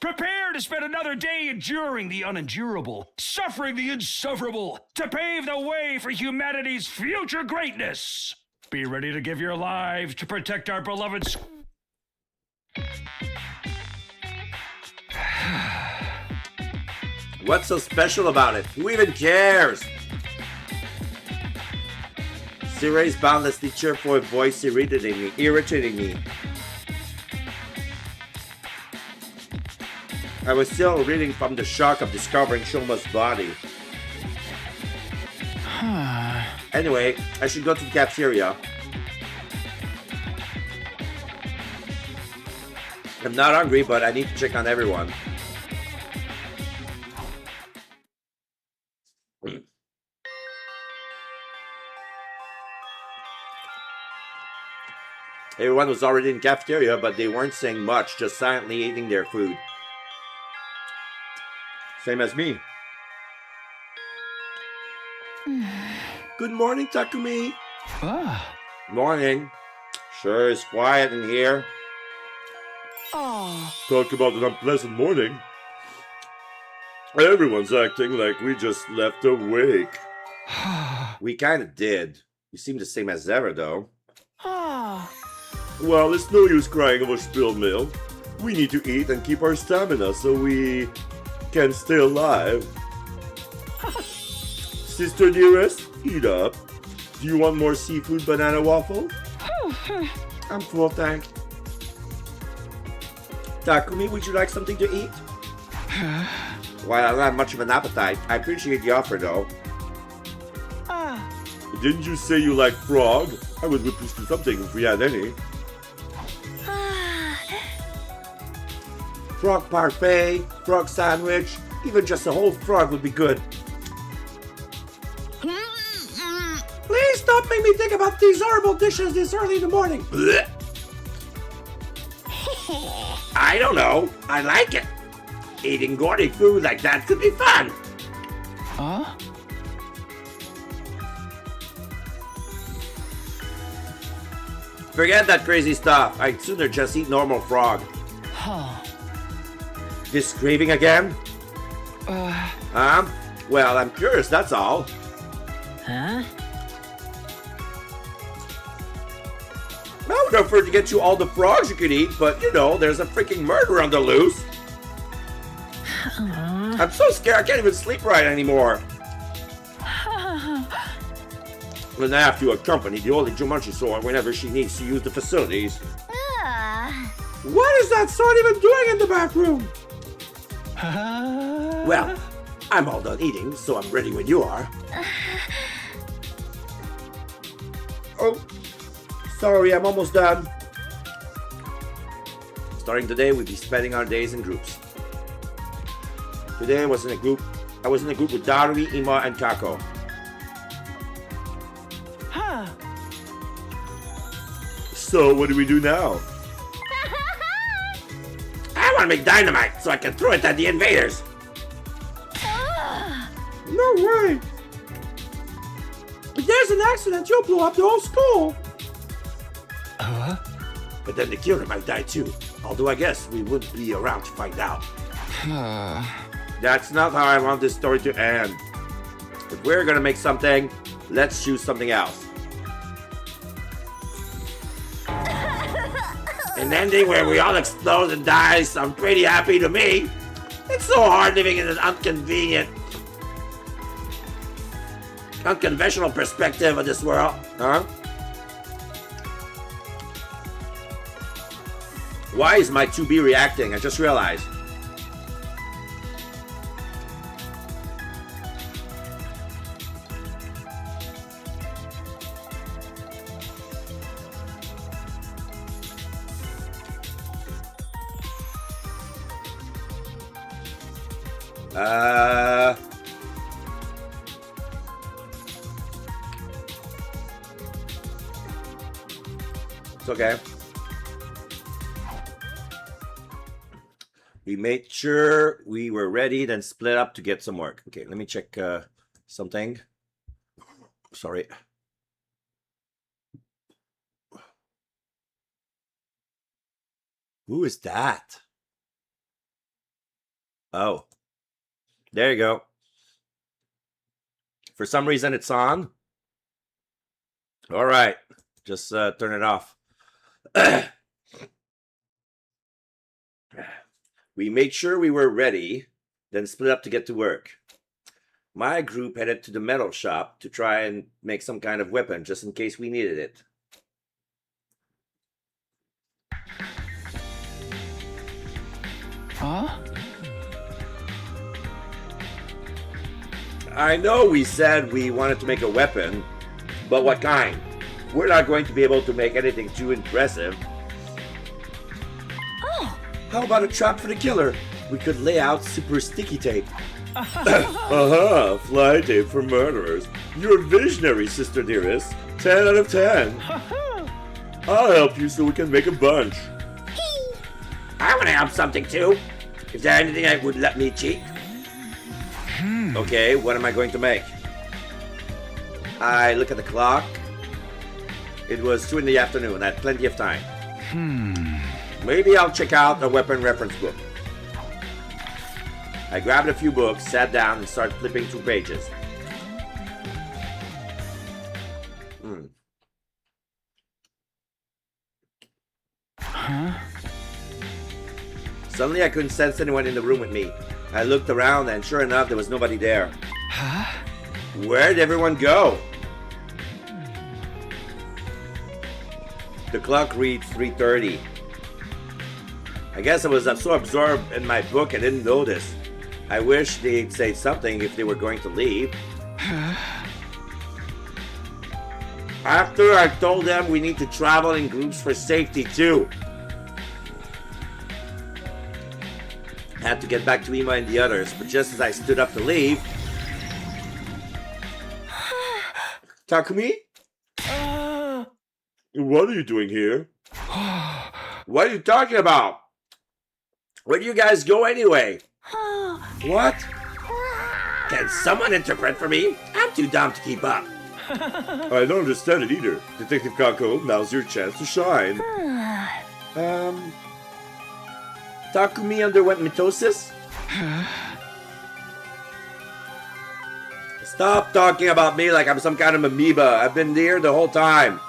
S9: Prepare to spend another day enduring the unendurable, suffering the insufferable, to pave the way for humanity's future greatness. Be ready to give your lives to protect our beloved school.
S2: What's so special about it? Who even cares? Siray's boundlessly cheerful voice irritating me. I was still reeling from the shock of discovering Shoma's body. Anyway, I should go to the cafeteria. I'm not hungry, but I need to check on everyone. Everyone was already in the cafeteria, but they weren't saying much, just silently eating their food. Same as me. Good morning, Takumi. Morning. Sure is quiet in here. Talk about an unpleasant morning. Everyone's acting like we just left awake. We kinda did. You seem the same as ever, though. Well, it's no use crying over spilled milk. We need to eat and keep our stamina so we can stay alive. Sister dearest, eat up. Do you want more seafood banana waffle? I'm full, thank. Takumi, would you like something to eat? Well, I don't have much of an appetite. I appreciate the offer, though. Didn't you say you like frog? I would whip you something if we had any. Frog parfait, frog sandwich, even just a whole frog would be good.
S5: Please don't make me think about these horrible dishes this early in the morning.
S2: Blech. I don't know. I like it. Eating gaudy food like that could be fun. Forget that crazy stuff. I'd sooner just eat normal frog. This craving again? Well, I'm curious, that's all. I would offer to get you all the frogs you could eat, but you know, there's a freaking murder on the loose. I'm so scared I can't even sleep right anymore. And I have to accompany the old Jumanji sword whenever she needs to use the facilities.
S5: What is that sword even doing in the back room?
S2: Well, I'm all done eating, so I'm ready when you are. Oh, Sorry, I'm almost done. Starting today, we'll be spending our days in groups. Today I was in a group with Darui, Ima, and Kako.
S13: Huh.
S2: So what do we do now? I want to make dynamite so I can throw it at the invaders.
S5: No way! If there's an accident, you'll blow up the whole school.
S2: But then the killer might die too. Although I guess we wouldn't be around to find out. That's not how I want this story to end. If we're gonna make something, let's choose something else. An ending where we all explode and die sounds pretty happy to me. It's so hard living in an unconventional perspective of this world, huh? Why is my 2B reacting? I just realized. It's okay. We made sure we were ready, then split up to get some work. Okay, let me check something. Sorry. Who is that? Oh, there you go. For some reason it's on. All right, just turn it off. We made sure we were ready, then split up to get to work. My group headed to the metal shop to try and make some kind of weapon just in case we needed it.
S3: Huh?
S2: I know we said we wanted to make a weapon, but what kind? We're not going to be able to make anything too impressive.
S1: Oh!
S2: How about a trap for the killer? We could lay out super sticky tape. Fly tape for murderers. You're visionary, sister dearest. 10 out of 10. I'll help you so we can make a bunch. I want to help something too. Is there anything that would let me cheat? Okay, what am I going to make? I look at the clock. It was 2 in the afternoon. I had plenty of time. Maybe I'll check out a weapon reference book. I grabbed a few books, sat down, and started flipping through pages. Suddenly I couldn't sense anyone in the room with me. I looked around and sure enough there was nobody there. Where'd everyone go? The clock reads 3:30. I guess I was so absorbed in my book I didn't notice. I wish they'd say something if they were going to leave. After I told them we need to travel in groups for safety too. I had to get back to Ima and the others, but just as I stood up to leave... Takumi? What are you doing here? What are you talking about? Where do you guys go anyway? What? Can someone interpret for me? I'm too dumb to keep up. I don't understand it either. Detective Kako, now's your chance to shine. Takumi underwent mitosis? Stop talking about me like I'm some kind of amoeba. I've been here the whole time.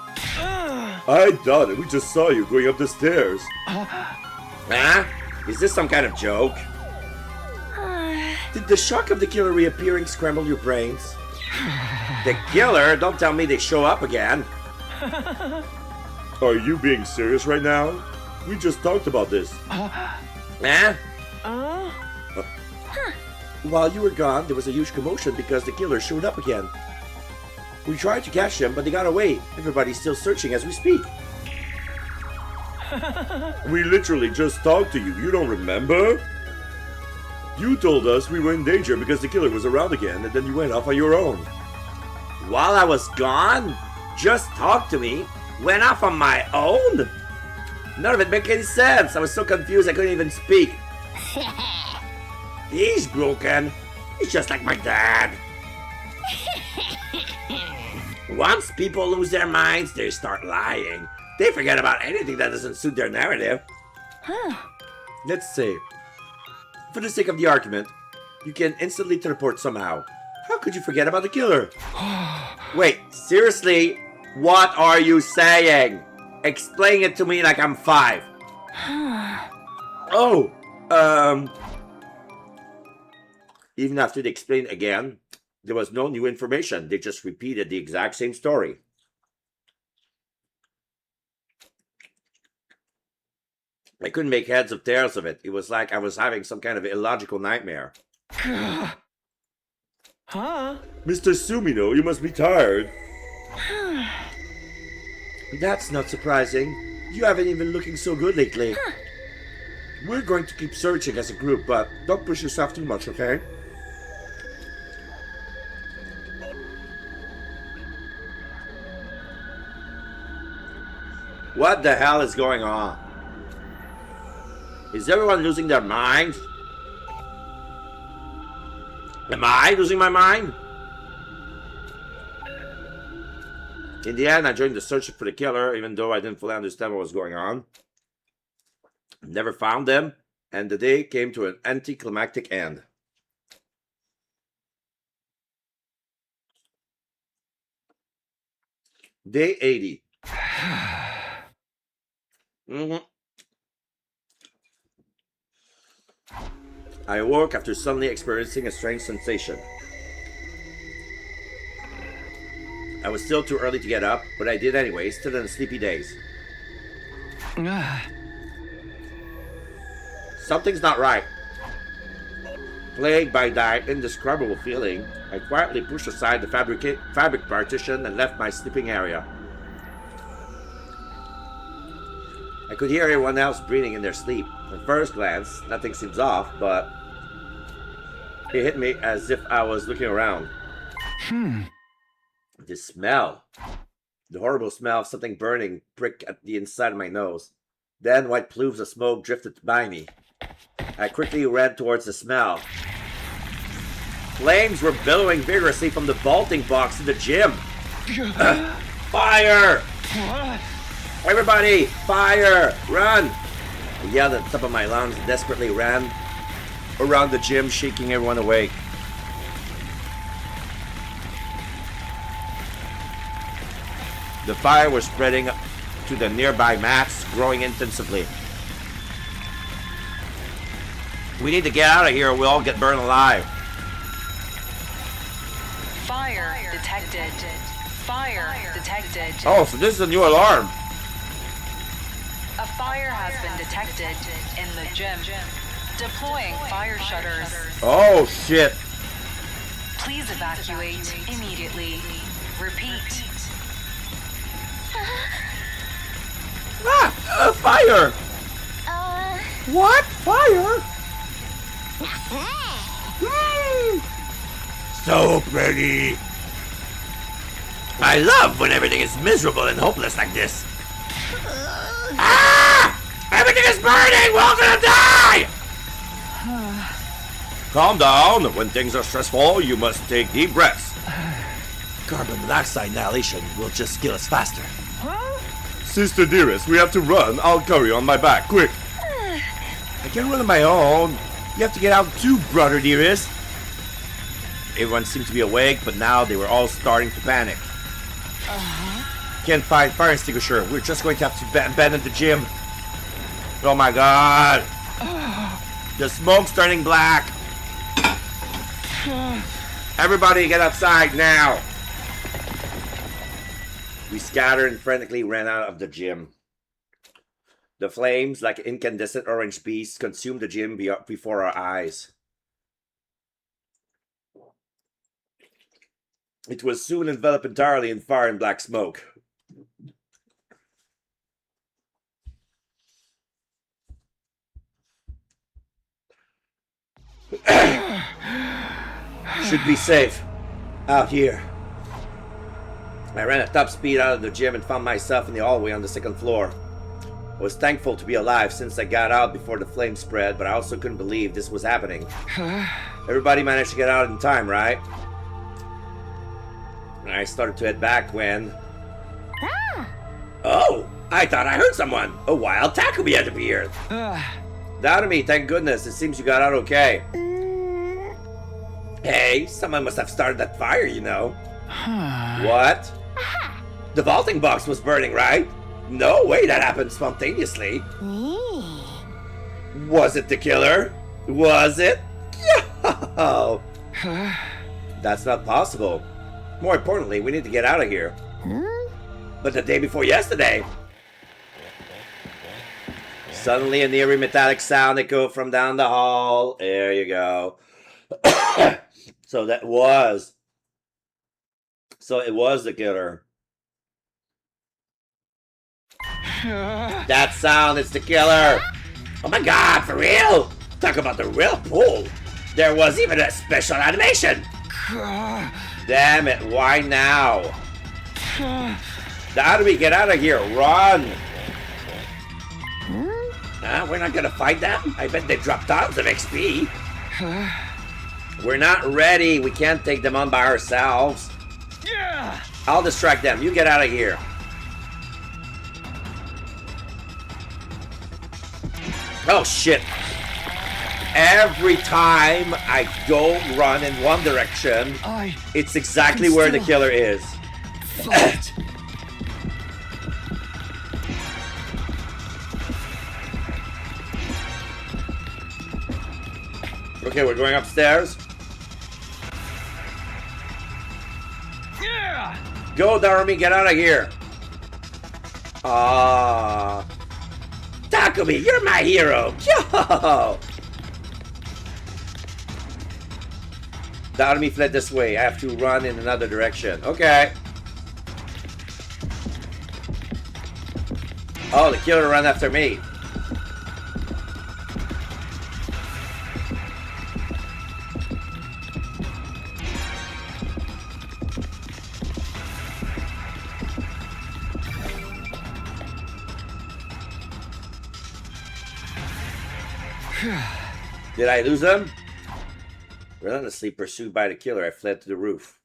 S2: I doubt it. We just saw you going up the stairs. Huh? Is this some kind of joke? Did the shock of the killer reappearing scramble your brains? The killer? Don't tell me they show up again. Are you being serious right now? We just talked about this. Huh? While you were gone, there was a huge commotion because the killer showed up again. We tried to catch them, but they got away. Everybody's still searching as we speak. We literally just talked to you. You don't remember? You told us we were in danger because the killer was around again, and then you went off on your own. While I was gone? Just talk to me? Went off on my own? None of it made any sense. I was so confused I couldn't even speak. He's broken. He's just like my dad. Once people lose their minds, they start lying. They forget about anything that doesn't suit their narrative. Let's say, for the sake of the argument, you can instantly teleport somehow. How could you forget about the killer? Wait, seriously? What are you saying? Explain it to me like I'm 5. Even after they explained again, there was no new information. They just repeated the exact same story. I couldn't make heads or tails of it. It was like I was having some kind of illogical nightmare.
S13: Huh?
S2: Mr. Sumino, you must be tired. That's not surprising. You haven't even looking so good lately. We're going to keep searching as a group, but don't push yourself too much, okay? What the hell is going on? Is everyone losing their minds? Am I losing my mind? In the end, I joined the search for the killer, even though I didn't fully understand what was going on. Never found them, and the day came to an anticlimactic end. Day 80. I awoke after suddenly experiencing a strange sensation. I was still too early to get up, but I did anyway, still in a sleepy daze. Something's not right. Plagued by that indescribable feeling, I quietly pushed aside the fabric partition and left my sleeping area. I could hear everyone else breathing in their sleep. At first glance, nothing seems off, but it hit me as if I was looking around. The smell. The horrible smell of something burning pricked at the inside of my nose. Then white plumes of smoke drifted by me. I quickly ran towards the smell. Flames were billowing vigorously from the vaulting box in the gym. Fire! Everybody, fire! Run! I yelled at the top of my lungs and desperately ran around the gym, shaking everyone awake. The fire was spreading to the nearby mats, growing intensively. We need to get out of here or we'll all get burned alive.
S7: Fire detected. Fire detected.
S2: Oh, so this is a new alarm.
S7: A fire has been detected in the gym. Deploying fire shutters.
S2: Oh, shit.
S7: Please evacuate immediately. Repeat.
S2: Fire!
S5: What? Fire?
S2: So pretty. I love when everything is miserable and hopeless like this. Everything is burning! We're all gonna die! Calm down. When things are stressful, you must take deep breaths. Carbon monoxide inhalation will just kill us faster. Sister dearest, we have to run. I'll carry you on my back, quick. I can run on my own. You have to get out too, brother dearest. Everyone seemed to be awake, but now they were all starting to panic. Can't find fire extinguisher. We're just going to have to abandon the gym. Oh my god. The smoke's turning black. Everybody get outside now. We scattered and frantically ran out of the gym. The flames, like incandescent orange beasts, consumed the gym before our eyes. It was soon enveloped entirely in fire and black smoke. Should be safe. Out here. I ran at top speed out of the gym and found myself in the hallway on the second floor. I was thankful to be alive since I got out before the flames spread, but I also couldn't believe this was happening. Everybody managed to get out in time, right? I started to head back when... Oh! I thought I heard someone! A wild Takumi had appeared! Down to me, thank goodness. It seems you got out okay. Hey, someone must have started that fire, you know. What? The vaulting box was burning, right? No way that happened spontaneously. Was it the killer? Was it? Yo! That's not possible. More importantly, we need to get out of here. But the day before yesterday... Suddenly an eerie metallic sound echoed from down the hall. There you go. So it was the killer. That sound, it's the killer. Oh my god, for real? Talk about the real pull. There was even a special animation. Damn it, why now? How do we get out of here? Run! We're not gonna fight them? I bet they dropped tons of XP. We're not ready. We can't take them on by ourselves. Yeah! I'll distract them. You get out of here. Oh shit. Every time I don't run in one direction, it's exactly where the killer is. Okay, we're going upstairs. Yeah! Go, Darumi, get out of here. Takumi, you're my hero. Yo! Darumi fled this way. I have to run in another direction. Okay. Oh, the killer ran after me. Did I lose them? Relentlessly pursued by the killer, I fled to the roof.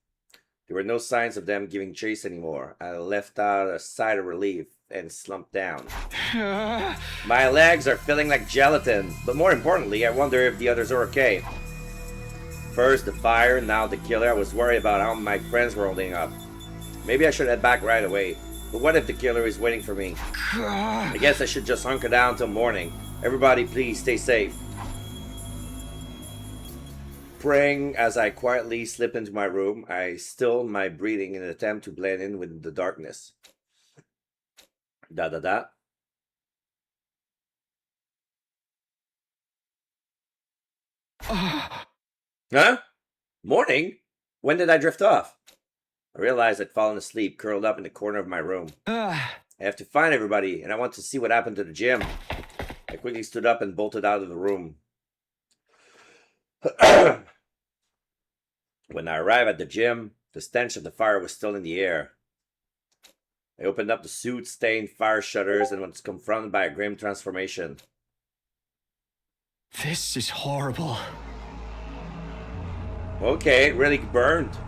S2: There were no signs of them giving chase anymore. I left out a sigh of relief and slumped down. My legs are feeling like gelatin, but more importantly, I wonder if the others are okay. First the fire, now the killer. I was worried about how my friends were holding up. Maybe I should head back right away. But what if the killer is waiting for me? I guess I should just hunker down till morning. Everybody please stay safe. Praying as I quietly slip into my room, I still my breathing in an attempt to blend in with the darkness. Da. Huh? Morning? When did I drift off? I realized I'd fallen asleep, curled up in the corner of my room. I have to find everybody, and I want to see what happened to the gym. I quickly stood up and bolted out of the room. When I arrived at the gym, the stench of the fire was still in the air. I opened up the soot-stained fire shutters and was confronted by a grim transformation.
S3: This is horrible.
S2: Okay, it really burned.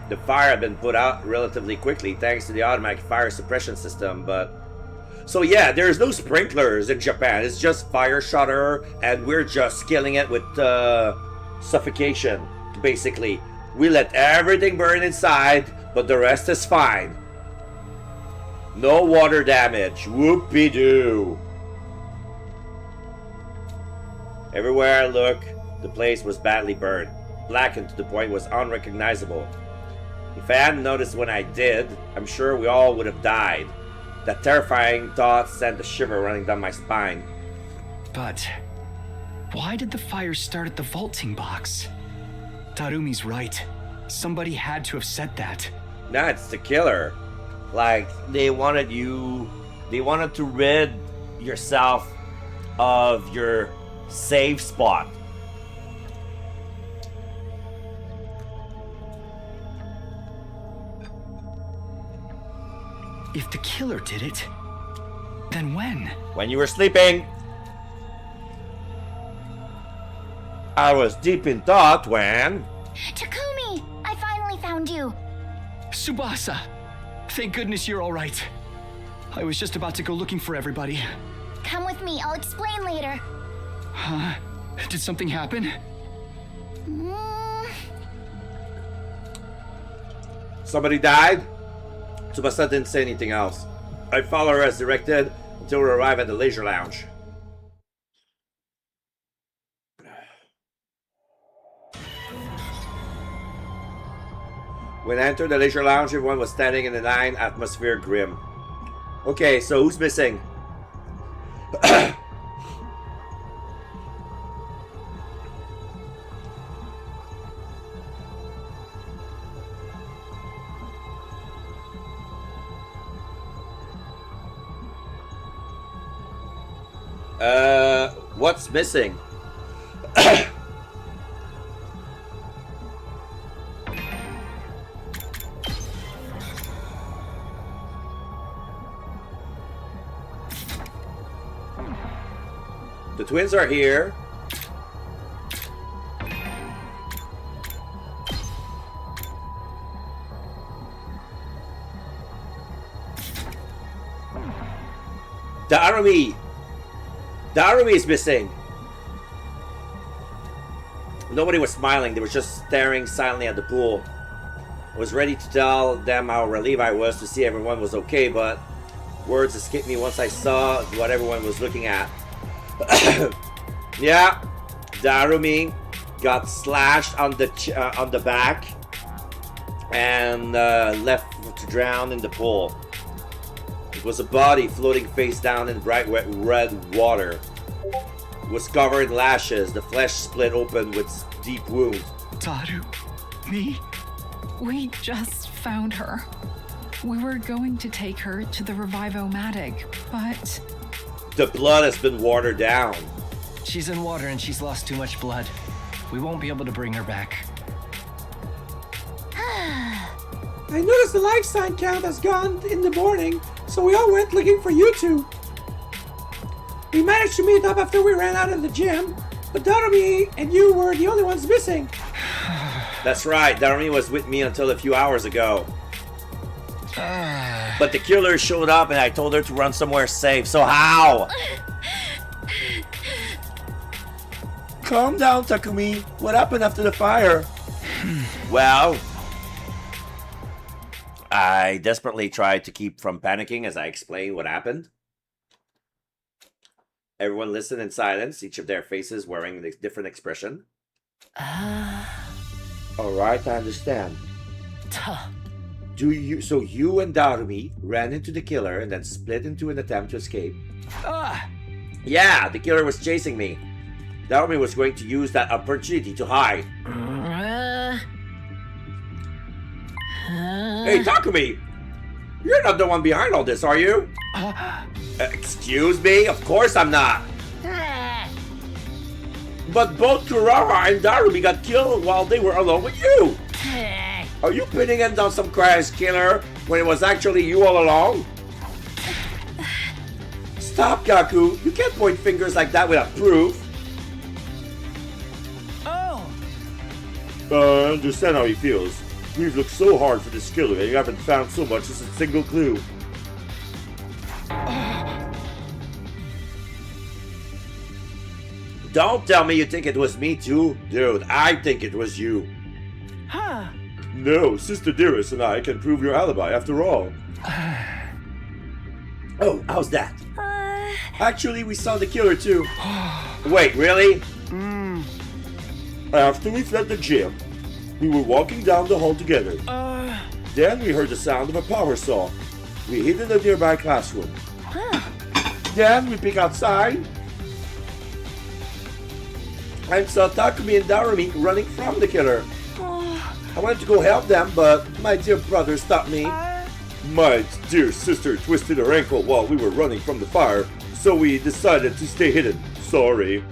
S2: The fire had been put out relatively quickly thanks to the automatic fire suppression system, but... So yeah, there's no sprinklers in Japan. It's just fire shutter, and we're just killing it with suffocation, basically. We let everything burn inside, but the rest is fine. No water damage. Whoopie-doo. Everywhere I look, the place was badly burned. Blackened to the point it was unrecognizable. If I hadn't noticed when I did, I'm sure we all would have died. That terrifying thought sent a shiver running down my spine.
S3: But why did the fire start at the vaulting box? Tarumi's right.
S11: Somebody had to have said that.
S2: Nah, it's the killer. Like, they wanted to rid yourself of your safe spot.
S11: If the killer did it, then when?
S2: When you were sleeping. I was deep in thought when...
S10: Takumi! I finally found you!
S11: Tsubasa! Thank goodness you're alright. I was just about to go looking for everybody.
S10: Come with me, I'll explain later.
S11: Huh? Did something happen?
S2: Somebody died? Tsubasa didn't say anything else. I follow her as directed until we arrive at the leisure lounge. When I entered the leisure lounge, everyone was standing in the line, atmosphere grim. Okay, so who's missing? What's missing? The twins are here. Darumi! Darumi is missing! Nobody was smiling, they were just staring silently at the pool. I was ready to tell them how relieved I was to see everyone was okay, but words escaped me once I saw what everyone was looking at. Yeah, Darumi got slashed on the back and left to drown in the pool. It was a body floating face down in bright red water. It was covered in lashes, the flesh split open with deep wounds.
S11: Darumi?
S12: We just found her. We were going to take her to the Revive-O-Matic, but...
S2: The blood has been watered down.
S3: She's in water and she's lost too much blood. We won't be able to bring her back.
S5: I noticed the life sign count has gone in the morning, so we all went looking for you two. We managed to meet up after we ran out of the gym, but Darumi and you were the only ones missing.
S2: That's right, Darumi was with me until a few hours ago. But the killer showed up and I told her to run somewhere safe, so how? Calm down, Takumi. What happened after the fire? Well, I desperately tried to keep from panicking as I explained what happened. Everyone listened in silence, each of their faces wearing a different expression. Alright, I understand. So you and Darumi ran into the killer and then split into an attempt to escape? Yeah, the killer was chasing me. Darumi was going to use that opportunity to hide. Hey, Takumi! You're not the one behind all this, are you? Excuse me? Of course I'm not. But both Kurara and Darumi got killed while they were alone with you. Are you pinning it on some crash killer when it was actually you all along? Stop, Gaku. You can't point fingers like that without proof. I understand how he feels. We've looked so hard for this killer and you haven't found so much as a single clue. Don't tell me you think it was me too. Dude, I think it was you. No, Sister Dearest and I can prove your alibi after all. Oh, how's that? Actually, we saw the killer too. Wait, really? After we fled the gym, we were walking down the hall together. Then we heard the sound of a power saw. We hid in a nearby classroom. Then we peeked outside and saw Takumi and Darumi running from the killer. I wanted to go help them, but my dear brother stopped me. My dear sister twisted her ankle while we were running from the fire, so we decided to stay hidden. Sorry.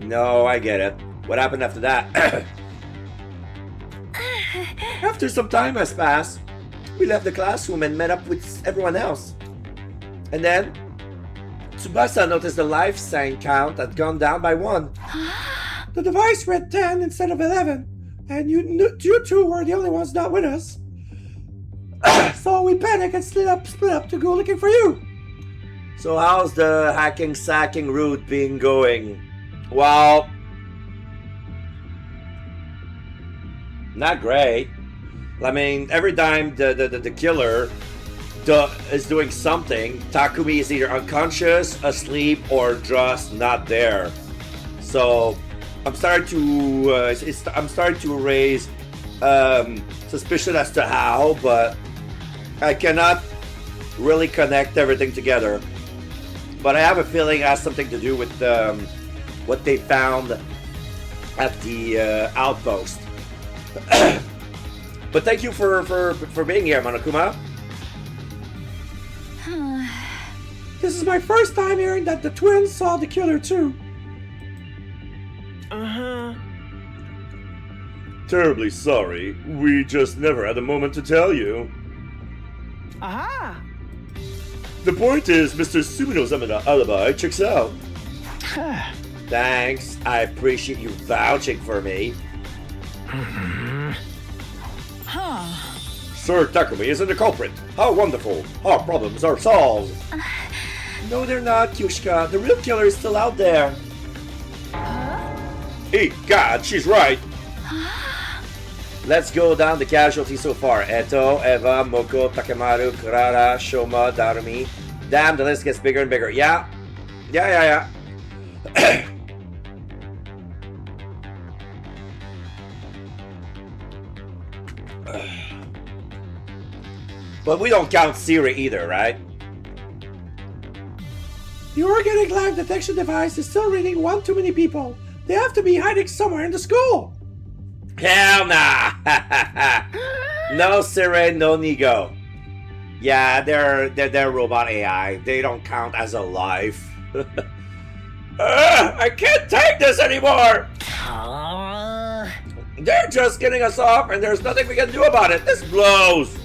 S2: No, I get it. What happened after that? After some time has passed, we left the classroom and met up with everyone else. And then, Tsubasa noticed the life sign count had gone down by 1.
S5: The device read 10 instead of 11, and you two were the only ones not with us. So we panicked and split up to go looking for you.
S2: So how's the hacking sacking route been going? Well, not great. I mean, every time the killer is doing something, Takumi is either unconscious, asleep, or just not there. So I'm starting to raise suspicion as to how, but I cannot really connect everything together. But I have a feeling it has something to do with what they found at the outpost. But thank you for being here, Monokuma.
S5: This is my first time hearing that the twins saw the killer too.
S2: Terribly sorry. We just never had a moment to tell you.
S8: Aha!
S2: The point is, Mr. Sumino's alibi checks out. Thanks. I appreciate you vouching for me. Sir Takumi isn't the culprit. How wonderful. Our problems are solved. No, they're not, Kyushika. The real killer is still out there. Hey, God, she's right. Let's go down the casualties so far. Eto, Eva, Moko, Takemaru, Kurara, Shoma, Darumi. Damn, the list gets bigger and bigger. Yeah. But we don't count Siri either, right?
S5: The organic live detection device is still reading one too many people. They have to be hiding somewhere in the school.
S2: Hell nah! No Siri, no Nigo. Yeah, they're robot AI. They don't count as alive. I can't take this anymore! They're just getting us off and there's nothing we can do about it. This blows!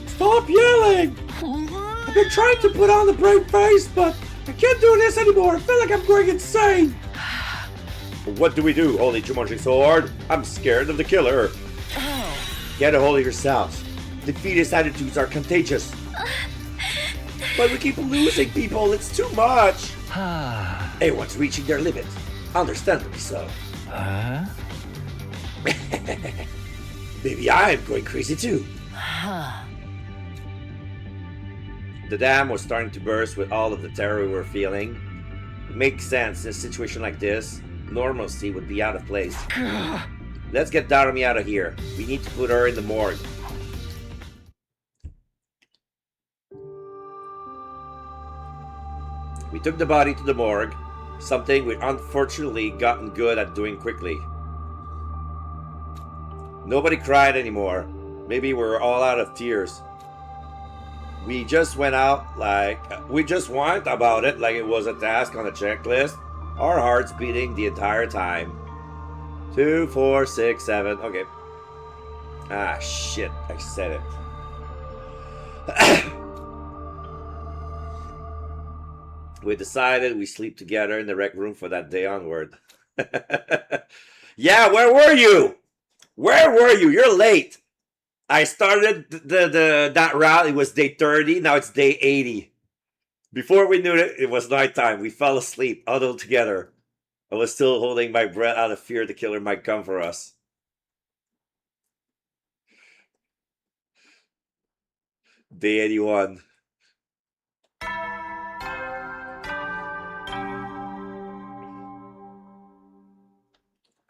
S5: Stop yelling! I've been trying to put on the brave face, but I can't do this anymore. I feel like I'm going insane.
S2: What do we do, Holy Jumanji Sword? I'm scared of the killer. Get a hold of yourselves. Defeatist attitudes are contagious. But we keep losing people. It's too much. Everyone's reaching their limit. Understandably so. Maybe I'm going crazy too. The dam was starting to burst with all of the terror we were feeling. It makes sense in a situation like this. Normalcy would be out of place. Let's get Darumi out of here. We need to put her in the morgue. We took the body to the morgue, something we'd unfortunately gotten good at doing quickly. Nobody cried anymore. Maybe we're all out of tears. We just went about it like it was a task on a checklist. Our hearts beating the entire time. 2, 4, 6, 7. Okay. Ah, shit. I said it. We decided we sleep together in the rec room for that day onward. Yeah, where were you? Where were you? You're late. I started that route. It was day 30. Now it's day 80. Before we knew it, it was nighttime. We fell asleep, huddled together. I was still holding my breath out of fear the killer might come for us. Day 81.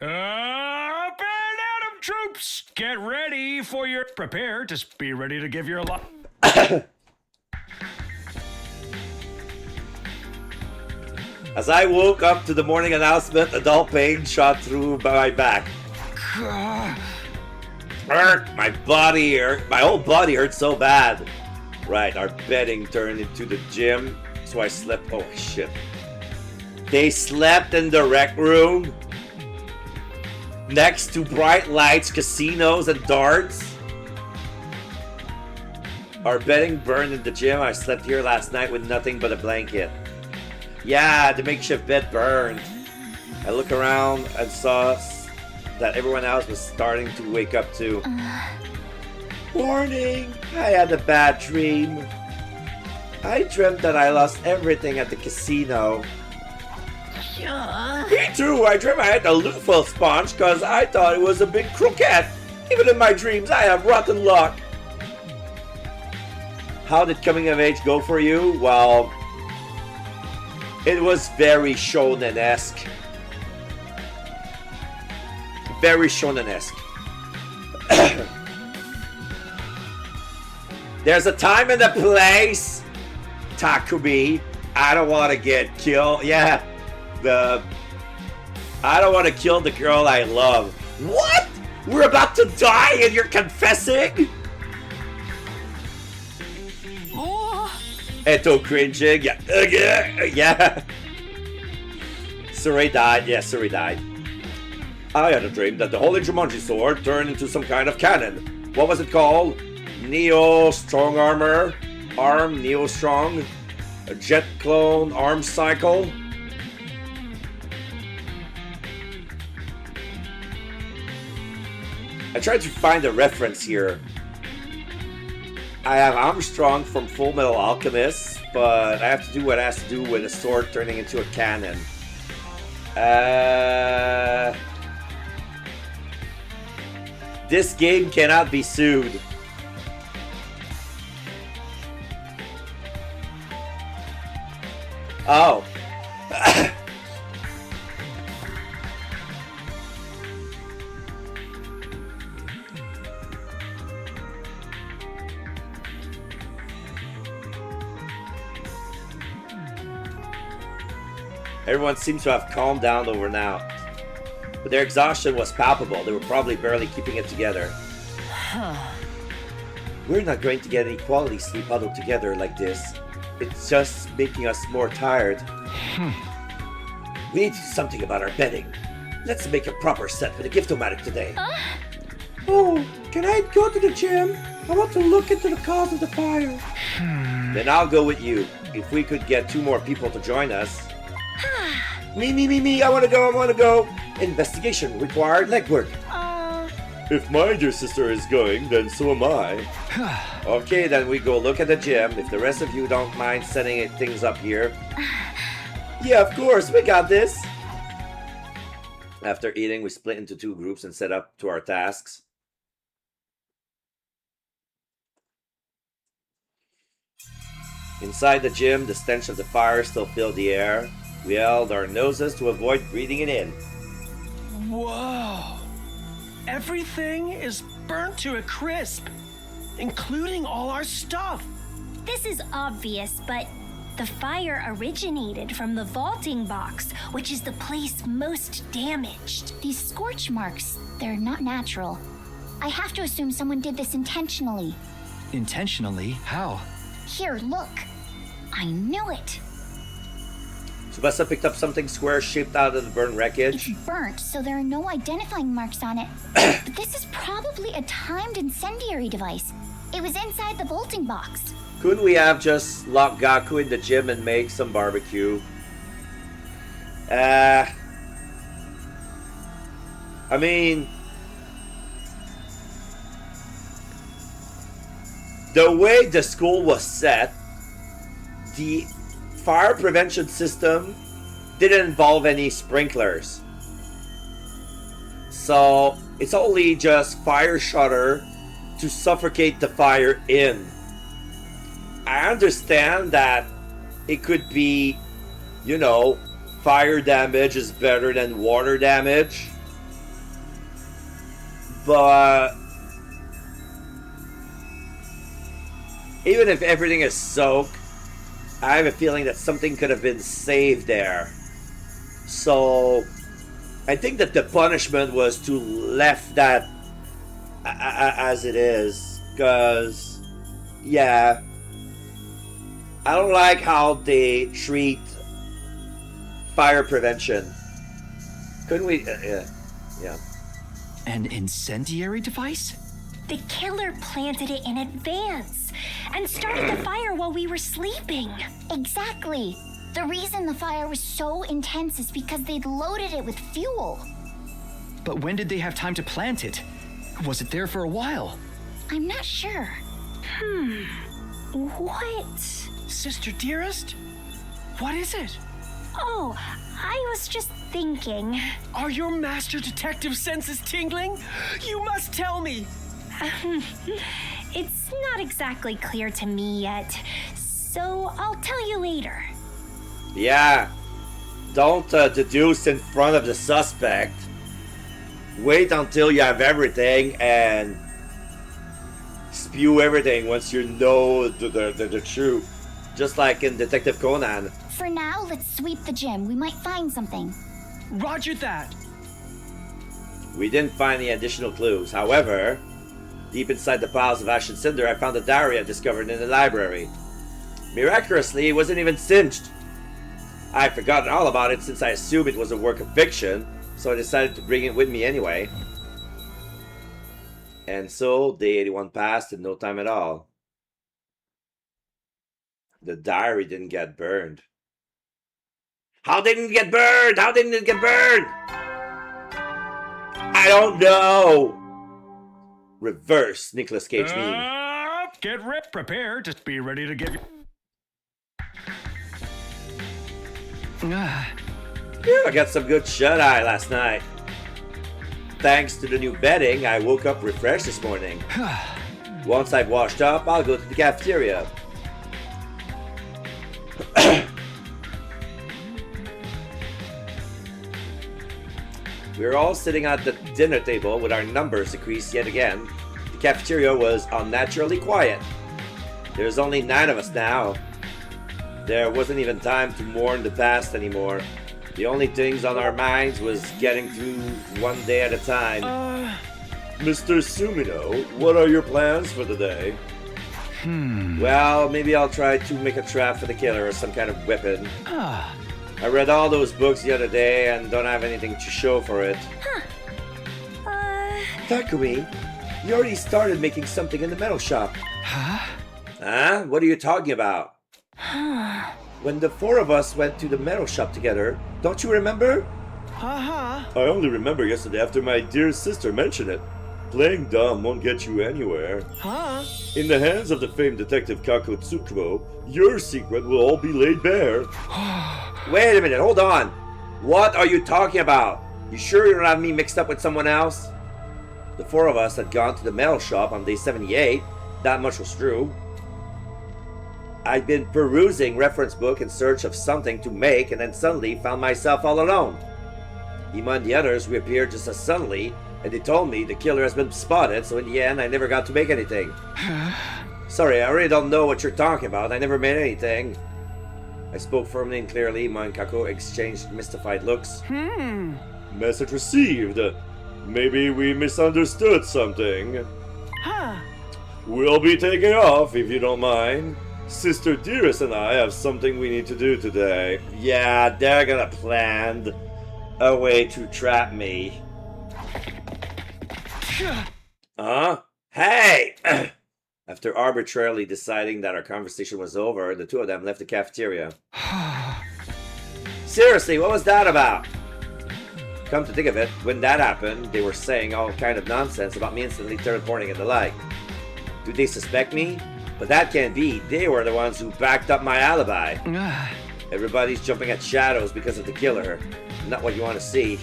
S9: Up and Adam troops, get ready for your... Prepare to be ready to give your life.
S2: As I woke up to the morning announcement, a dull pain shot through my back. My body hurt. My whole body hurt so bad. Right, our bedding turned into the gym, so I slept. Oh shit. They slept in the rec room next to bright lights, casinos, and darts. Our bedding burned in the gym. I slept here last night with nothing but a blanket. Yeah, the makeshift bed burned. I look around and saw that everyone else was starting to wake up too. Morning! I had a bad dream. I dreamt that I lost everything at the casino. Me too! I dreamt I had a loofah sponge because I thought it was a big croquette. Even in my dreams, I have rotten luck. How did coming of age go for you? Well, it was very shonen-esque. Very shonen-esque. There's a time and a place, Takumi. I don't want to get killed. Yeah, I don't want to kill the girl I love. What? We're about to die and you're confessing? Eto cringing. Yeah. Yeah. Suri died. Yeah, Suri died. I had a dream that the Holy Jumanji sword turned into some kind of cannon. What was it called? Neo Strong Armor? Arm Neo Strong? A Jet Clone Arm Cycle? I tried to find a reference here. I have Armstrong from Full Metal Alchemist, but I have to do what it has to do with a sword turning into a cannon. This game cannot be sued. Oh. Everyone seems to have calmed down over now. But their exhaustion was palpable. They were probably barely keeping it together. We're not going to get any quality sleep huddled together like this. It's just making us more tired. We need to do something about our bedding. Let's make a proper set for the Gift-O-Matic today.
S5: Oh, can I go to the gym? I want to look into the cause of the fire.
S2: Then I'll go with you. If we could get 2 more people to join us. Me, I wanna go. Investigation required legwork. If my dear sister is going, then so am I. Okay, then we go look at the gym. If the rest of you don't mind setting things up here. Yeah, of course, we got this. After eating, we split into 2 groups and set up to our tasks. Inside the gym, the stench of the fire still filled the air. We held our noses to avoid breathing it in.
S13: Whoa! Everything is burnt to a crisp, including all our stuff.
S10: This is obvious, but the fire originated from the vaulting box, which is the place most damaged. These scorch marks, they're not natural. I have to assume someone did this intentionally.
S11: Intentionally? How?
S10: Here, look. I knew it.
S2: Tsubasa picked up something square shaped out of the burned wreckage.
S10: It's burnt, so there are no identifying marks on it. But this is probably a timed incendiary device. It was inside the vaulting box.
S2: Couldn't we have just locked Gaku in the gym and make some barbecue? I mean, the way the school was set, the fire prevention system didn't involve any sprinklers. So it's only just fire shutter to suffocate the fire in. I understand that it could be, you know, fire damage is better than water damage. But even if everything is soaked, I have a feeling that something could have been saved there. So I think that the punishment was to left that as it is, because yeah, I don't like how they treat fire prevention. Couldn't we? Yeah.
S11: An incendiary device?
S10: The killer planted it in advance and started the fire while we were sleeping. Exactly. The reason the fire was so intense is because they'd loaded it with fuel.
S11: But when did they have time to plant it? Was it there for a while?
S10: I'm not sure. What?
S13: Sister Dearest? What is it?
S10: Oh, I was just thinking.
S13: Are your master detective senses tingling? You must tell me.
S10: It's not exactly clear to me yet, so I'll tell you later.
S2: Yeah. Don't deduce in front of the suspect. Wait until you have everything and spew everything once you know the truth. Just like in Detective Conan.
S10: For now, let's sweep the gym. We might find something.
S13: Roger that.
S2: We didn't find any additional clues. However, deep inside the piles of ash and cinder, I found a diary I discovered in the library. Miraculously, it wasn't even singed. I had forgotten all about it since I assumed it was a work of fiction, so I decided to bring it with me anyway. And so, day 81 passed in no time at all. The diary didn't get burned. How didn't it get burned? How didn't it get burned? I don't know. Reverse Nicolas Cage meme.
S9: Get prepare to be ready to give you.
S2: I got some good shut-eye last night. Thanks to the new bedding, I woke up refreshed this morning. Once I've washed up, I'll go to the cafeteria. We were all sitting at the dinner table with our numbers decreased yet again. The cafeteria was unnaturally quiet. There's only 9 of us now. There wasn't even time to mourn the past anymore. The only things on our minds was getting through one day at a time. Mr. Sumino, what are your plans for the day? Well, maybe I'll try to make a trap for the killer or some kind of weapon. I read all those books the other day and don't have anything to show for it. Takumi, you already started making something in the metal shop. Huh? What are you talking about? When the 4 of us went to the metal shop together, don't you remember? I only remember yesterday after my dear sister mentioned it. Playing dumb won't get you anywhere. In the hands of the famed detective Kako Tsukumo, your secret will all be laid bare. Wait a minute, hold on. What are you talking about? You sure you don't have me mixed up with someone else? The 4 of us had gone to the metal shop on day 78. That much was true. I'd been perusing reference book in search of something to make and then suddenly found myself all alone. Ima and the others reappeared just as suddenly, and they told me the killer has been spotted, so in the end I never got to make anything. Sorry, I really don't know what you're talking about. I never made anything. I spoke firmly and clearly. Ima and Kako exchanged mystified looks. Message received. Maybe we misunderstood something. We'll be taking off if you don't mind. Sister Dearest and I have something we need to do today. Yeah, they're gonna plan a way to trap me. Hey! After arbitrarily deciding that our conversation was over, the 2 of them left the cafeteria. Seriously, what was that about? Come to think of it, when that happened, they were saying all kind of nonsense about me instantly teleporting and the like. Do they suspect me? But that can't be. They were the ones who backed up my alibi. Everybody's jumping at shadows because of the killer. Not what you want to see.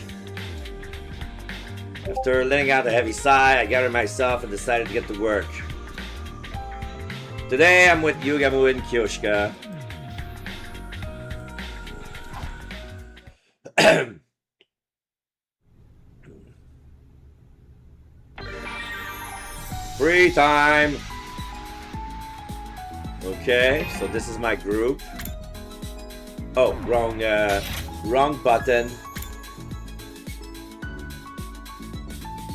S2: After letting out a heavy sigh, I gathered myself and decided to get to work. Today I'm with Yugamu and Kyoshika. Free time! Okay, so this is my group. Oh, wrong Wrong button.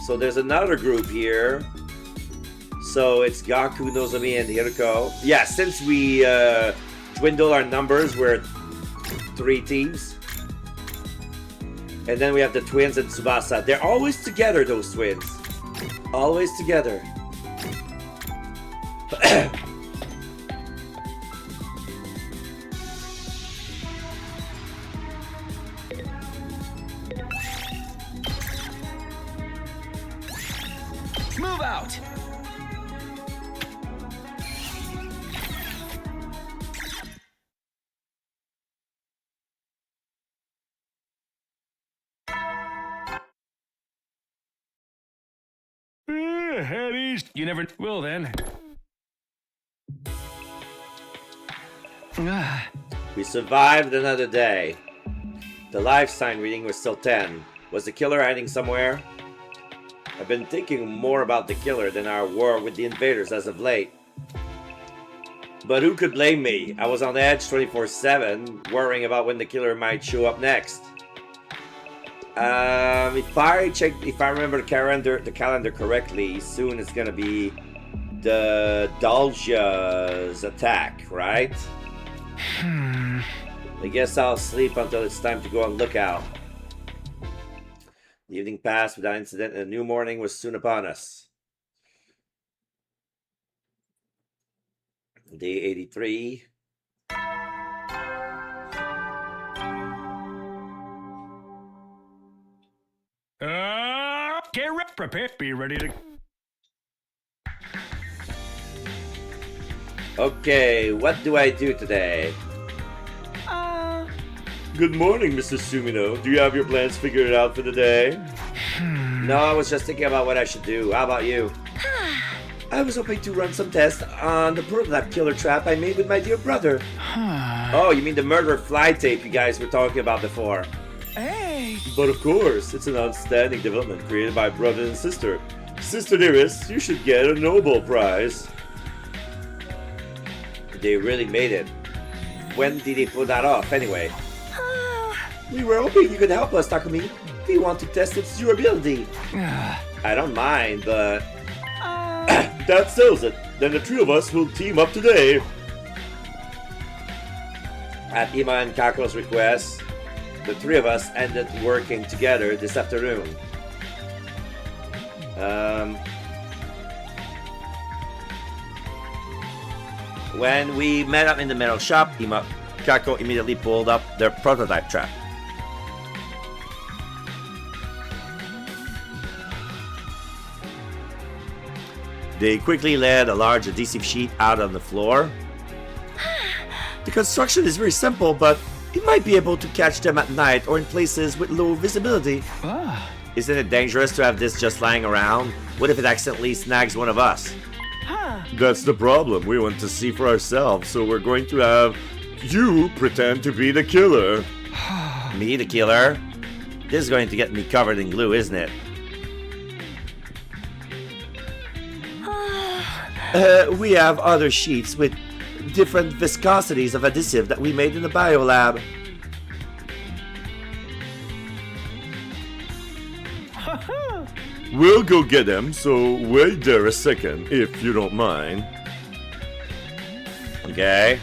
S2: So there's another group here. So it's Gaku, Nozomi, and Hiroko. Yeah, since we dwindle our numbers, we're 3 teams. And then we have the twins and Tsubasa. They're always together, those twins. Always together.
S11: Move out!
S9: Head east. You never will then.
S2: We survived another day. The life sign reading was still 10. Was the killer hiding somewhere? I've been thinking more about the killer than our war with the invaders as of late. But who could blame me? I was on edge 24/7, worrying about when the killer might show up next. If I remember the calendar correctly, soon it's gonna be the Dalja's attack, right? I guess I'll sleep until it's time to go on lookout. The evening passed without incident, and a new morning was soon upon us. Day 83.
S9: Prepare. Be ready to.
S2: Okay, what do I do today? Good morning, Mr. Sumino. Do you have your plans figured out for the day? No, I was just thinking about what I should do. How about you? I was hoping to run some tests on the prototype killer trap I made with my dear brother. Oh, you mean the murder fly tape you guys were talking about before?
S5: Hey!
S2: But of course, it's an outstanding development created by brother and sister. Sister dearest, you should get a Nobel Prize. They really made it. When did they pull that off, anyway? We were hoping you could help us, Takumi. We want to test its durability. I don't mind, but... That settles it. Then the 3 of us will team up today. At Ima and Kako's request, the 3 of us ended working together this afternoon. When we met up in the metal shop, Kako immediately pulled up their prototype trap. They quickly laid a large adhesive sheet out on the floor. The construction is very simple, but it might be able to catch them at night or in places with low visibility. Isn't it dangerous to have this just lying around? What if it accidentally snags one of us? That's the problem. We want to see for ourselves, so we're going to have you pretend to be the killer. Me, the killer? This is going to get me covered in glue, isn't it? We have other sheets with different viscosities of adhesive that we made in the biolab. We'll go get them, so wait there a second, if you don't mind. Okay.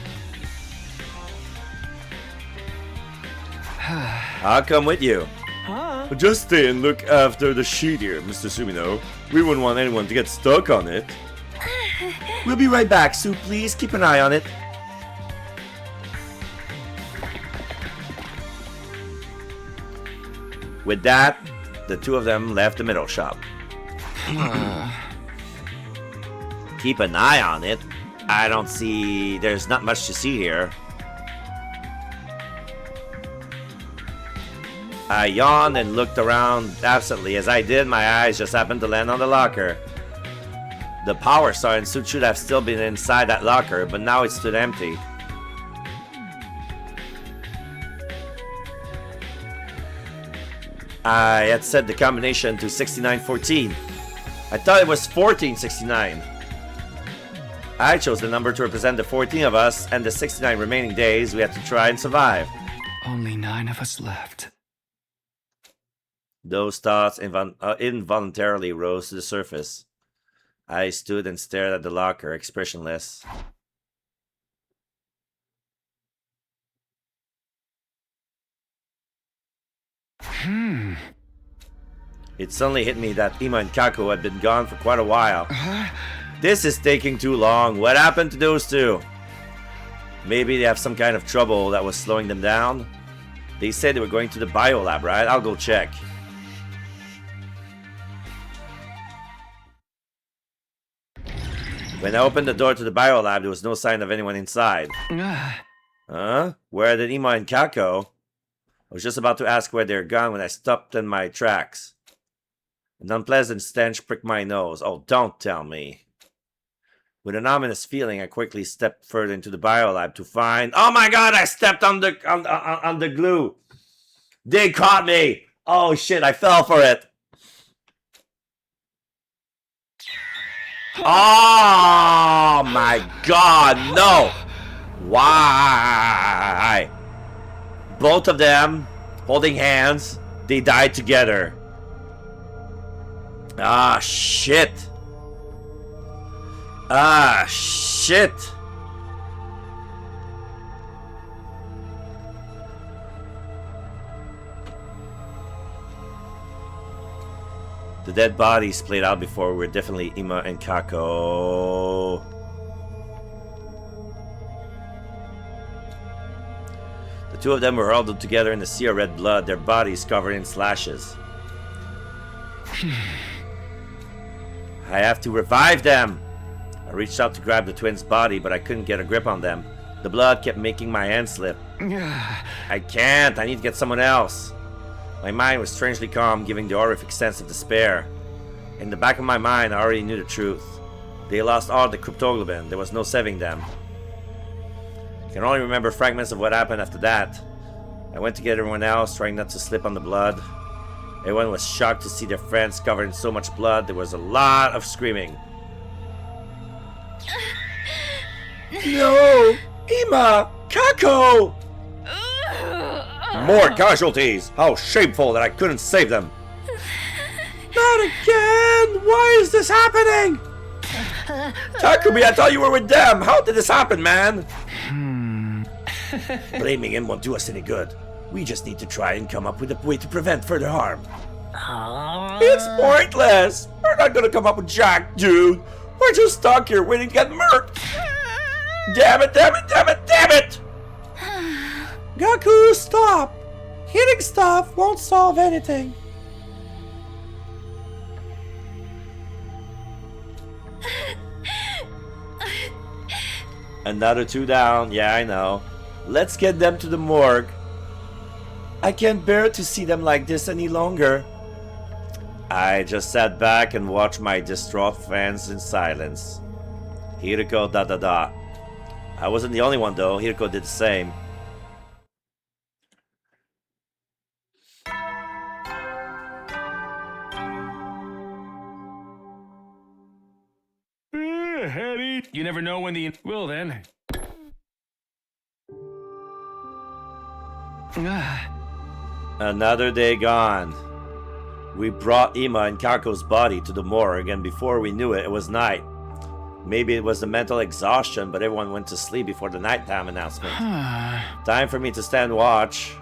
S2: I'll come with you. Just stay and look after the sheet here, Mr. Sumino. We wouldn't want anyone to get stuck on it. We'll be right back, so please keep an eye on it. With that, the 2 of them left the middle shop. Keep an eye on it? I don't see... There's not much to see here. I yawned and looked around absently. As I did, my eyes just happened to land on the locker. The power star suit should have still been inside that locker, but now it stood empty. I had set the combination to 6914. I thought it was 1469. I chose the number to represent the 14 of us and the 69 remaining days we had to try and survive.
S11: Only 9 of us left.
S2: Those thoughts involuntarily rose to the surface. I stood and stared at the locker, expressionless. It suddenly hit me that Ima and Kako had been gone for quite a while. This is taking too long. What happened to those two? Maybe they have some kind of trouble that was slowing them down. They said they were going to the biolab, right? I'll go check. When I opened the door to the biolab, there was no sign of anyone inside. Huh? Where did Ima and Kako? I was just about to ask where they're gone when I stopped in my tracks. An unpleasant stench pricked my nose. Oh, don't tell me. With an ominous feeling, I quickly stepped further into the biolab to find... Oh my god, I stepped on the glue. They caught me. Oh shit, I fell for it. Oh my god, no. Why? Both of them, holding hands, they died together. Ah, shit. Ah, shit. The dead bodies played out before were definitely Ima and Kako. The two of them were huddled together in the sea of red blood, their bodies covered in slashes. I have to revive them! I reached out to grab the twins' body, but I couldn't get a grip on them. The blood kept making my hand slip. I can't! I need to get someone else! My mind was strangely calm, giving the horrific sense of despair. In the back of my mind, I already knew the truth. They lost all the cryptoglobin. There was no saving them. I can only remember fragments of what happened after that. I went to get everyone else, trying not to slip on the blood. Everyone was shocked to see their friends covered in so much blood. There was a lot of screaming. No! Ima! Kako! More casualties! How shameful that I couldn't save them! Not again! Why is this happening? Takumi, I thought you were with them! How did this happen, man? Blaming him won't do us any good. We just need to try and come up with a way to prevent further harm. It's pointless! We're not gonna come up with Jack, dude! We're just stuck here waiting to get murked! Damn it, damn it, damn it, damn it!
S5: Gaku, stop! Hitting stuff won't solve anything.
S2: Another two down, yeah, I know. Let's get them to the morgue. I can't bear to see them like this any longer. I just sat back and watched my distraught fans in silence. Hiriko da. I wasn't the only one though, Hiriko did the same.
S9: Eddie, you never know when the... Well then.
S2: Another day gone. We brought Ima and Kako's body to the morgue, and before we knew it, it was night. Maybe it was the mental exhaustion, but everyone went to sleep before the nighttime announcement. Time for me to stand watch.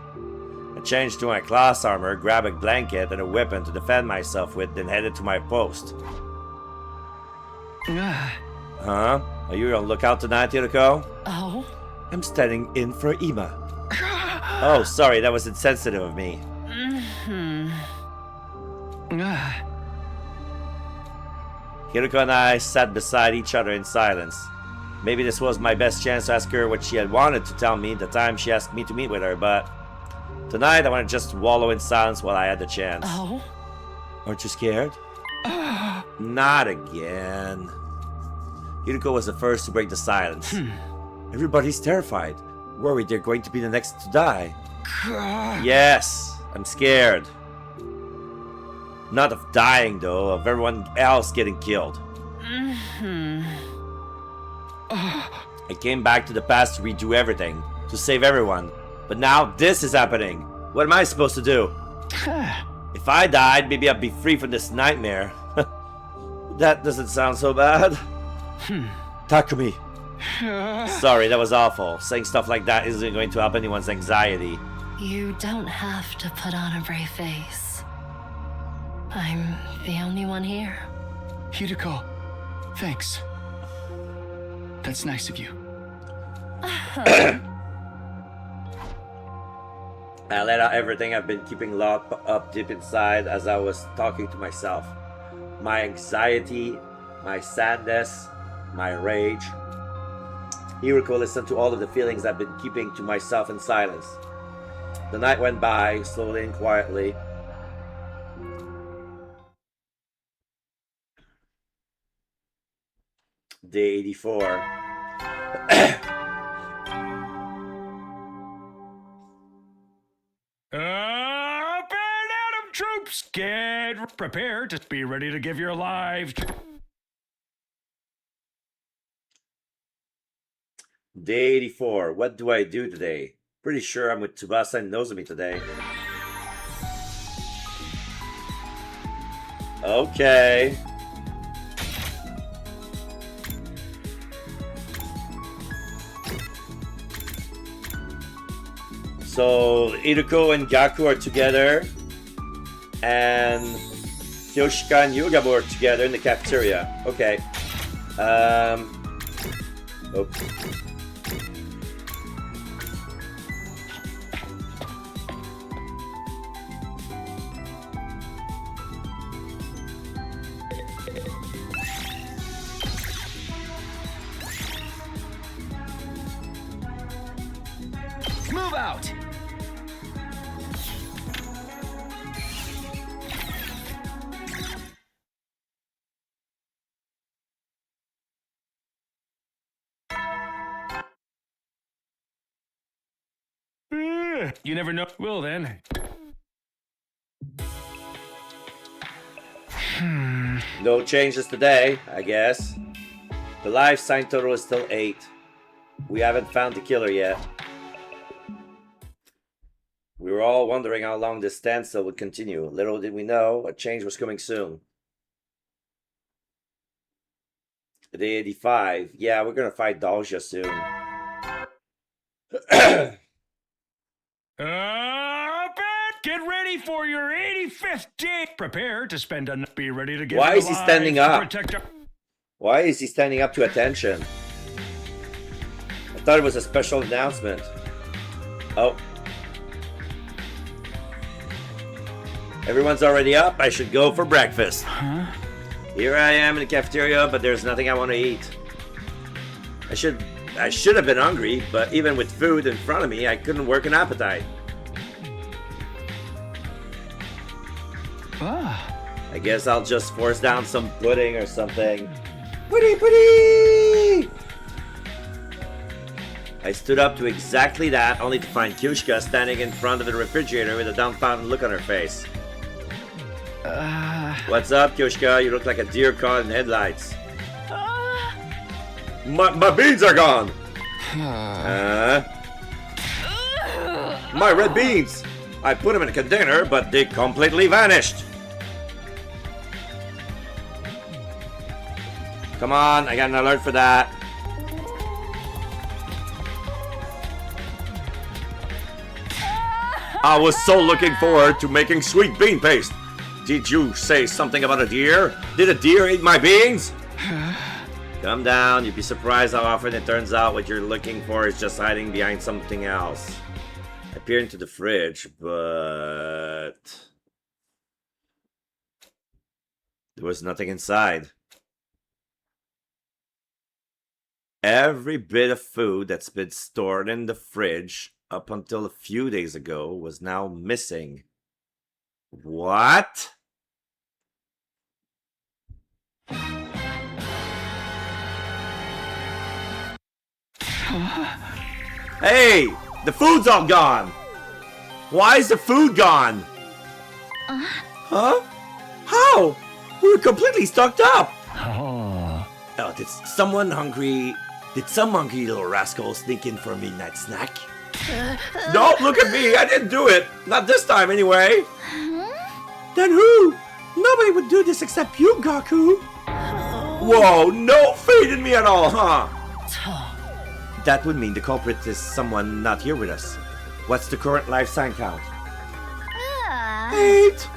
S2: I changed to my class armor, grabbed a blanket and a weapon to defend myself with, then headed to my post. Huh? Are you on lookout tonight, Hiriko?
S15: Oh?
S2: I'm standing in for Ima. Oh, sorry, that was insensitive of me. Hiriko and I sat beside each other in silence. Maybe this was my best chance to ask her what she had wanted to tell me the time she asked me to meet with her, but tonight I want to just wallow in silence while I had the chance.
S15: Oh?
S2: Aren't you scared? Not again. Hiriko was the first to break the silence. Everybody's terrified, worried they're going to be the next to die. Yes, I'm scared. Not of dying, though, of everyone else getting killed. I came back to the past to redo everything, to save everyone. But now this is happening. What am I supposed to do? If I died, maybe I'd be free from this nightmare. That doesn't sound so bad. Takumi. Sorry, that was awful. Saying stuff like that isn't going to help anyone's anxiety.
S15: You don't have to put on a brave face. I'm the only one here.
S11: Hideko, thanks. That's nice of you.
S2: I let out everything I've been keeping locked up deep inside as I was talking to myself. My anxiety, my sadness, my rage. Hiriko listened to all of the feelings I've been keeping to myself in silence. The night went by, slowly and quietly. Day 84.
S9: Up and Adam troops, get prepared to be ready to give your lives.
S2: Day 84. What do I do today? Pretty sure I'm with Tsubasa and Nozomi today. Okay. So Iruko and Gaku are together, and Kyoshika and Yugabo are together in the cafeteria. Okay. Oops.
S11: Move out!
S9: You never know. Well then.
S2: No changes today, I guess. The life sign total is still 8. We haven't found the killer yet. We were all wondering how long this standstill would continue. Little did we know, a change was coming soon. Day 85. Yeah, we're gonna fight Dalja soon.
S9: Get ready for your 85th day. Prepare to spend a night. Be ready to give.
S2: Why is he standing up?
S9: Protect
S2: Why is he standing up to attention? I thought it was a special announcement. Oh. Everyone's already up. I should go for breakfast.
S11: Huh?
S2: Here I am in the cafeteria, but there's nothing I want to eat. I should have been hungry, but even with food in front of me, I couldn't work an appetite. I guess I'll just force down some pudding or something. Pudding! I stood up to exactly that, only to find Kyoshika standing in front of the refrigerator with a dumbfounded look on her face. What's up, Kyoshika? You look like a deer caught in headlights. My beans are gone! My red beans! I put them in a container, but they completely vanished. Come on, I got an alert for that. I was so looking forward to making sweet bean paste. Did you say something about a deer? Did a deer eat my beans? Calm down, you'd be surprised how often it turns out what you're looking for is just hiding behind something else. I peered into the fridge, but there was nothing inside. Every bit of food that's been stored in the fridge up until a few days ago was now missing. What? Hey! The food's all gone! Why is the food gone? Huh? How? We were completely stocked up! Oh, did some hungry little rascal sneak in for a midnight snack? Don't look at me, I didn't do it. Not this time, anyway.
S5: Then who? Nobody would do this except you, Gaku.
S2: Whoa, no faith in me at all, huh? That would mean the culprit is someone not here with us. What's the current life sign count?
S5: 8.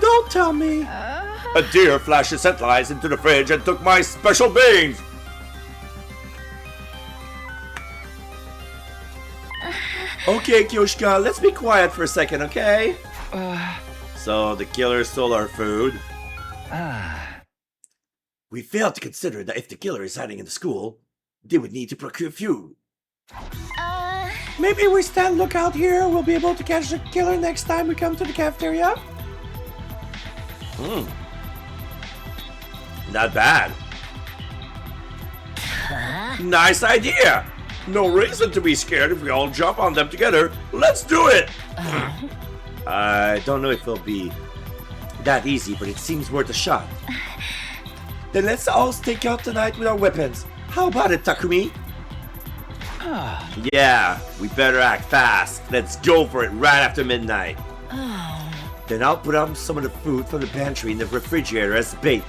S5: Don't tell me.
S2: A deer flashed its headlights into the fridge and took my special beans. Okay, Kyoshka, let's be quiet for a second, okay? So the killer stole our food. We failed to consider that if the killer is hiding in the school, they would need to procure fuel.
S5: Maybe we stand lookout here. We'll be able to catch the killer next time we come to the cafeteria.
S2: Not bad. Nice idea. No reason to be scared if we all jump on them together. Let's do it. I don't know if it'll be that easy, but it seems worth a shot. Then let's all stake out tonight with our weapons. How about it, Takumi? Yeah, we better act fast. Let's go for it right after midnight. Then I'll put up some of the food from the pantry in the refrigerator as bait.